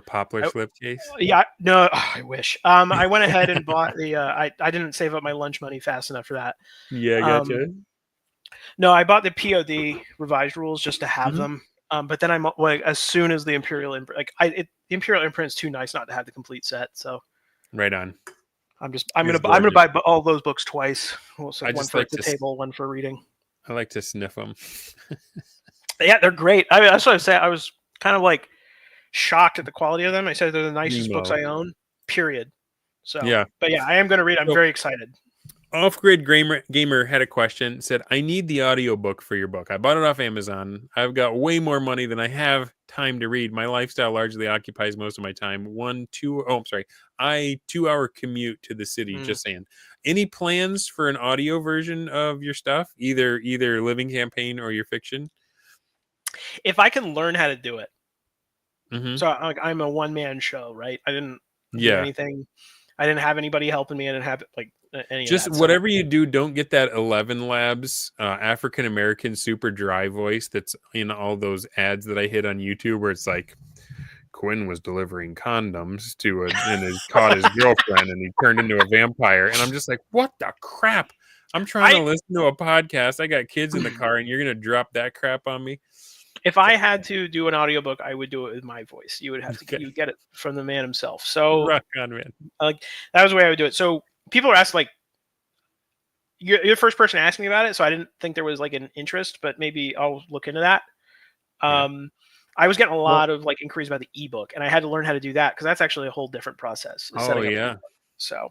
poplar slipcase. Yeah, no, I wish. I went ahead and bought the. I didn't save up my lunch money fast enough for that. Yeah, gotcha. No, I bought the POD revised rules just to have them. But then I'm like, as soon as the Imperial imprint, the Imperial imprint's too nice not to have the complete set. So, right on. I'm gonna buy all those books twice. So one for the table, one for reading. I like to sniff them. Yeah, they're great. That's what I say. I was kind of like shocked at the quality of them. I said they're the nicest books I own. Period. So yeah, but yeah, I am going to read. I'm very excited. Off-Grid Gamer had a question. Said, I need the audiobook for your book. I bought it off Amazon. I've got way more money than I have time to read. My lifestyle largely occupies most of my time. 2-hour commute to the city. Just saying. Any plans for an audio version of your stuff? Either living campaign or your fiction? If I can learn how to do it. So I'm a one-man show, right? I didn't do anything. I didn't have anybody helping me. I didn't have like any just of that, whatever you do, don't get that 11 Labs African American super dry voice that's in all those ads that I hit on YouTube where it's like Quinn was delivering condoms and caught his girlfriend and he turned into a vampire, and I'm just like, what the crap? I'm trying to listen to a podcast. I got kids in the car and you're gonna drop that crap on me. If I had to do an audiobook, I would do it with my voice. You would have to you get it from the man himself. So rock on, man. Like that was the way I would do it. So people are asking, like, you're the first person asking me about it, so I didn't think there was like an interest, but maybe I'll look into that. I was getting a lot of like inquiries about the ebook, and I had to learn how to do that because that's actually a whole different process. Oh yeah. So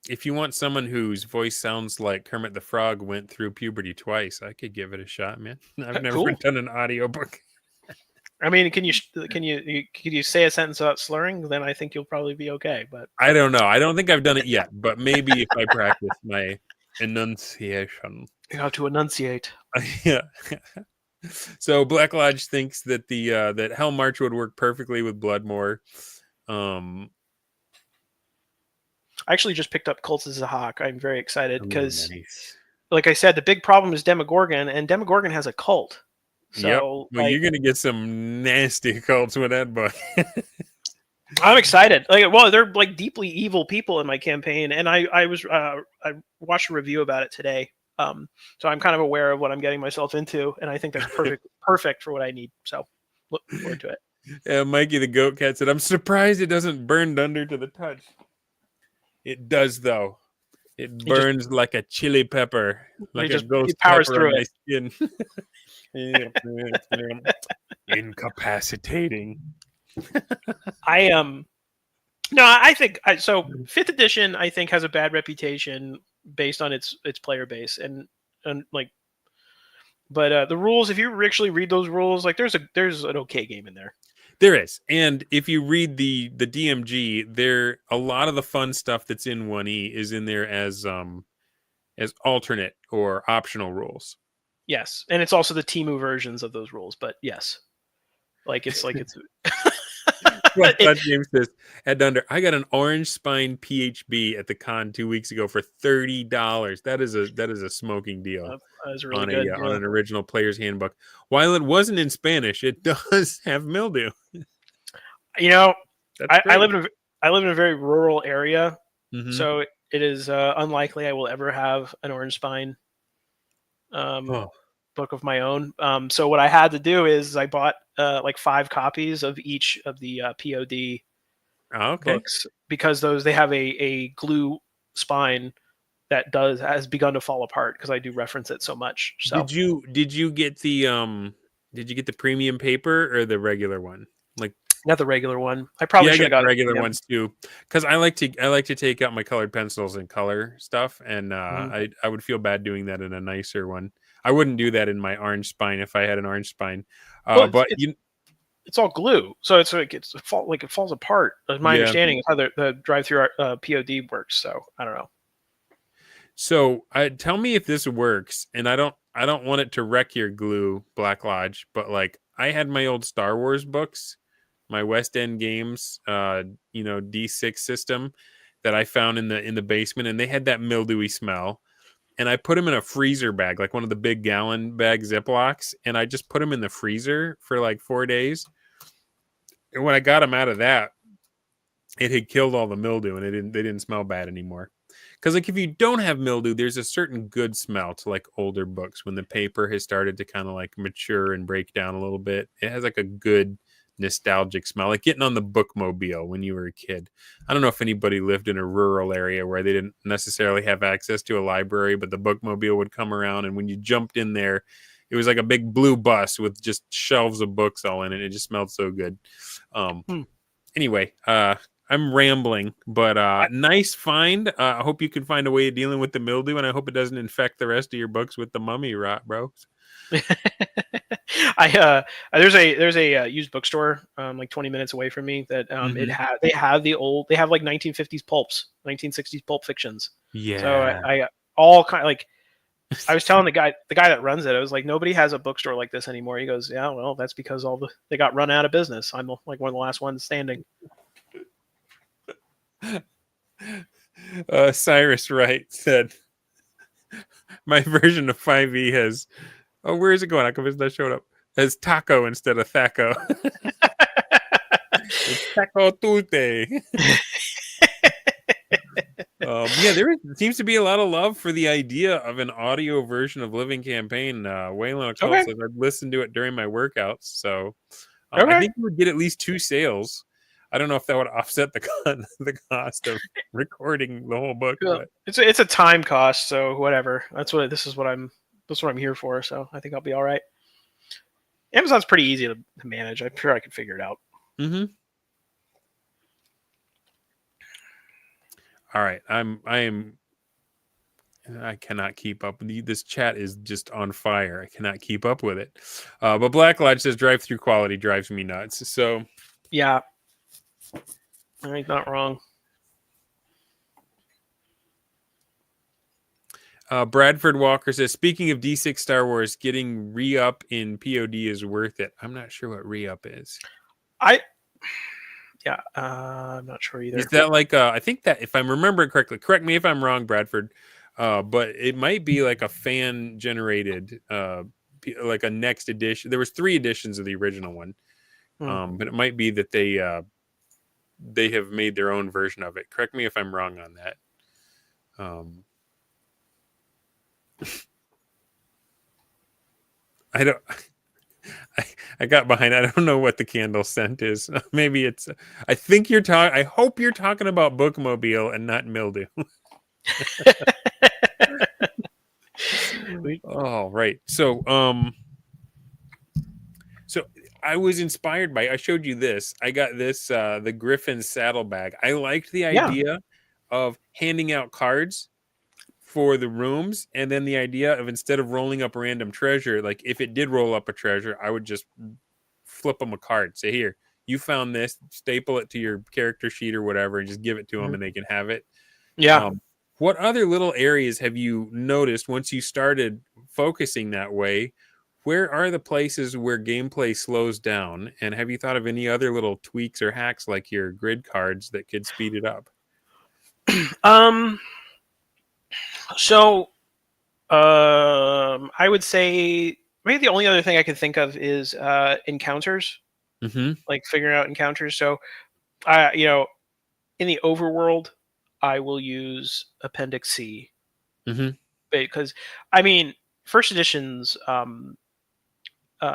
if you want someone whose voice sounds like Kermit the Frog went through puberty twice, I could give it a shot, man. I've never done an audiobook. I mean, can you say a sentence without slurring? Then I think you'll probably be okay. But I don't know. I don't think I've done it yet, but maybe if I practice my enunciation. You have to enunciate. Yeah. So Black Lodge thinks that that Hell March would work perfectly with Bloodmore. I actually just picked up Cults as a Hawk. I'm very excited because, like I said, the big problem is Demogorgon, and Demogorgon has a cult. So well, you're gonna get some nasty cults with that book. I'm excited. They're like deeply evil people in my campaign, and I watched a review about it today. So I'm kind of aware of what I'm getting myself into, and I think that's perfect for what I need. So look forward to it. Yeah, Mikey the Goat Cat said, "I'm surprised it doesn't burn Dunder to the touch." It does, though. It burns like a chili pepper, like a ghost powers pepper through on my skin. Incapacitating. I think so. 5th edition, I think, has a bad reputation based on its player base, and but the rules. If you actually read those rules, like there's an okay game in there. There is, and if you read the DMG, a lot of the fun stuff that's in 1E is in there as alternate or optional rules. Yes, and it's also the Temu versions of those rules. But yes, it's That James says, Ed Dunder, I got an orange spine PHB at the con 2 weeks ago for $30. That is a smoking deal That was a really on good on deal. an original player's handbook. While it wasn't in Spanish, it does have mildew. You know, That's I great. live in a very rural area, Mm-hmm. so it is unlikely I will ever have an orange spine Oh, book of my own. So what I had to do is I bought like 5 copies of each of the POD okay. books because they have a glue spine that has begun to fall apart because I do reference it so much. So Did you get the premium paper or the regular one? Like, not the regular one. I probably yeah, I should got have got the it. regular Yeah. ones too, because I like to take out my colored pencils and color stuff, and Mhm. I would feel bad doing that in a nicer one. I wouldn't do that in my orange spine if I had an orange spine. Well, But you, it's all glue, so it's like it falls apart. My yeah. understanding is how the drive-through POD works. So I don't know. So tell me if this works, and I don't want it to wreck your glue, Black Lodge, but like I had my old Star Wars books, my West End Games, D6 system that I found in the basement, and they had that mildewy smell. And I put them in a freezer bag, like one of the big gallon bag Ziplocs, and I just put them in the freezer for like 4 days. And when I got them out of that, it had killed all the mildew, and they didn't smell bad anymore. Because like if you don't have mildew, there's a certain good smell to like older books when the paper has started to kind of like mature and break down a little bit. It has like a good nostalgic smell, like getting on the bookmobile when you were a kid. I don't know if anybody lived in a rural area where they didn't necessarily have access to a library, but the bookmobile would come around, and when you jumped in there, it was like a big blue bus with just shelves of books all in it. It just smelled so good. Hmm. Anyway, I'm rambling, but nice find. I hope you can find a way of dealing with the mildew, and I hope it doesn't infect the rest of your books with the mummy rot, bro. There's a used bookstore like 20 minutes away from me that they have like 1950s pulps, 1960s pulp fictions. So Yeah. I all kind of like I was telling the guy that runs it, I was like, nobody has a bookstore like this anymore. He goes, yeah, well, that's because they got run out of business. I'm like one of the last ones standing. Cyrus Wright said, my version of 5e has, oh, where is it going? How come it's not showing up? Has taco instead of thaco. It's Taco Tuesday. Yeah, seems to be a lot of love for the idea of an audio version of Living Campaign. Waylon Occult says I'd listen to it during my workouts, so I think we would get at least 2 sales. I don't know if that would offset the cost of recording the whole book. Well, But it's a time cost, so whatever. That's what I'm here for. So I think I'll be all right. Amazon's pretty easy to manage. I'm sure I can figure it out. Mm-hmm. All right, I cannot keep up. This chat is just on fire. I cannot keep up with it. But Black Lodge says drive-through quality drives me nuts. So yeah, I'm not wrong. Bradford Walker says, speaking of D6 Star Wars, getting re-up in POD is worth it. I'm not sure what re-up is. I'm not sure either. Is that like I think that if I'm remembering correctly, correct me if I'm wrong, Bradford, but it might be like a fan generated like a next edition. There was 3 editions of the original one. But it might be that they have made their own version of it. Correct me if I'm wrong on that. I don't. I got behind. I don't know what the candle scent is. Maybe it's. I think you're talking. I hope you're talking about Bookmobile and not mildew. Oh, right. So I was inspired by. I showed you this. I got this the Griffin saddlebag. I liked the idea of handing out cards for the rooms, and then the idea of instead of rolling up random treasure, like if it did roll up a treasure, I would just flip them a card. Say, here, you found this. Staple it to your character sheet or whatever, and just give it to them, and they can have it. Yeah. What other little areas have you noticed once you started focusing that way where are the places where gameplay slows down? And have you thought of any other little tweaks or hacks like your grid cards that could speed it up? Um. So, I would say maybe the only other thing I could think of is encounters, Mm-hmm. like figuring out encounters. So, I in the overworld, I will use Appendix C Mm-hmm. because I mean, first edition's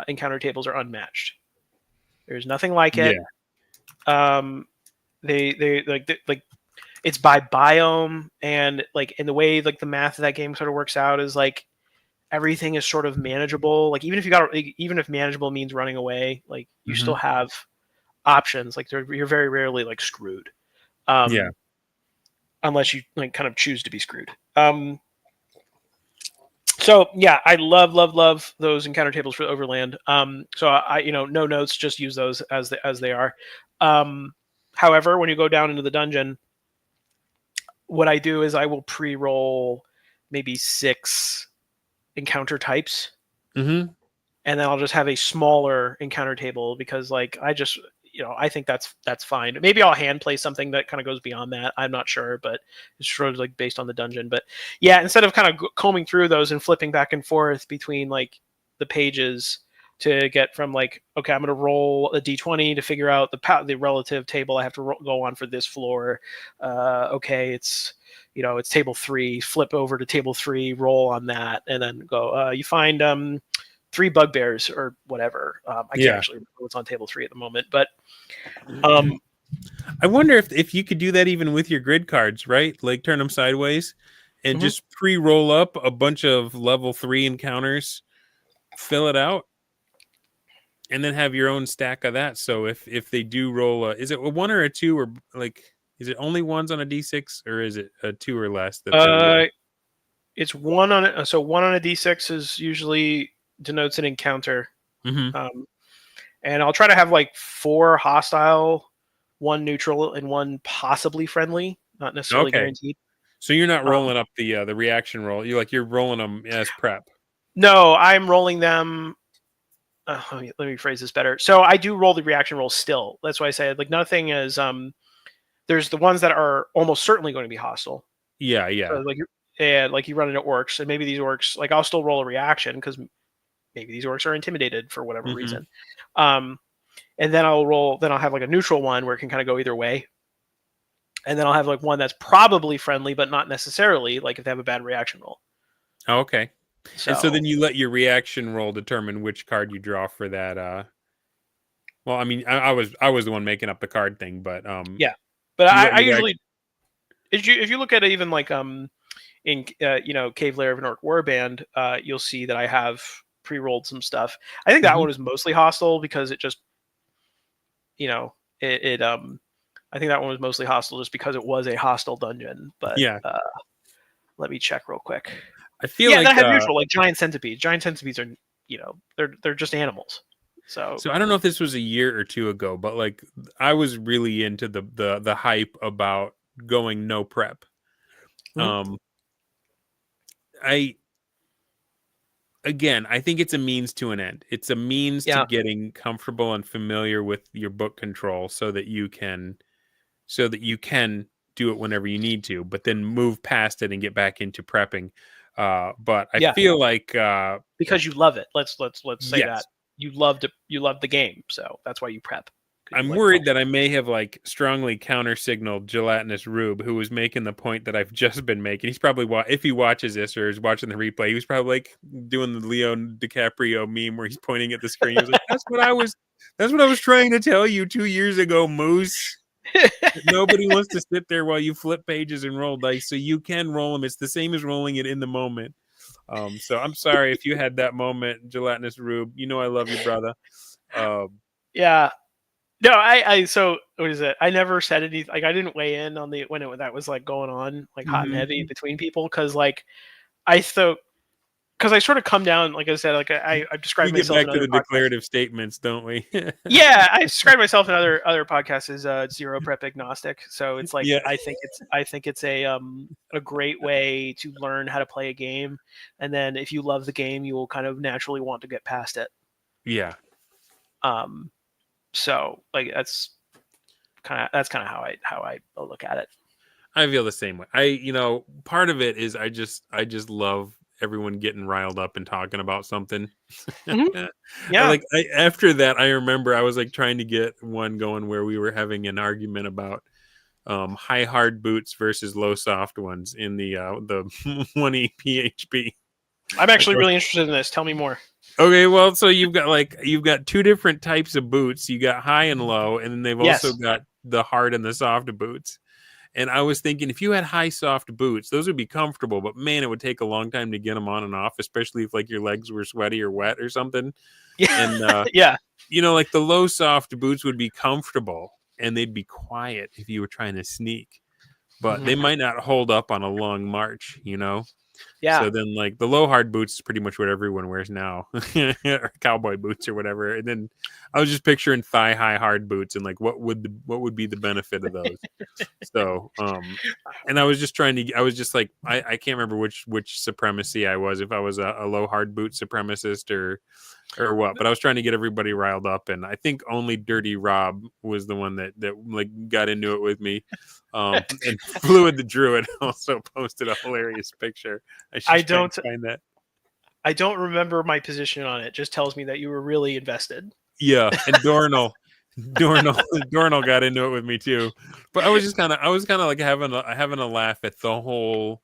encounter tables are unmatched. There's nothing like it. Yeah. They like it's by biome, and like in the way like the math of that game sort of works out is like everything is sort of manageable. Like even if manageable means running away, like you Mm-hmm. still have options. Like you're very rarely like screwed, Yeah. unless you like kind of choose to be screwed. So yeah, I love those encounter tables for Overland. So I no notes, just use those as they are. However, when you go down into the dungeon, what I do is I will pre-roll maybe 6 encounter types, Mm-hmm. and then I'll just have a smaller encounter table because like I think that's fine. Maybe I'll hand play something that kind of goes beyond that. I'm not sure, but it's sort of like based on the dungeon. But yeah, instead of kind of combing through those and flipping back and forth between like the pages to get from like, okay, I'm going to roll a d20 to figure out the relative table I have to go on for this floor. Okay, it's it's table 3. Flip over to table 3, roll on that, and then go. You find 3 bugbears or whatever. I can't actually remember what's on table 3 at the moment, but I wonder if you could do that even with your grid cards, right? Like turn them sideways and Mhm. just pre-roll up a bunch of level 3 encounters, fill it out, and then have your own stack of that. So if they do roll, is it a 1 or a 2, or like is it only ones on a d6, or is it a 2 or less that they're rolled? It's 1 on it. So 1 on a d6 is usually denotes an encounter. Mm-hmm. And I'll try to have like 4 hostile, 1 neutral, and 1 possibly friendly. Not necessarily Okay. guaranteed. So you're not Um, rolling up the reaction roll. You're rolling them as prep. no, I'm rolling them. Let me phrase this better. So I do roll the reaction roll still. That's why I say like nothing is. There's the ones that are almost certainly going to be hostile. Yeah, So yeah. like you run into orcs, and maybe these orcs, like I'll still roll a reaction because maybe these orcs are intimidated for whatever Mm-hmm. reason. And then I'll have like a neutral one where it can kind of go either way. And then I'll have like one that's probably friendly, but not necessarily, like if they have a bad reaction roll. Oh, okay. And so So then you let your reaction roll determine which card you draw for that. Well, I mean, I was the one making up the card thing, but yeah, but you let I your usually if you look at it, even like in Cave Lair of an Orc Warband, you'll see that I have pre-rolled some stuff. I think that Mhm. one is mostly hostile because it just it I think that one was mostly hostile just because it was a hostile dungeon. But Yeah, let me check real quick. I feel Yeah, then I like have neutral, like giant centipedes. Giant centipedes are they're just animals. So so I don't know if this was a year or 2 ago, but like I was really into the hype about going no prep. mhm. Um, I Again, I think it's a means to an end. It's a means to Yeah, getting comfortable and familiar with your book control so that you can do it whenever you need to, but then move past it and get back into prepping. But I yeah, feel like because you love it. Let's say that yes, you loved the game, so that's why you prep because you I'm like worried playing. that I may have like strongly counter signaled gelatinous Rube, who was making the point that I've just been making. He's probably if he watches this or is watching the replay, he was probably like doing the Leo DiCaprio meme where he's pointing at the screen. He was like, that's what I was trying to tell you 2 years ago, Moose. Nobody wants to sit there while you flip pages and roll dice, so you can roll them. It's the same as rolling it in the moment. So I'm sorry if you had that moment, gelatinous Rube. You know I love you, brother. Yeah. No, I so what is it? I never said anything. Like I didn't weigh in on that was like going on like hot and Mhm. heavy between people because like I thought because I sort of come down, like I said, like I described We get myself back in to other the podcasts. declarative statements, don't we? Yeah, I describe myself in other podcasts as zero prep agnostic. So it's like Yeah. I think it's a great way to learn how to play a game, and then if you love the game, you will kind of naturally want to get past it. Yeah. So like that's kind of how I look at it. I feel the same way. Part of it is I just love everyone getting riled up and talking about something. Mhm. Yeah. After that, I remember I was like trying to get one going where we were having an argument about high hard boots versus low soft ones in the 1E PHP. I'm actually really interested in this. Tell me more. Okay, well, so you've got two different types of boots. You got high and low, and then they've also Yes. got the hard and the soft boots. And I was thinking, if you had high soft boots, those would be comfortable. But man, it would take a long time to get them on and off, especially if like your legs were sweaty or wet or something. Yeah. And Yeah. like the low soft boots would be comfortable and they'd be quiet if you were trying to sneak, but they might not hold up on a long march. Yeah. So then, like the low hard boots is pretty much what everyone wears now, or cowboy boots or whatever. And then I was just picturing thigh high hard boots and like what would be the benefit of those. So, and I was just like, I can't remember which supremacy I was, if I was a low hard boot supremacist or what, but I was trying to get everybody riled up, and I think only Dirty Rob was the one that like got into it with me. And Fluid the Druid also posted a hilarious picture. I don't find that. I don't remember my position on it. It just tells me that you were really invested. Yeah, and Dornell got into it with me too. But I was kind of like having a laugh at the whole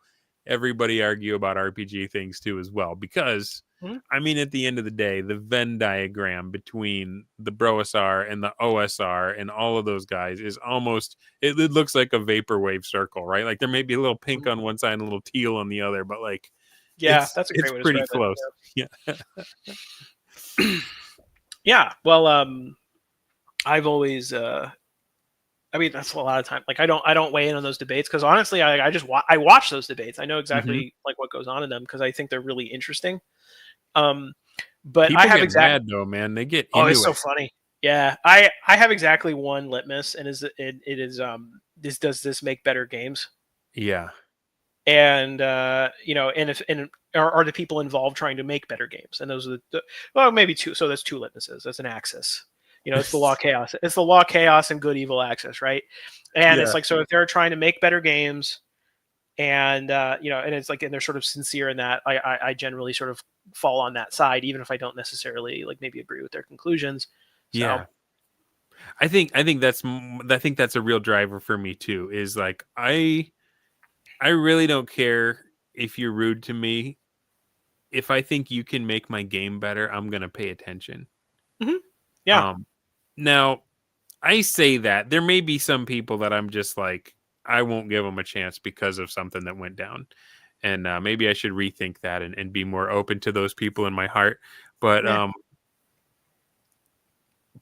everybody argue about RPG things too as well, because I mean, at the end of the day, the Venn diagram between the Broasar and the OSR and all of those guys is almost, it looks like a vaporwave circle, right? Like there may be a little pink on one side and a little teal on the other, but like, yeah, that's a great way to pretty describe close. It. Yeah. Yeah. Well, I've always, I mean, that's a lot of time. Like I don't weigh in on those debates because honestly, I just I watch those debates. I know exactly like what goes on in them because I think they're really interesting. But people I have get mad though, man. They get into it's so funny. Yeah, I have exactly one litmus, and it is does this make better games? Yeah. And and are the people involved trying to make better games? And those are well, maybe two. So that's two litmuses. That's an axis. It's the law of chaos. It's the law of chaos and good evil axis, right? And it's like, so if they're trying to make better games, and and it's like, and they're sort of sincere in that, I generally sort of fall on that side, even if I don't necessarily like maybe agree with their conclusions. So. Yeah. I think that's a real driver for me too, is like I really don't care if you're rude to me. If I think you can make my game better, I'm going to pay attention. Yeah. Now, I say that there may be some people that I'm just like, I won't give them a chance because of something that went down. And maybe I should rethink that and be more open to those people in my heart. But,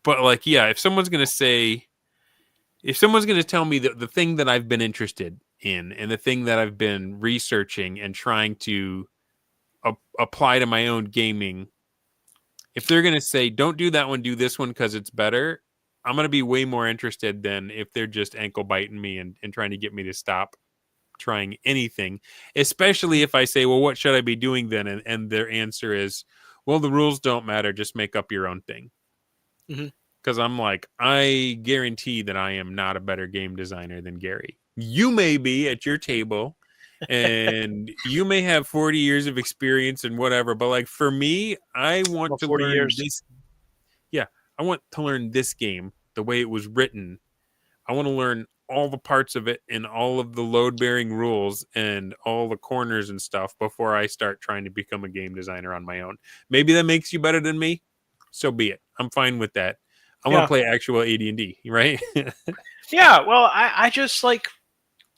like, yeah, if someone's going to tell me that the thing that I've been interested in and the thing that I've been researching and trying to apply to my own gaming, if they're going to say, don't do that one, do this one because it's better, I'm going to be way more interested than if they're just ankle biting me and trying to get me to stop trying anything, especially if I say, well, what should I be doing then? And their answer is, well, the rules don't matter. Just make up your own thing. Because I'm like, I guarantee that I am not a better game designer than Gary. You may be at your table and you may have 40 years of experience and whatever, but like for me, I want to learn this. Yeah, I want to learn this game the way it was written. I want to learn all the parts of it and all of the load-bearing rules and all the corners and stuff before I start trying to become a game designer on my own. Maybe that makes you better than me. So be it. I'm fine with that. I want to play actual AD&D, right? Yeah, well, I just like,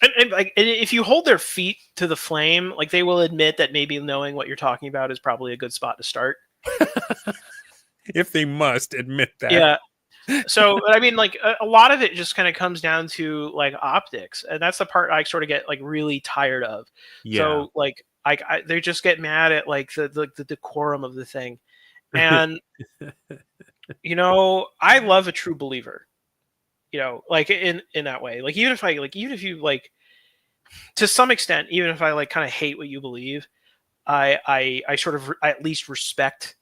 and like, if you hold their feet to the flame, like they will admit that maybe knowing what you're talking about is probably a good spot to start. If they must admit that. Yeah. So, I mean, like a lot of it just kind of comes down to like optics, and that's the part I sort of get like really tired of. Yeah. So, like, they just get mad at like the decorum of the thing. And you know, I love a true believer. You know, like in that way. Like even if you like, to some extent, even if I like kind of hate what you believe, I sort of I at least respect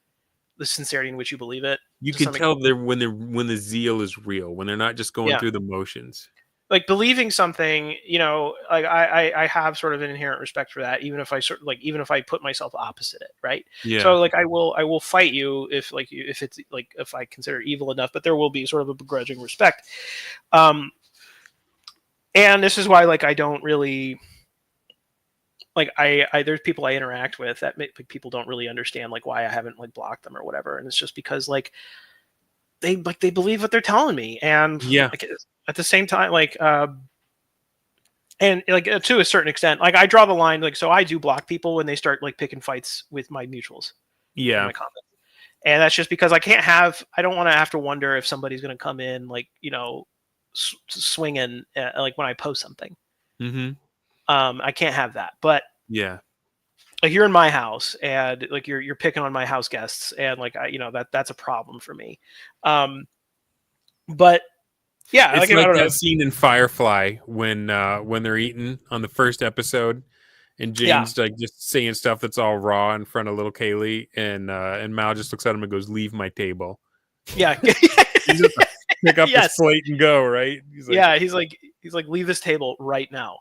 the sincerity in which you believe it. You To can some extent. tell when the zeal is real, when they're not just going Yeah. through the motions. Like believing something, you know, like I have sort of an inherent respect for that, even if I sort of like, even if I put myself opposite it, right? Yeah. So like I will fight you if like if it's like if I consider it evil enough, but there will be sort of a begrudging respect. Um, and this is why like I don't really like I there's people I interact with that like, people don't really understand like why I haven't like blocked them or whatever, and it's just because like they believe what they're telling me, and Yeah. like at the same time like and like to a certain extent like I draw the line, like so I do block people when they start like picking fights with my mutuals in Yeah. my comments, and that's just because I don't want to have to wonder if somebody's going to come in like, you know, swinging like when I post something. Mm-hmm. I can't have that. But Yeah. like you're in my house and like you're picking on my house guests, and like I, you know, that's a problem for me. But yeah, It's like I like don't know. that scene in Firefly when they're eating on the first episode, and Yeah, Jane's like just saying stuff that's all raw in front of little Kaylee, and Mal just looks at him and goes, "Leave my table." yeah, He's just like, pick up his yes, plate and go. Right? He's like, yeah. He's like leave this table right now.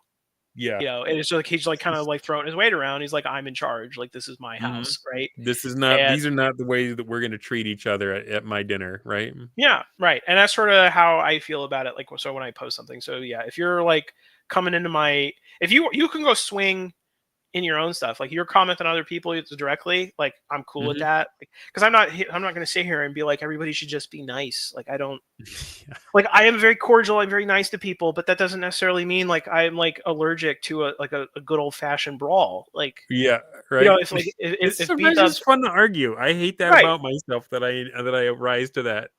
"Yeah, You know, and it's just like he's like kind of like throwing his weight around. He's like, I'm in charge. Like this is my mm-hmm. house, right? This is not. And These are not the ways that we're going to treat each other at my dinner." Right? yeah, right. And that's sort of how I feel about it. Like so when I post something. So yeah, if you're like coming into my, if you can go swing in your own stuff, like you're commenting on other people directly, like I'm cool with Mm-hmm. that, because I'm not going to sit here and be like everybody should just be nice. Like I don't, Yeah. like I am very cordial, I'm very nice to people, but that doesn't necessarily mean like I'm like allergic to a good old fashioned brawl. Like, Yeah, you know, right. if like It's if B sometimes just Dubs, fun to argue. I hate that right. about myself that I rise to that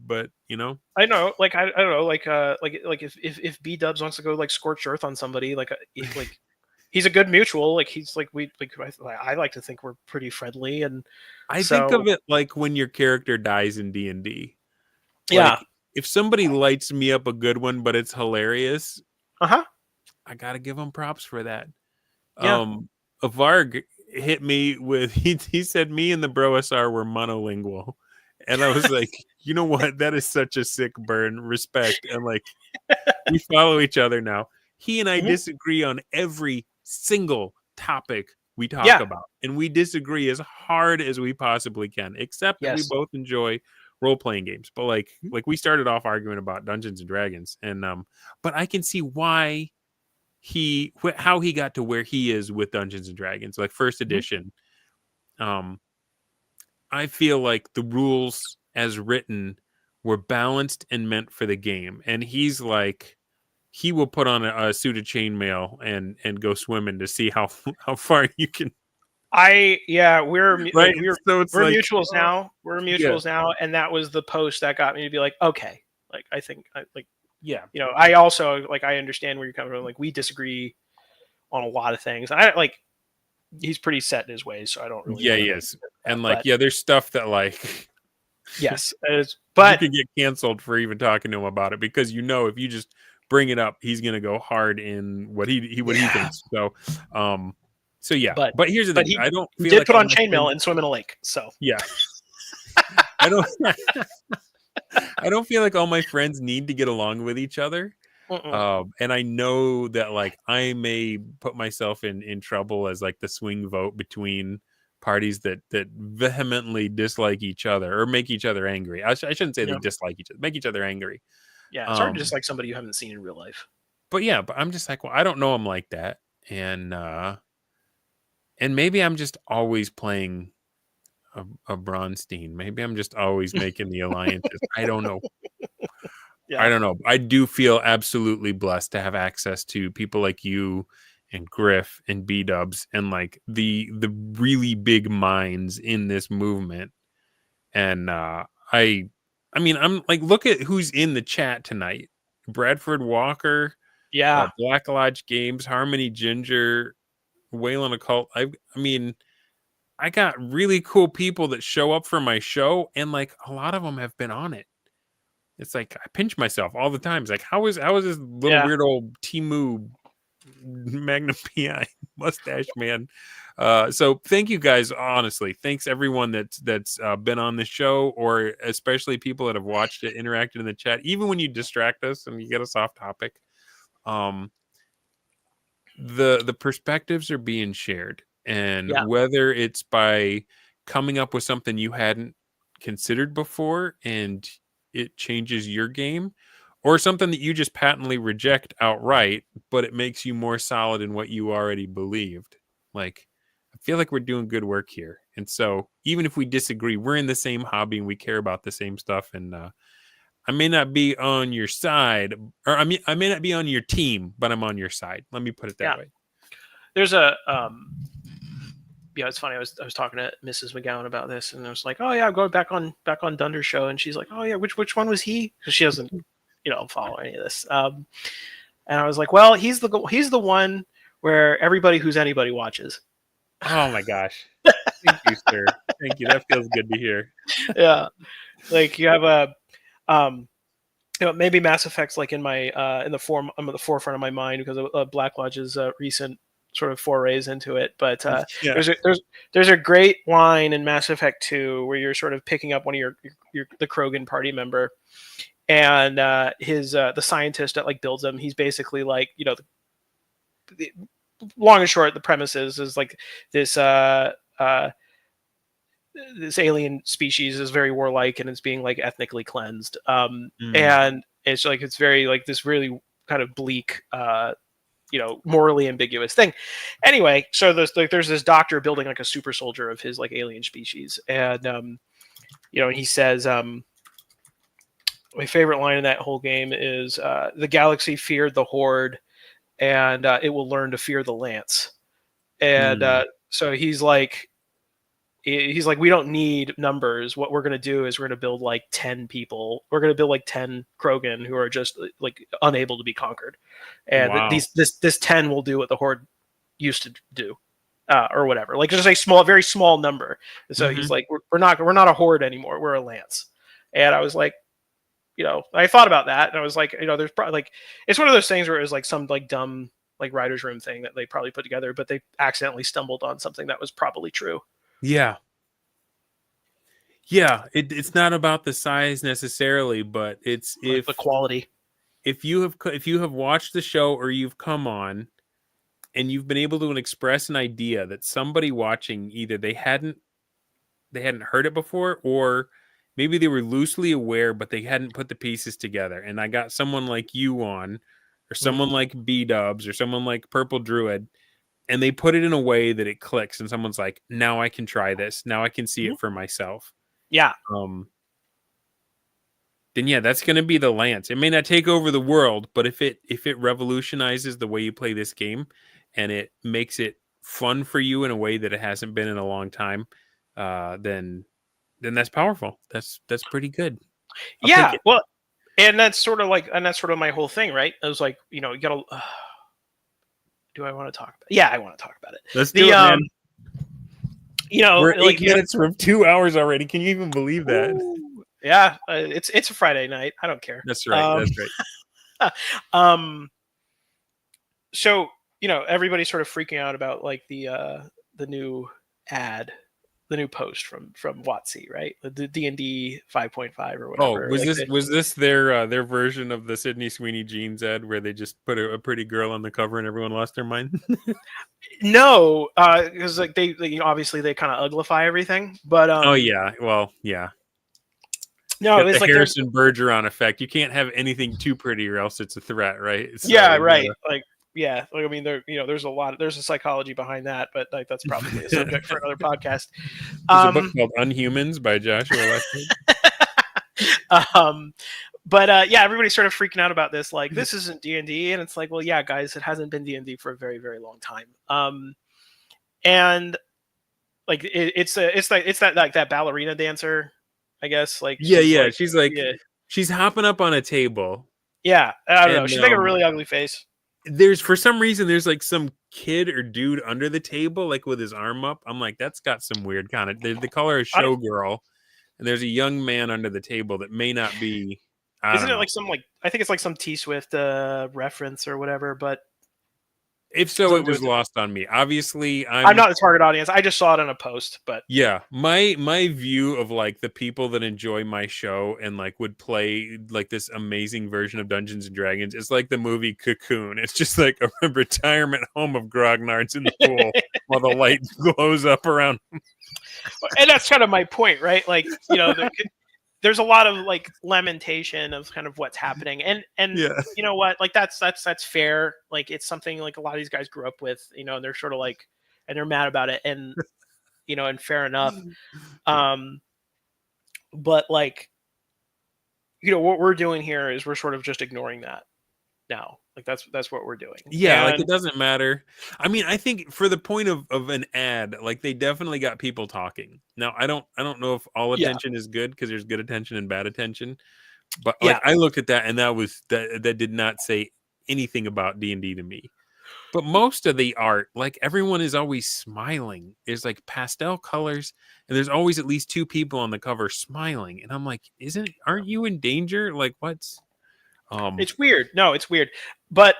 but you know. I know, like I don't know, like if B Dubs wants to go like scorched earth on somebody, like like he's a good mutual. Like he's like we like I like to think we're pretty friendly, and I think so of it like when your character dies in D&D. yeah, Like if somebody lights me up a good one but it's hilarious, uh-huh, I got to give them props for that. yeah, A Varg hit me with he said me and the Broasar were monolingual. And I was like, you know what? That is such a sick burn. Respect. And like we follow each other now. He and I mhm, disagree on every single topic we talk yeah, about. And we disagree as hard as we possibly can, except that we yes, both enjoy role-playing games. But like mhm, we started off arguing about Dungeons and Dragons. And but I can see why how he got to where he is with Dungeons and Dragons, like first mhm, edition. Um, I feel like the rules as written were balanced and meant for the game, and he's like he will put on a suit of chainmail and go swimming to see how how far you can. yeah, Right, so it's we're like mutuals now, we're yeah, mutuals now, and that was the post that got me to be like, okay, like I think like, yeah, you know, I also like I understand where you're coming from. Like we disagree on a lot of things. I like he's pretty set in his ways, so I don't really yeah, want to yes, that. and like But yeah, there's stuff that like yes, you but could get canceled for even talking to him about it because you know if you just bring it up, he's gonna go hard in what what he yeah, thinks. Um, so yeah. but But here's the but thing: I don't he feel did like put all on my chainmail friends. and swim in a lake. So Yeah, I don't. I don't feel like all my friends need to get along with each other. mm-mm. And I know that like I may put myself in trouble as like the swing vote between parties that vehemently dislike each other or make each other angry. I shouldn't say they Yeah, dislike each other, make each other angry. yeah, it's hard to Um, just like somebody you haven't seen in real life. but yeah, but I'm just like, well, I don't know him like that, and maybe I'm just always playing a Bronstein. Maybe I'm just always making the alliances. I don't know. I Yeah, don't know. I do feel absolutely blessed to have access to people like you and Griff and B Dubs and like the really big minds in this movement. And I mean I'm like look at who's in the chat tonight. Bradford Walker, yeah, Black Lodge Games, Harmony Ginger, Whalen Occult. I mean, I got really cool people that show up for my show, and like a lot of them have been on it. It's like I pinch myself all the time. It's like, how is this little weird old Timu Magnum PI mustache man? So thank you guys. Honestly, thanks everyone that's been on the show, or especially people that have watched it, interacted in the chat, even when you distract us and you get us off topic. The perspectives are being shared, and whether it's by coming up with something you hadn't considered before and it changes your game, or something that you just patently reject outright, but it makes you more solid in what you already believed. Like, I feel like we're doing good work here. And so even if we disagree, we're in the same hobby and we care about the same stuff. And I may not be on your side, or I may not be on your team, but I'm on your side. Let me put it that way. There's a it's funny. I was talking to Mrs. McGowan about this, and I was like, "Oh yeah, I'm going back on Dunder show," and she's like, "Oh yeah, which one was he?" Because she doesn't, follow any of this. And I was like, "Well, he's the one where everybody who's anybody watches." Oh my gosh! Thank you, sir. Thank you. That feels good to hear. Yeah, like you have a, maybe Mass Effect's like in my in the forefront of my mind because of Black Lodge's recent sort of forays into it, but there's a great line in Mass Effect 2 where you're sort of picking up one of the Krogan party member, and his the scientist that like builds him. He's basically like the long and short, the premise is like this this alien species is very warlike and it's being like ethnically cleansed, and it's like it's very like this really kind of bleak morally ambiguous thing. Anyway, so there's this doctor building like a super soldier of his like alien species, and and he says my favorite line in that whole game is the galaxy feared the Horde, and it will learn to fear the Lance. And so he's like, we don't need numbers. What we're going to do is we're going to build like 10 people. We're going to build like 10 Krogan who are just like unable to be conquered. And this 10 will do what the Horde used to do, or whatever. Like just a very small number. And so he's like, we're not a Horde anymore. We're a Lance. And I was like, I thought about that, and I was like, there's probably like, it's one of those things where it was like some like dumb like writer's room thing that they probably put together, but they accidentally stumbled on something that was probably true. Yeah. It's not about the size necessarily, but it's like the quality. If you have watched the show or you've come on and you've been able to express an idea that somebody watching, either they hadn't heard it before, or maybe they were loosely aware but they hadn't put the pieces together, and I got someone like you on, or someone like B-Dubs, or someone like Purple Druid, and they put it in a way that it clicks, and someone's like, now I can try this. Now I can see it for myself. Yeah. Then that's going to be the Lance. It may not take over the world, but if it revolutionizes the way you play this game, and it makes it fun for you in a way that it hasn't been in a long time, then that's powerful. That's pretty good. Well, and that's sort of my whole thing, right? I was like, you gotta. Do I want to talk about it? Yeah, I want to talk about it. Let's do it, man. We're like 8 minutes from 2 hours already. Can you even believe that? Ooh, yeah, it's a Friday night. I don't care. That's right. That's right. So everybody's sort of freaking out about like the new ad, the new post from WotC, right? The D&D 5.5 or whatever. Oh, was this their version of the Sydney Sweeney Jeans ad where they just put a pretty girl on the cover and everyone lost their mind? No, because like they obviously they kind of uglify everything, but oh yeah, well yeah. No, it's the like Harrison Bergeron effect. You can't have anything too pretty or else it's a threat, right? So, yeah, right. I mean, there's a psychology behind that, but like that's probably a subject for another podcast. There's a book called Unhumans by Joshua Leslie. But everybody's sort of freaking out about this. Like, this isn't D&D, and it's like, well, yeah, guys, it hasn't been D&D for a very, very long time. And like it's that ballerina dancer, I guess. Like, she's like she's hopping up on a table. Yeah, I don't know. She's making a really ugly face. There's for some reason there's like some kid or dude under the table, like with his arm up. I'm like, that's got some weird kind of. They call her a I don't, showgirl, and there's a young man under the table that may not be. I isn't don't it know. like some like I think it's like some T Swift reference or whatever, but If so, it something to do was with it. lost on me. Obviously, I'm not the target audience. I just saw it on a post, but yeah, my view of like the people that enjoy my show and like would play like this amazing version of Dungeons and Dragons is like the movie Cocoon. It's just like a retirement home of grognards in the pool while the light glows up around. and that's kind of my point, right? Like, there's a lot of like lamentation of kind of what's happening, and Yeah. you know what, like that's fair. Like it's something like a lot of these guys grew up with, and they're sort of like, and they're mad about it, and and fair enough. But like, what we're doing here is we're sort of just ignoring that now. Like that's what we're doing. Yeah, like And it doesn't matter. I mean, I think for the point of an ad, like they definitely got people talking. Now, I don't know if all yeah, attention is good because there's good attention and bad attention. But like yeah, I looked at that and that did not say anything about D&D to me. But most of the art, like everyone is always smiling. There's like pastel colors, and there's always at least two people on the cover smiling. And I'm like, aren't you in danger? Like what's it's weird. No, it's weird, but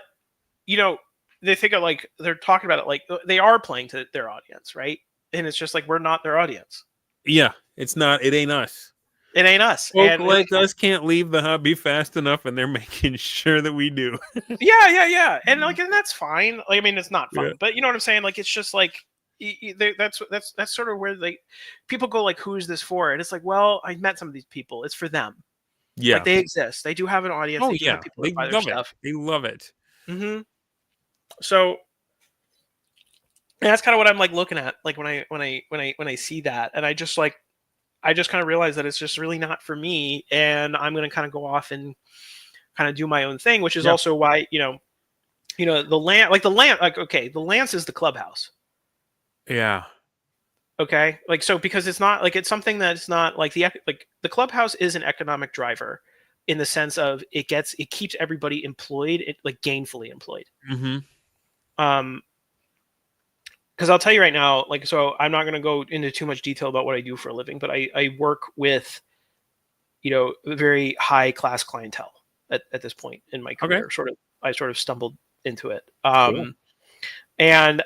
they think of like they're talking about it like they are playing to their audience, right? And it's just like we're not their audience. yeah, it ain't us. It ain't us. Folk And like us can't leave the hobby fast enough, and they're making sure that we do. yeah, and like, and that's fine. Like, I mean, it's not Yeah. fun, but you know what I'm saying? Like, it's just like that's sort of where people go like, who's this for? And it's like, well, I met some of these people. It's for them. Yeah. Like they exist. They do have an audience. Oh They do yeah. have people They that buy their love it. stuff. They love it. Mm-hmm. So and that's kind of what I'm like looking at, like when I see that, and I just kind of realize that it's just really not for me, and I'm going to kind of go off and kind of do my own thing, which is Yeah. also why the Lance is the clubhouse. Yeah. Okay, like so because it's not like it's something that's not like the clubhouse is an economic driver in the sense of it keeps everybody employed, like gainfully employed. Mm-hmm. Because I'll tell you right now, like, so I'm not going to go into too much detail about what I do for a living, but I work with, very high class clientele at this point in my career. Okay. I sort of stumbled into it. Cool. And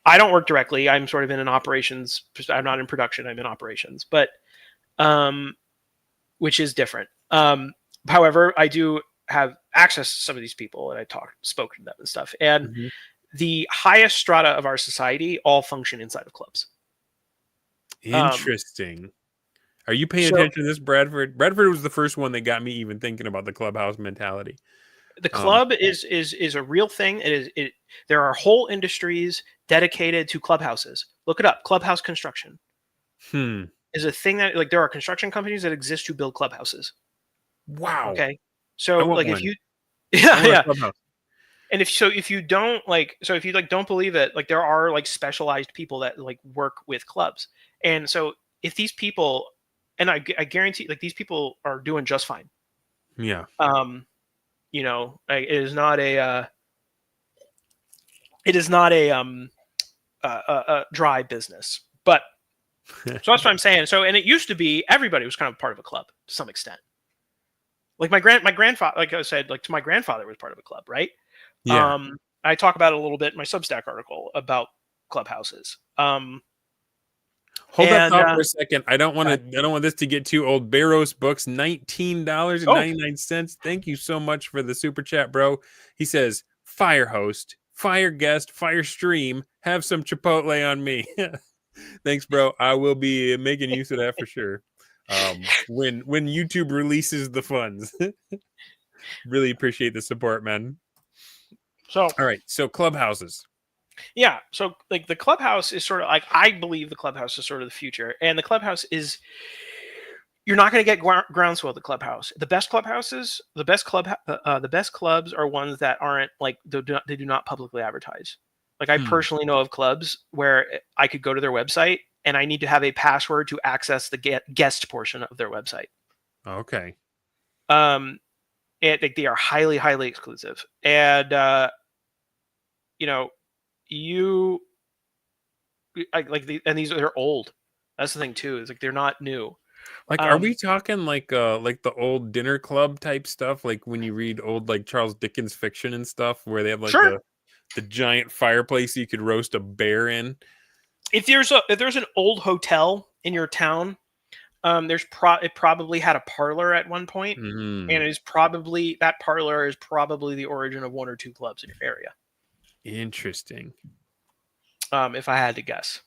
I don't work directly. I'm sort of in an operations. I'm not in production. I'm in operations, but, which is different. However, I do have access to some of these people, and spoke to them and stuff. And Mm-hmm. the highest strata of our society all function inside of clubs. Interesting. Are you paying So attention to this, Bradford? Bradford was the first one that got me even thinking about the clubhouse mentality. the club is a real thing. There are whole industries dedicated to clubhouses. Look it up. Clubhouse construction is a thing that, like, there are construction companies that exist to build clubhouses. Wow. Okay. I So want like if one. you I want a yeah. clubhouse. And if you don't like, so if you like don't believe it, like there are like specialized people that like work with clubs. And so if these people, and I guarantee like these people are doing just fine. Yeah. Like, it is not a dry business, but so that's what I'm saying. So, and it used to be everybody was kind of part of a club to some extent. Like my grandfather, like I said, like to my grandfather was part of a club, right? Yeah. I talk about it a little bit in my Substack article about clubhouses. Hold that And thought for a second. I don't want this to get too old. Barrows Books, $19.99. Thank you so much for the super chat, bro. He says, fire host, fire guest, fire stream, have some Chipotle on me. Thanks, bro. I will be making use of that for sure. When YouTube releases the funds. Really appreciate the support, man. so All right, so clubhouses. yeah, so like the clubhouse is sort of like, I believe the clubhouse is sort of the future, and the clubhouse is, you're not going to get groundswell at the clubhouse. The best clubhouses, the best clubs are ones that aren't like they do not publicly advertise. Like I personally know of clubs where I could go to their website and I need to have a password to access the guest portion of their website. Okay. They are highly, highly exclusive, and and they're old. That's the thing too. Is like they're not new. Like, are we talking like the old dinner club type stuff? Like when you read old like Charles Dickens fiction and stuff, where they have like Sure. the giant fireplace you could roast a bear in. If there's an old hotel in your town, it probably had a parlor at one point, and that parlor is probably the origin of one or two clubs in your area. Interesting. If I had to guess.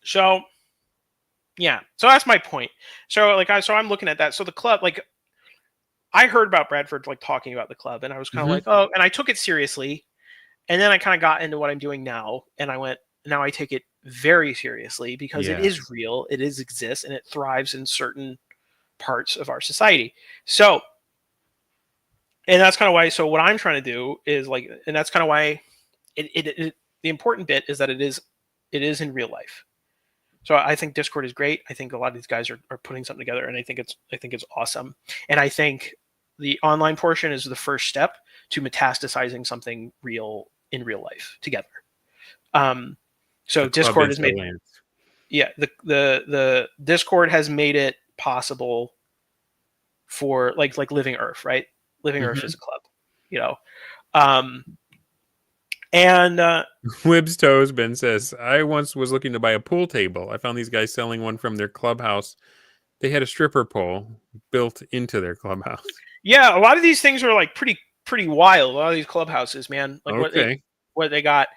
So, yeah. So that's my point. So I'm looking at that. So the club, like, I heard about Bradford like talking about the club, and I was kind of like, oh, and I took it seriously, and then I kind of got into what I'm doing now, and now I take it very seriously because it is real, it exists, and it thrives in certain parts of our society. So, and that's kind of why. So what I'm trying to do is like, and that's kind of why the important bit is that it is in real life. So I think Discord is great. I think a lot of these guys are putting something together, and I think it's awesome. And I think the online portion is the first step to metastasizing something real in real life together. So Discord has made the Discord has made it possible for like Living Earth, right? Living Earth is a club, you know. And Wibb's Toesbin says, I once was looking to buy a pool table. I found these guys selling one from their clubhouse. They had a stripper pole built into their clubhouse. Yeah, a lot of these things are like pretty wild. A lot of these clubhouses, man, like what they got.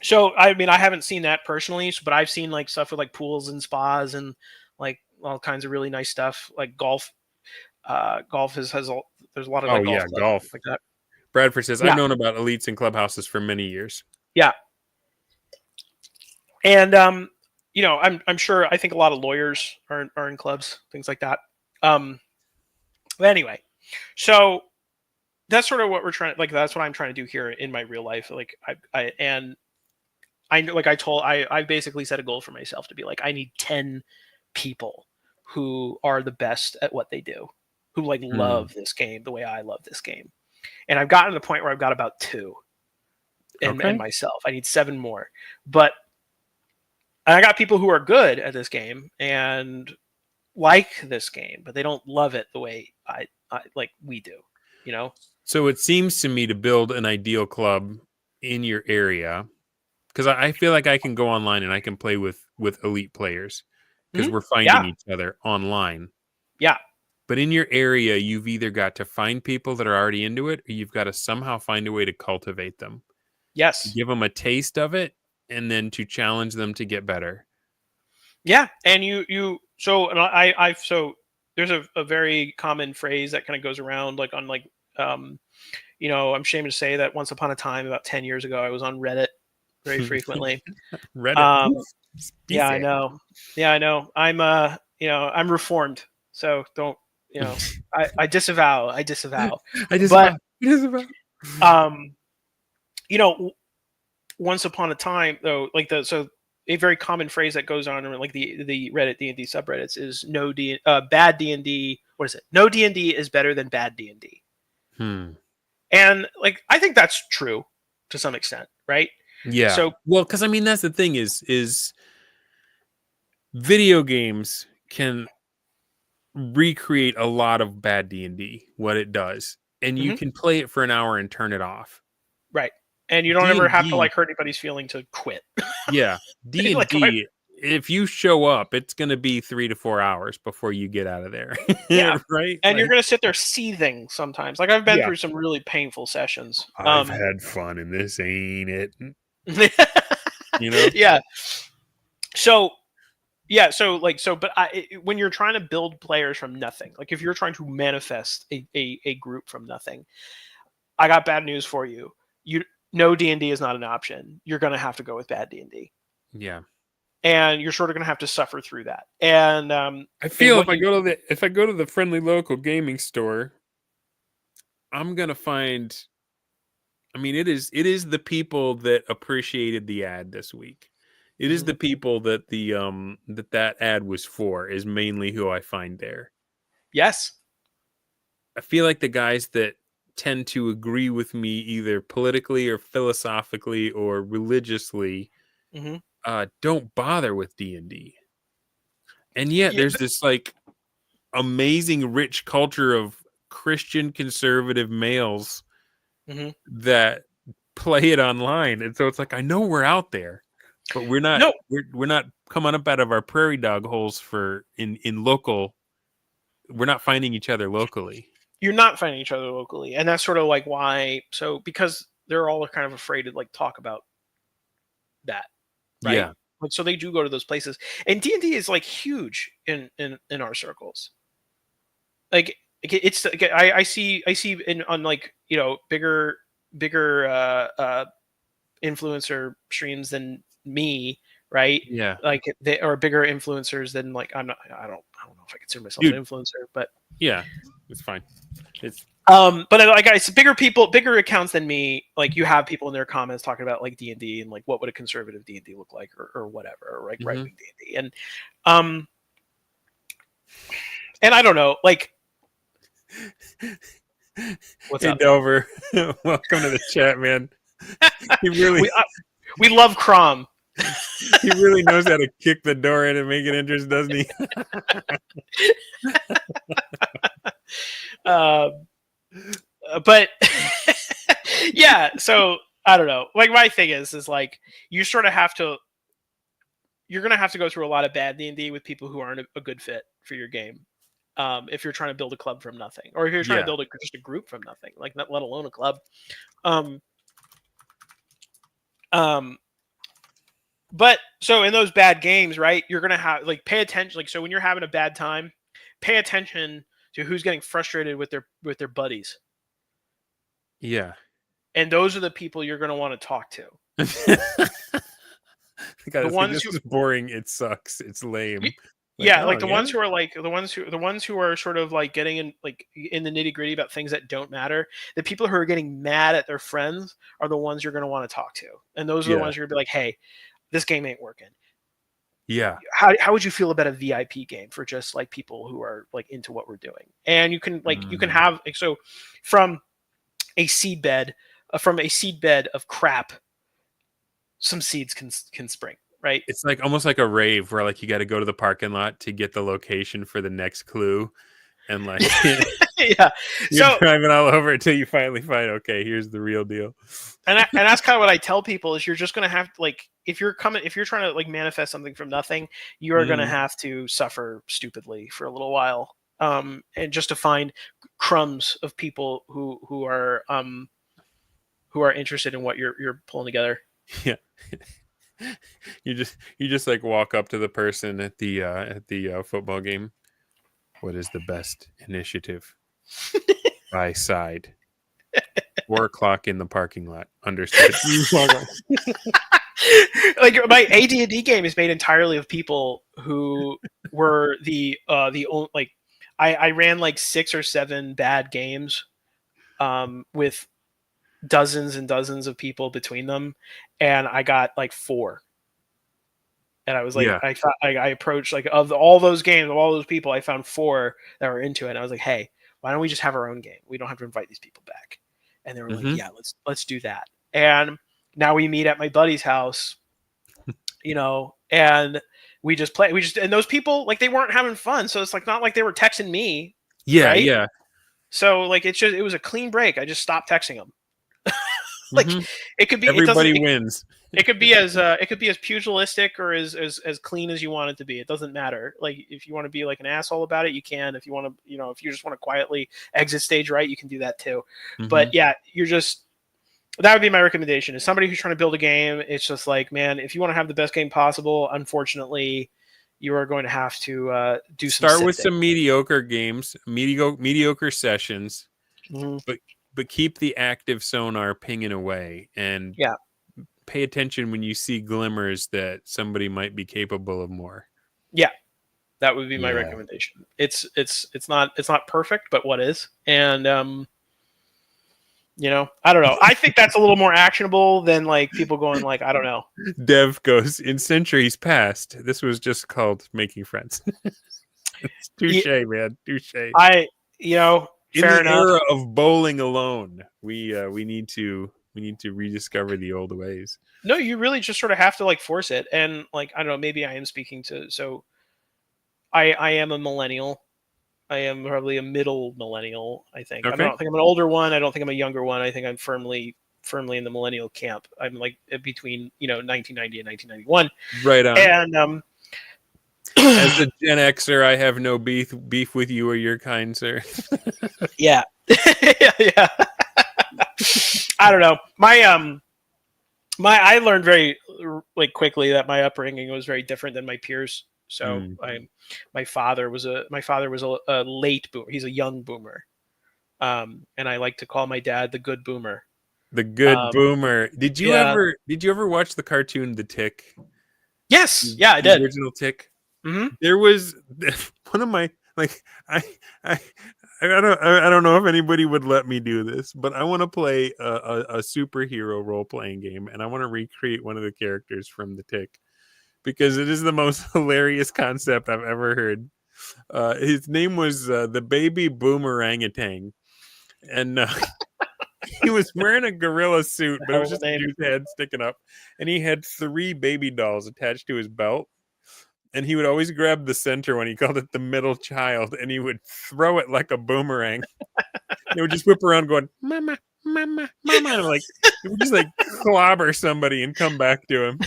So I mean, I haven't seen that personally, but I've seen like stuff with like pools and spas and like all kinds of really nice stuff. Like golf. Golf there's a lot of like golf like that. Bradford says, I've known about elites and clubhouses for many years. Yeah. And you know, I'm sure, I think a lot of lawyers are in clubs, things like that. But anyway, so that's sort of what we're trying, like that's what I'm trying to do here in my real life. Like I basically set a goal for myself to be like, I need 10 people who are the best at what they do, who like love this game the way I love this game. And I've gotten to the point where I've got about 2 in myself. I need 7 more. But I got people who are good at this game and like this game, but they don't love it the way I like we do, you know? So it seems to me to build an ideal club in your area, because I feel like I can go online and I can play with elite players because we're finding each other online. Yeah. But in your area, you've either got to find people that are already into it, or you've got to somehow find a way to cultivate them. Yes. Give them a taste of it, and then to challenge them to get better. Yeah. And so there's a very common phrase that kind of goes around like on like, you know, I'm ashamed to say that once upon a time, about 10 years ago, I was on Reddit very frequently. Reddit. Yeah, I know. Yeah, I know. I'm, you know, I'm reformed. So don't, you know, I disavow. But, you know, once upon a time though, like a very common phrase that goes on in like the Reddit D&D subreddits is bad D&D. What is it? No D&D is better than bad D&D. And like, I think that's true to some extent, right? Yeah. So, well, because I mean, that's the thing is video games can recreate a lot of bad D&D, what it does, and you can play it for an hour and turn it off. Right. And you don't ever have to like hurt anybody's feeling to quit. Yeah. D&D, like, if you show up, it's going to be 3 to 4 hours before you get out of there. Yeah. Right. And you're going to sit there seething sometimes. Like I've been through some really painful sessions. I've had fun in this, ain't it? You know? Yeah. So, but when you're trying to build players from nothing, like if you're trying to manifest a group from nothing, I got bad news for you. No D&D is not an option. You're going to have to go with bad D&D. Yeah. And you're sort of going to have to suffer through that. And I feel if I go to the friendly local gaming store, I'm going to find, I mean, it is the people that appreciated the ad this week. It is the people that that ad was for is mainly who I find there. Yes. I feel like the guys that tend to agree with me either politically or philosophically or religiously Mm-hmm. don't bother with D&D. And yet Yeah, there's this like amazing rich culture of Christian conservative males mm-hmm. that play it online. And so it's like, I know we're out there, but we're not No, we're not coming up out of our prairie dog holes for in local. We're not finding each other locally. you're not finding each other locally, and that's sort of like why. So because they're all kind of afraid to like talk about that, right? Yeah. Like, so they do go to those places, and D&D is like huge in our circles. Like it's like, I see in on like bigger influencer streams than me, right? Yeah. Like they are bigger influencers than like I don't know if I consider myself Dude. an influencer, but Yeah. It's fine. It's but like I bigger people, bigger accounts than me. Like you have people in their comments talking about like D&D and like what would a conservative D&D look like or whatever, or like right wing D&D, um and I don't know, like what's Hey up? Dover. Welcome to the chat, man. He really We love Crom. he really knows how to kick the door in and make it interesting, doesn't he? But yeah, so I don't know. Like my thing is like you sort of have to. You're gonna have to go through a lot of bad D&D with people who aren't a good fit for your game. If you're trying to build a club from nothing, or if you're trying to build just a group from nothing, like not let alone a club. But so in those bad games, right, you're gonna have like pay attention. Like so when you're having a bad time, pay attention to who's getting frustrated with their buddies. Yeah. And those are the people you're gonna want to talk to. The ones this is boring. It sucks. It's lame. The ones who are like the ones who are sort of like getting in the nitty gritty about things that don't matter. The people who are getting mad at their friends are the ones you're going to want to talk to, and those are the ones you're going to be like, "Hey, this game ain't working." Yeah. How would you feel about a VIP game for just like people who are like into what we're doing? And you can you can have like, so from a seed bed of crap, some seeds can spring. Right. It's like almost like a rave where like you got to go to the parking lot to get the location for the next clue. And like, yeah, you're driving all over until you finally find, okay, here's the real deal. And that's kind of what I tell people is you're just going to have to like, if you're trying to like manifest something from nothing, you are going to have to suffer stupidly for a little while. And just to find crumbs of people who are interested in what you're pulling together. Yeah. You just like walk up to the person at the football game. What is the best initiative? By side. 4:00 in the parking lot. Understood. Like my AD&D game is made entirely of people who were the only, like I ran like 6 or 7 bad games with dozens and dozens of people between them, and I got like 4. And I was like, I thought I approached like of all those games, of all those people, I found 4 that were into it. And I was like, hey, why don't we just have our own game? We don't have to invite these people back. And they were like, yeah, let's do that. And now we meet at my buddy's house, and we just play. And those people, like, they weren't having fun. So it's like not like they were texting me. Yeah, right? yeah. So like it was a clean break. I just stopped texting them. Like it could be everybody wins. It could be as pugilistic or as clean as you want it to be. It doesn't matter. Like if you want to be like an asshole about it, you can. If you want to, if you just want to quietly exit stage right, you can do that too. But yeah, that would be my recommendation. Is somebody who's trying to build a game, it's just like, man, if you want to have the best game possible, unfortunately, you are going to have to start with some mediocre games, mediocre sessions, but keep the active sonar pinging away, and pay attention when you see glimmers that somebody might be capable of more. Yeah, that would be my recommendation. It's not perfect, but what is? And I don't know. I think that's a little more actionable than like people going like, I don't know. Dev goes, in centuries past, this was just called making friends. Touche, man. Touche. In Fair the enough. era of bowling alone, we need to rediscover the old ways. No, you really just sort of have to like force it. And like, I don't know, maybe I am speaking to, so I am a millennial. I am probably a middle millennial, I think. I Okay, don't think I'm an older one. I don't think I'm a younger one. I think I'm firmly in the millennial camp. I'm like between, 1990 and 1991. right on. And As a Gen Xer, I have no beef with you or your kind, sir. yeah. Yeah. I don't know. I learned very like quickly that my upbringing was very different than my peers. So my father was a late boomer. He's a young boomer. And I like to call my dad the good boomer. The good boomer. Did you Yeah. ever watch the cartoon The Tick? Yes. Yeah, I The did. original Tick. Mm-hmm. There was one of my like I don't know if anybody would let me do this, but I want to play a superhero role playing game, and I want to recreate one of the characters from The Tick because it is the most hilarious concept I've ever heard. His name was the Baby Boomerangutan, and he was wearing a gorilla suit, but it was just a dude's head sticking up, and he had 3 baby dolls attached to his belt. And he would always grab the center when he called it the middle child, and he would throw it like a boomerang. They would just whip around going, "Mama, mama, mama," and like it would just like clobber somebody and come back to him.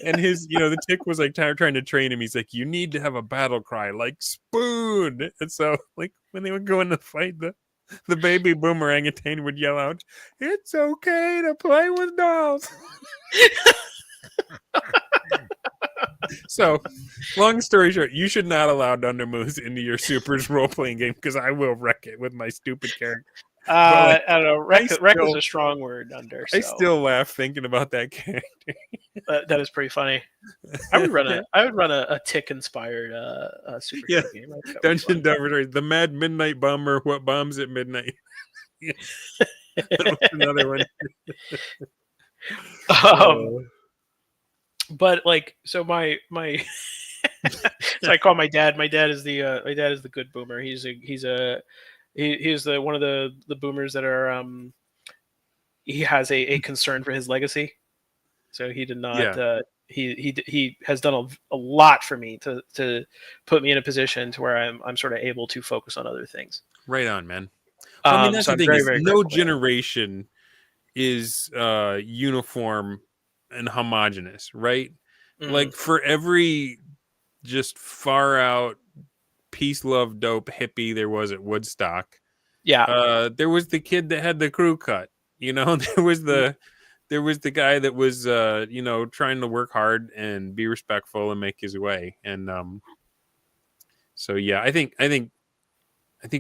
And his, the Tick was like trying to train him. He's like, "You need to have a battle cry like spoon." And so, like when they would go in the fight, the baby boomerangutan would yell out, "It's okay to play with dolls." So, long story short, you should not allow Dunder Moose into your Supers role playing game because I will wreck it with my stupid character. I don't know. Wreck is a strong word, Under. So. I still laugh thinking about that character. That is pretty funny. I would run a Tick inspired superhero game. Dungeon Dormitory, the Mad Midnight Bomber. What bombs at midnight? That was another one. But like, so my so I call my dad. My dad is the good boomer. He's the one of the boomers that are he has a concern for his legacy. So he did not he has done a lot for me to put me in a position to where I'm sort of able to focus on other things. Right on, man. Well, I mean, that's so the thing. Very, is very no generation is uniform and homogenous, right? Mm-hmm. Like for every just far out peace, love, dope hippie there was at Woodstock, there was the kid that had the crew cut. There was the guy that was trying to work hard and be respectful and make his way. And so yeah, I think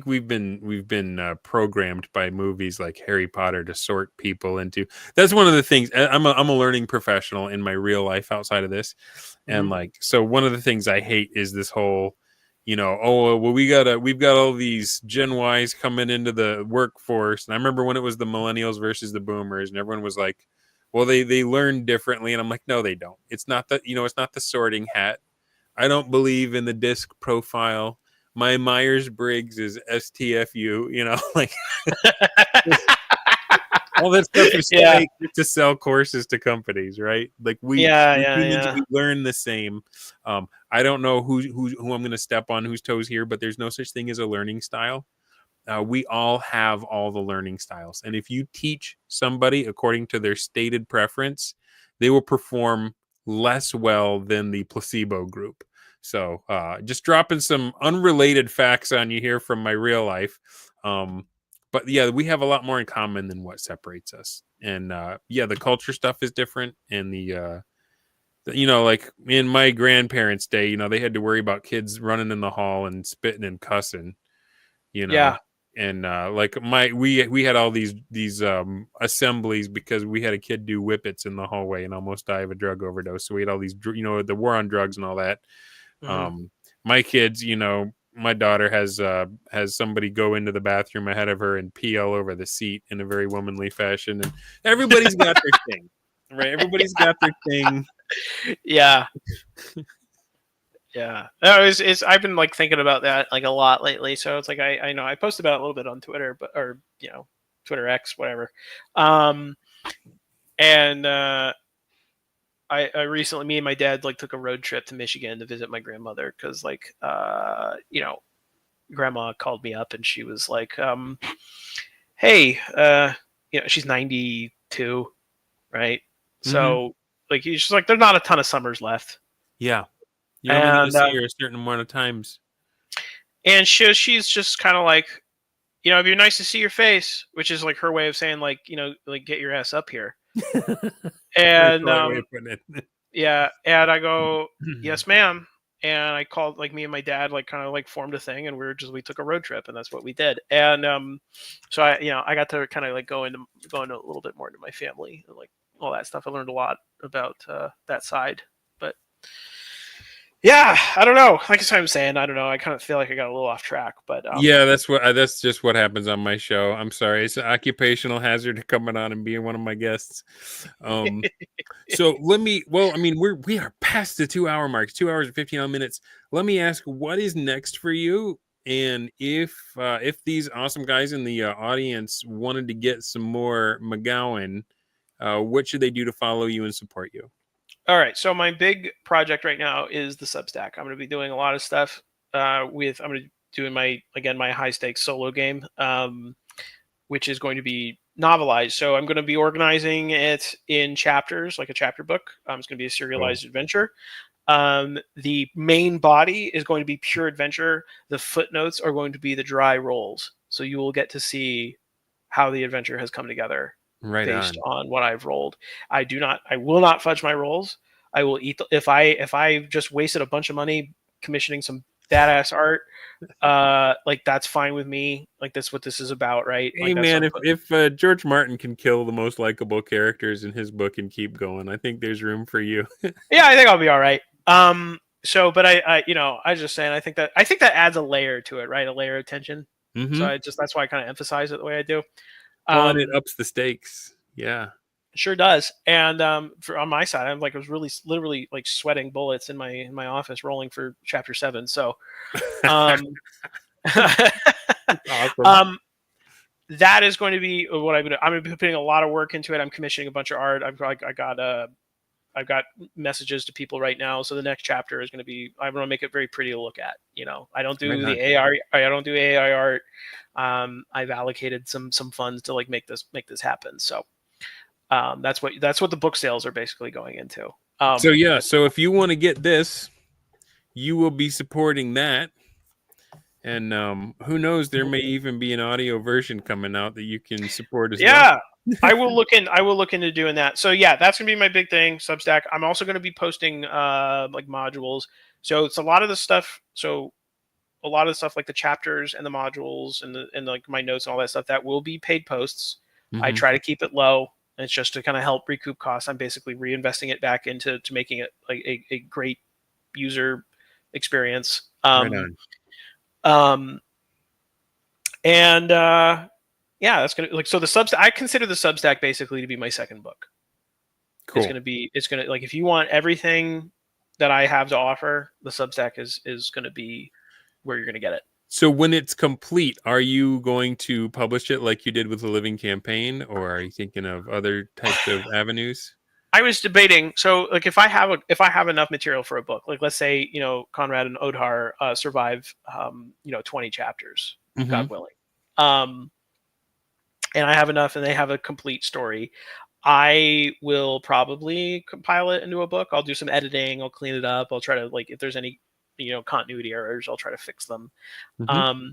we've been programmed by movies like Harry Potter to sort people into. That's one of the things. I'm a learning professional in my real life outside of this, and so one of the things I hate is this whole, we've got all these Gen Ys coming into the workforce, and I remember when it was the millennials versus the boomers, and everyone was like, well, they learn differently, and I'm like, no, they don't. It's not it's not the sorting hat. I don't believe in the disc profile. My Myers-Briggs is STFU, like all that stuff is fake to sell courses to companies, right? Like we learn the same. I don't know who I'm going to step on whose toes here, but there's no such thing as a learning style. We all have all the learning styles, and if you teach somebody according to their stated preference, they will perform less well than the placebo group. So just dropping some unrelated facts on you here from my real life. But yeah, we have a lot more in common than what separates us. And the culture stuff is different. And like in my grandparents' day, they had to worry about kids running in the hall and spitting and cussing, And like we had all these assemblies because we had a kid do whippets in the hallway and almost die of a drug overdose. So we had all these, the war on drugs and all that. My kids, my daughter has somebody go into the bathroom ahead of her and pee all over the seat in a very womanly fashion, and everybody's got their thing, right? Everybody's got their thing. Yeah. Yeah, no, I've been like thinking about that like a lot lately. So it's like I know I posted about it a little bit on Twitter, but or Twitter X, whatever. Um, and I recently, me and my dad like took a road trip to Michigan to visit my grandmother because like grandma called me up and she was like, hey, she's 92, right? Mm-hmm. So like she's like, there's not a ton of summers left, Yeah. You only get to and see her a certain amount of times. she's just kind of like, it'd be nice to see your face, which is like her way of saying like, like get your ass up here. Very And polite way of putting it. yeah, and I go, yes, ma'am. And I called like me and my dad like kind of like formed a thing, and we took a road trip, and that's what we did. And so I got to kind of like go into a little bit more into my family and like all that stuff. I learned a lot about that side, but yeah, I don't know. Like I'm saying, I don't know. I kind of feel like I got a little off track, but Yeah, that's just what happens on my show. I'm sorry, it's an occupational hazard coming on and being one of my guests. So I mean, we are past the 2 hour mark, 2 hours and 15 minutes. Let me ask, what is next for you? And if these awesome guys in the audience wanted to get some more McGowan, what should they do to follow you and support you? all right. So my big project right now is the Substack. I'm going to be doing a lot of stuff I'm going to be doing my high stakes solo game, which is going to be novelized. So I'm going to be organizing it in chapters, like a chapter book. It's going to be a serialized adventure. The main body is going to be pure adventure. The footnotes are going to be the dry rolls. So you will get to see how the adventure has come together based on what I've rolled. I will not fudge my rolls. I will eat if I just wasted a bunch of money commissioning some badass art, like that's fine with me. Like that's what this is about, right? Hey Like man, if George Martin can kill the most likable characters in his book and keep going, I think there's room for you. yeah, I think I'll be all right. So, but I was just saying, I think that adds a layer to it, right? A layer of tension. Mm-hmm. So that's why I kind of emphasize it the way I do. Well, and it ups the stakes. Yeah. It sure does. And on my side, I was really literally like sweating bullets in my office, rolling for chapter 7. So, um, awesome. That is going to be what I'm going to be putting a lot of work into it. I'm commissioning a bunch of art. I've got messages to people right now. So the next chapter is going to be, I'm going to make it very pretty to look at. I don't do I don't do AI art. I've allocated some funds to like make this happen. So that's what the book sales are basically going into. So if you want to get this, you will be supporting that. And who knows, there may even be an audio version coming out that you can support as well. I will look into doing that. So yeah, that's gonna be my big thing, Substack. I'm also gonna be posting like modules. So it's a lot of the stuff. So a lot of the stuff like the chapters and the modules and like my notes and all that stuff that will be paid posts. Mm-hmm. I try to keep it low. It's just to kind of help recoup costs. I'm basically reinvesting it back into making it like a great user experience. Right on. And yeah, that's gonna like so the Substack. I consider the Substack basically to be my second book. Cool. It's gonna like if you want everything that I have to offer, the Substack is gonna be where you're gonna get it. So when it's complete, are you going to publish it like you did with the Living Campaign, or are you thinking of other types of avenues? I was debating. So like if I have enough material for a book, like let's say Conrad and Odhar survive 20 chapters, mm-hmm. God willing, and I have enough, and they have a complete story, I will probably compile it into a book. I'll do some editing. I'll clean it up. I'll try to like if there's any continuity errors, I'll try to fix them. Mm-hmm.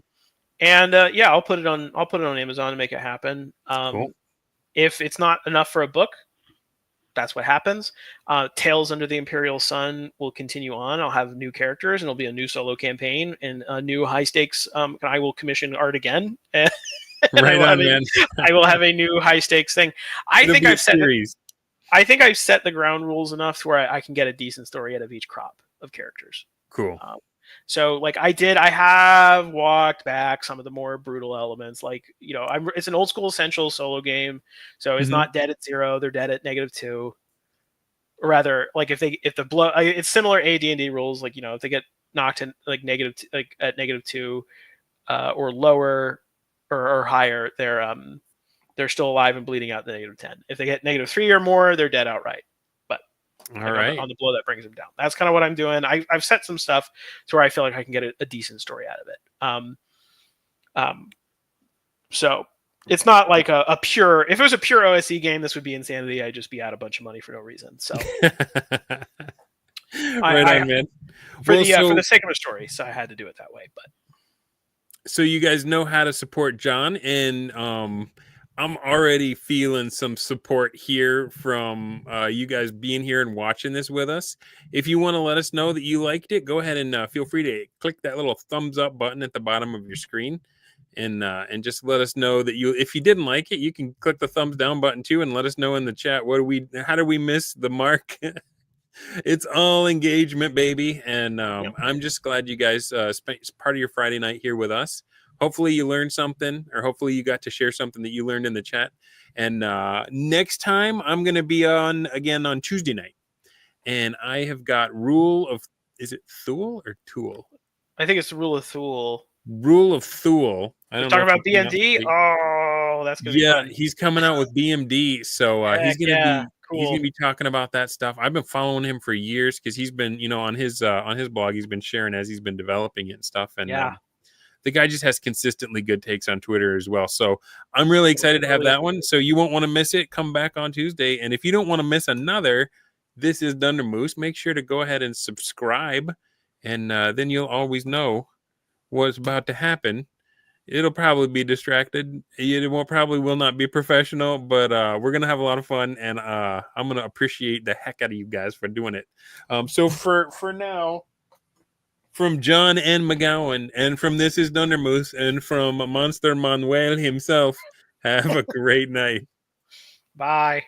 Yeah, I'll put it on Amazon to make it happen. Cool. If it's not enough for a book, that's what happens. Tales Under the Imperial Sun will continue on. I'll have new characters, and it'll be a new solo campaign and a new high stakes. I will commission art again. Right on, man. I will have a new high stakes thing. I think I've set the ground rules enough to where I can get a decent story out of each crop of characters. Cool. So like I have walked back some of the more brutal elements. Like, it's an old school essential solo game. So it's mm-hmm. not dead at 0. They're dead at -2. or rather, like if the blow, it's similar AD&D rules. Like, you know, if they get knocked in like at -2 or lower or higher, they're still alive and bleeding out to -10. If they get -3 or more, they're dead outright. But All right. on the blow, that brings them down. That's kind of what I'm doing. I've set some stuff to where I feel like I can get a decent story out of it. So it's not like a pure. If it was a pure OSE game, this would be insanity. I'd just be out a bunch of money for no reason. So right on, man. For the sake of a story, so I had to do it that way. But so you guys know how to support John, and I'm already feeling some support here from you guys being here and watching this with us. If you want to let us know that you liked it, go ahead and feel free to click that little thumbs up button at the bottom of your screen, and just let us know that if you didn't like it, you can click the thumbs down button too, and let us know in the chat how did we miss the mark. It's all engagement, baby, and I'm just glad you guys spent part of your Friday night here with us. Hopefully you learned something, or hopefully you got to share something that you learned in the chat. And next time I'm going to be on Tuesday night, and I have got is it Thule or Tool? I think it's the Rule of Thule. Rule of Thule. I don't know. Talking about BMD. Oh, that's gonna be fun. He's coming out with BMD, so he's gonna be talking about that stuff. I've been following him for years because he's been, on his blog, he's been sharing as he's been developing it and stuff. And the guy just has consistently good takes on Twitter as well. So I'm really excited to have that one. So you won't want to miss it. Come back on Tuesday, and if you don't want to miss another This Is Dunder Moose, make sure to go ahead and subscribe, and then you'll always know what's about to happen. It'll probably be distracted. It will not be professional, but we're gonna have a lot of fun, and I'm gonna appreciate the heck out of you guys for doing it. So for now, from John and McGowan, and from This Is Dunder Moose, and from Monster Manuel himself, have a great night. Bye.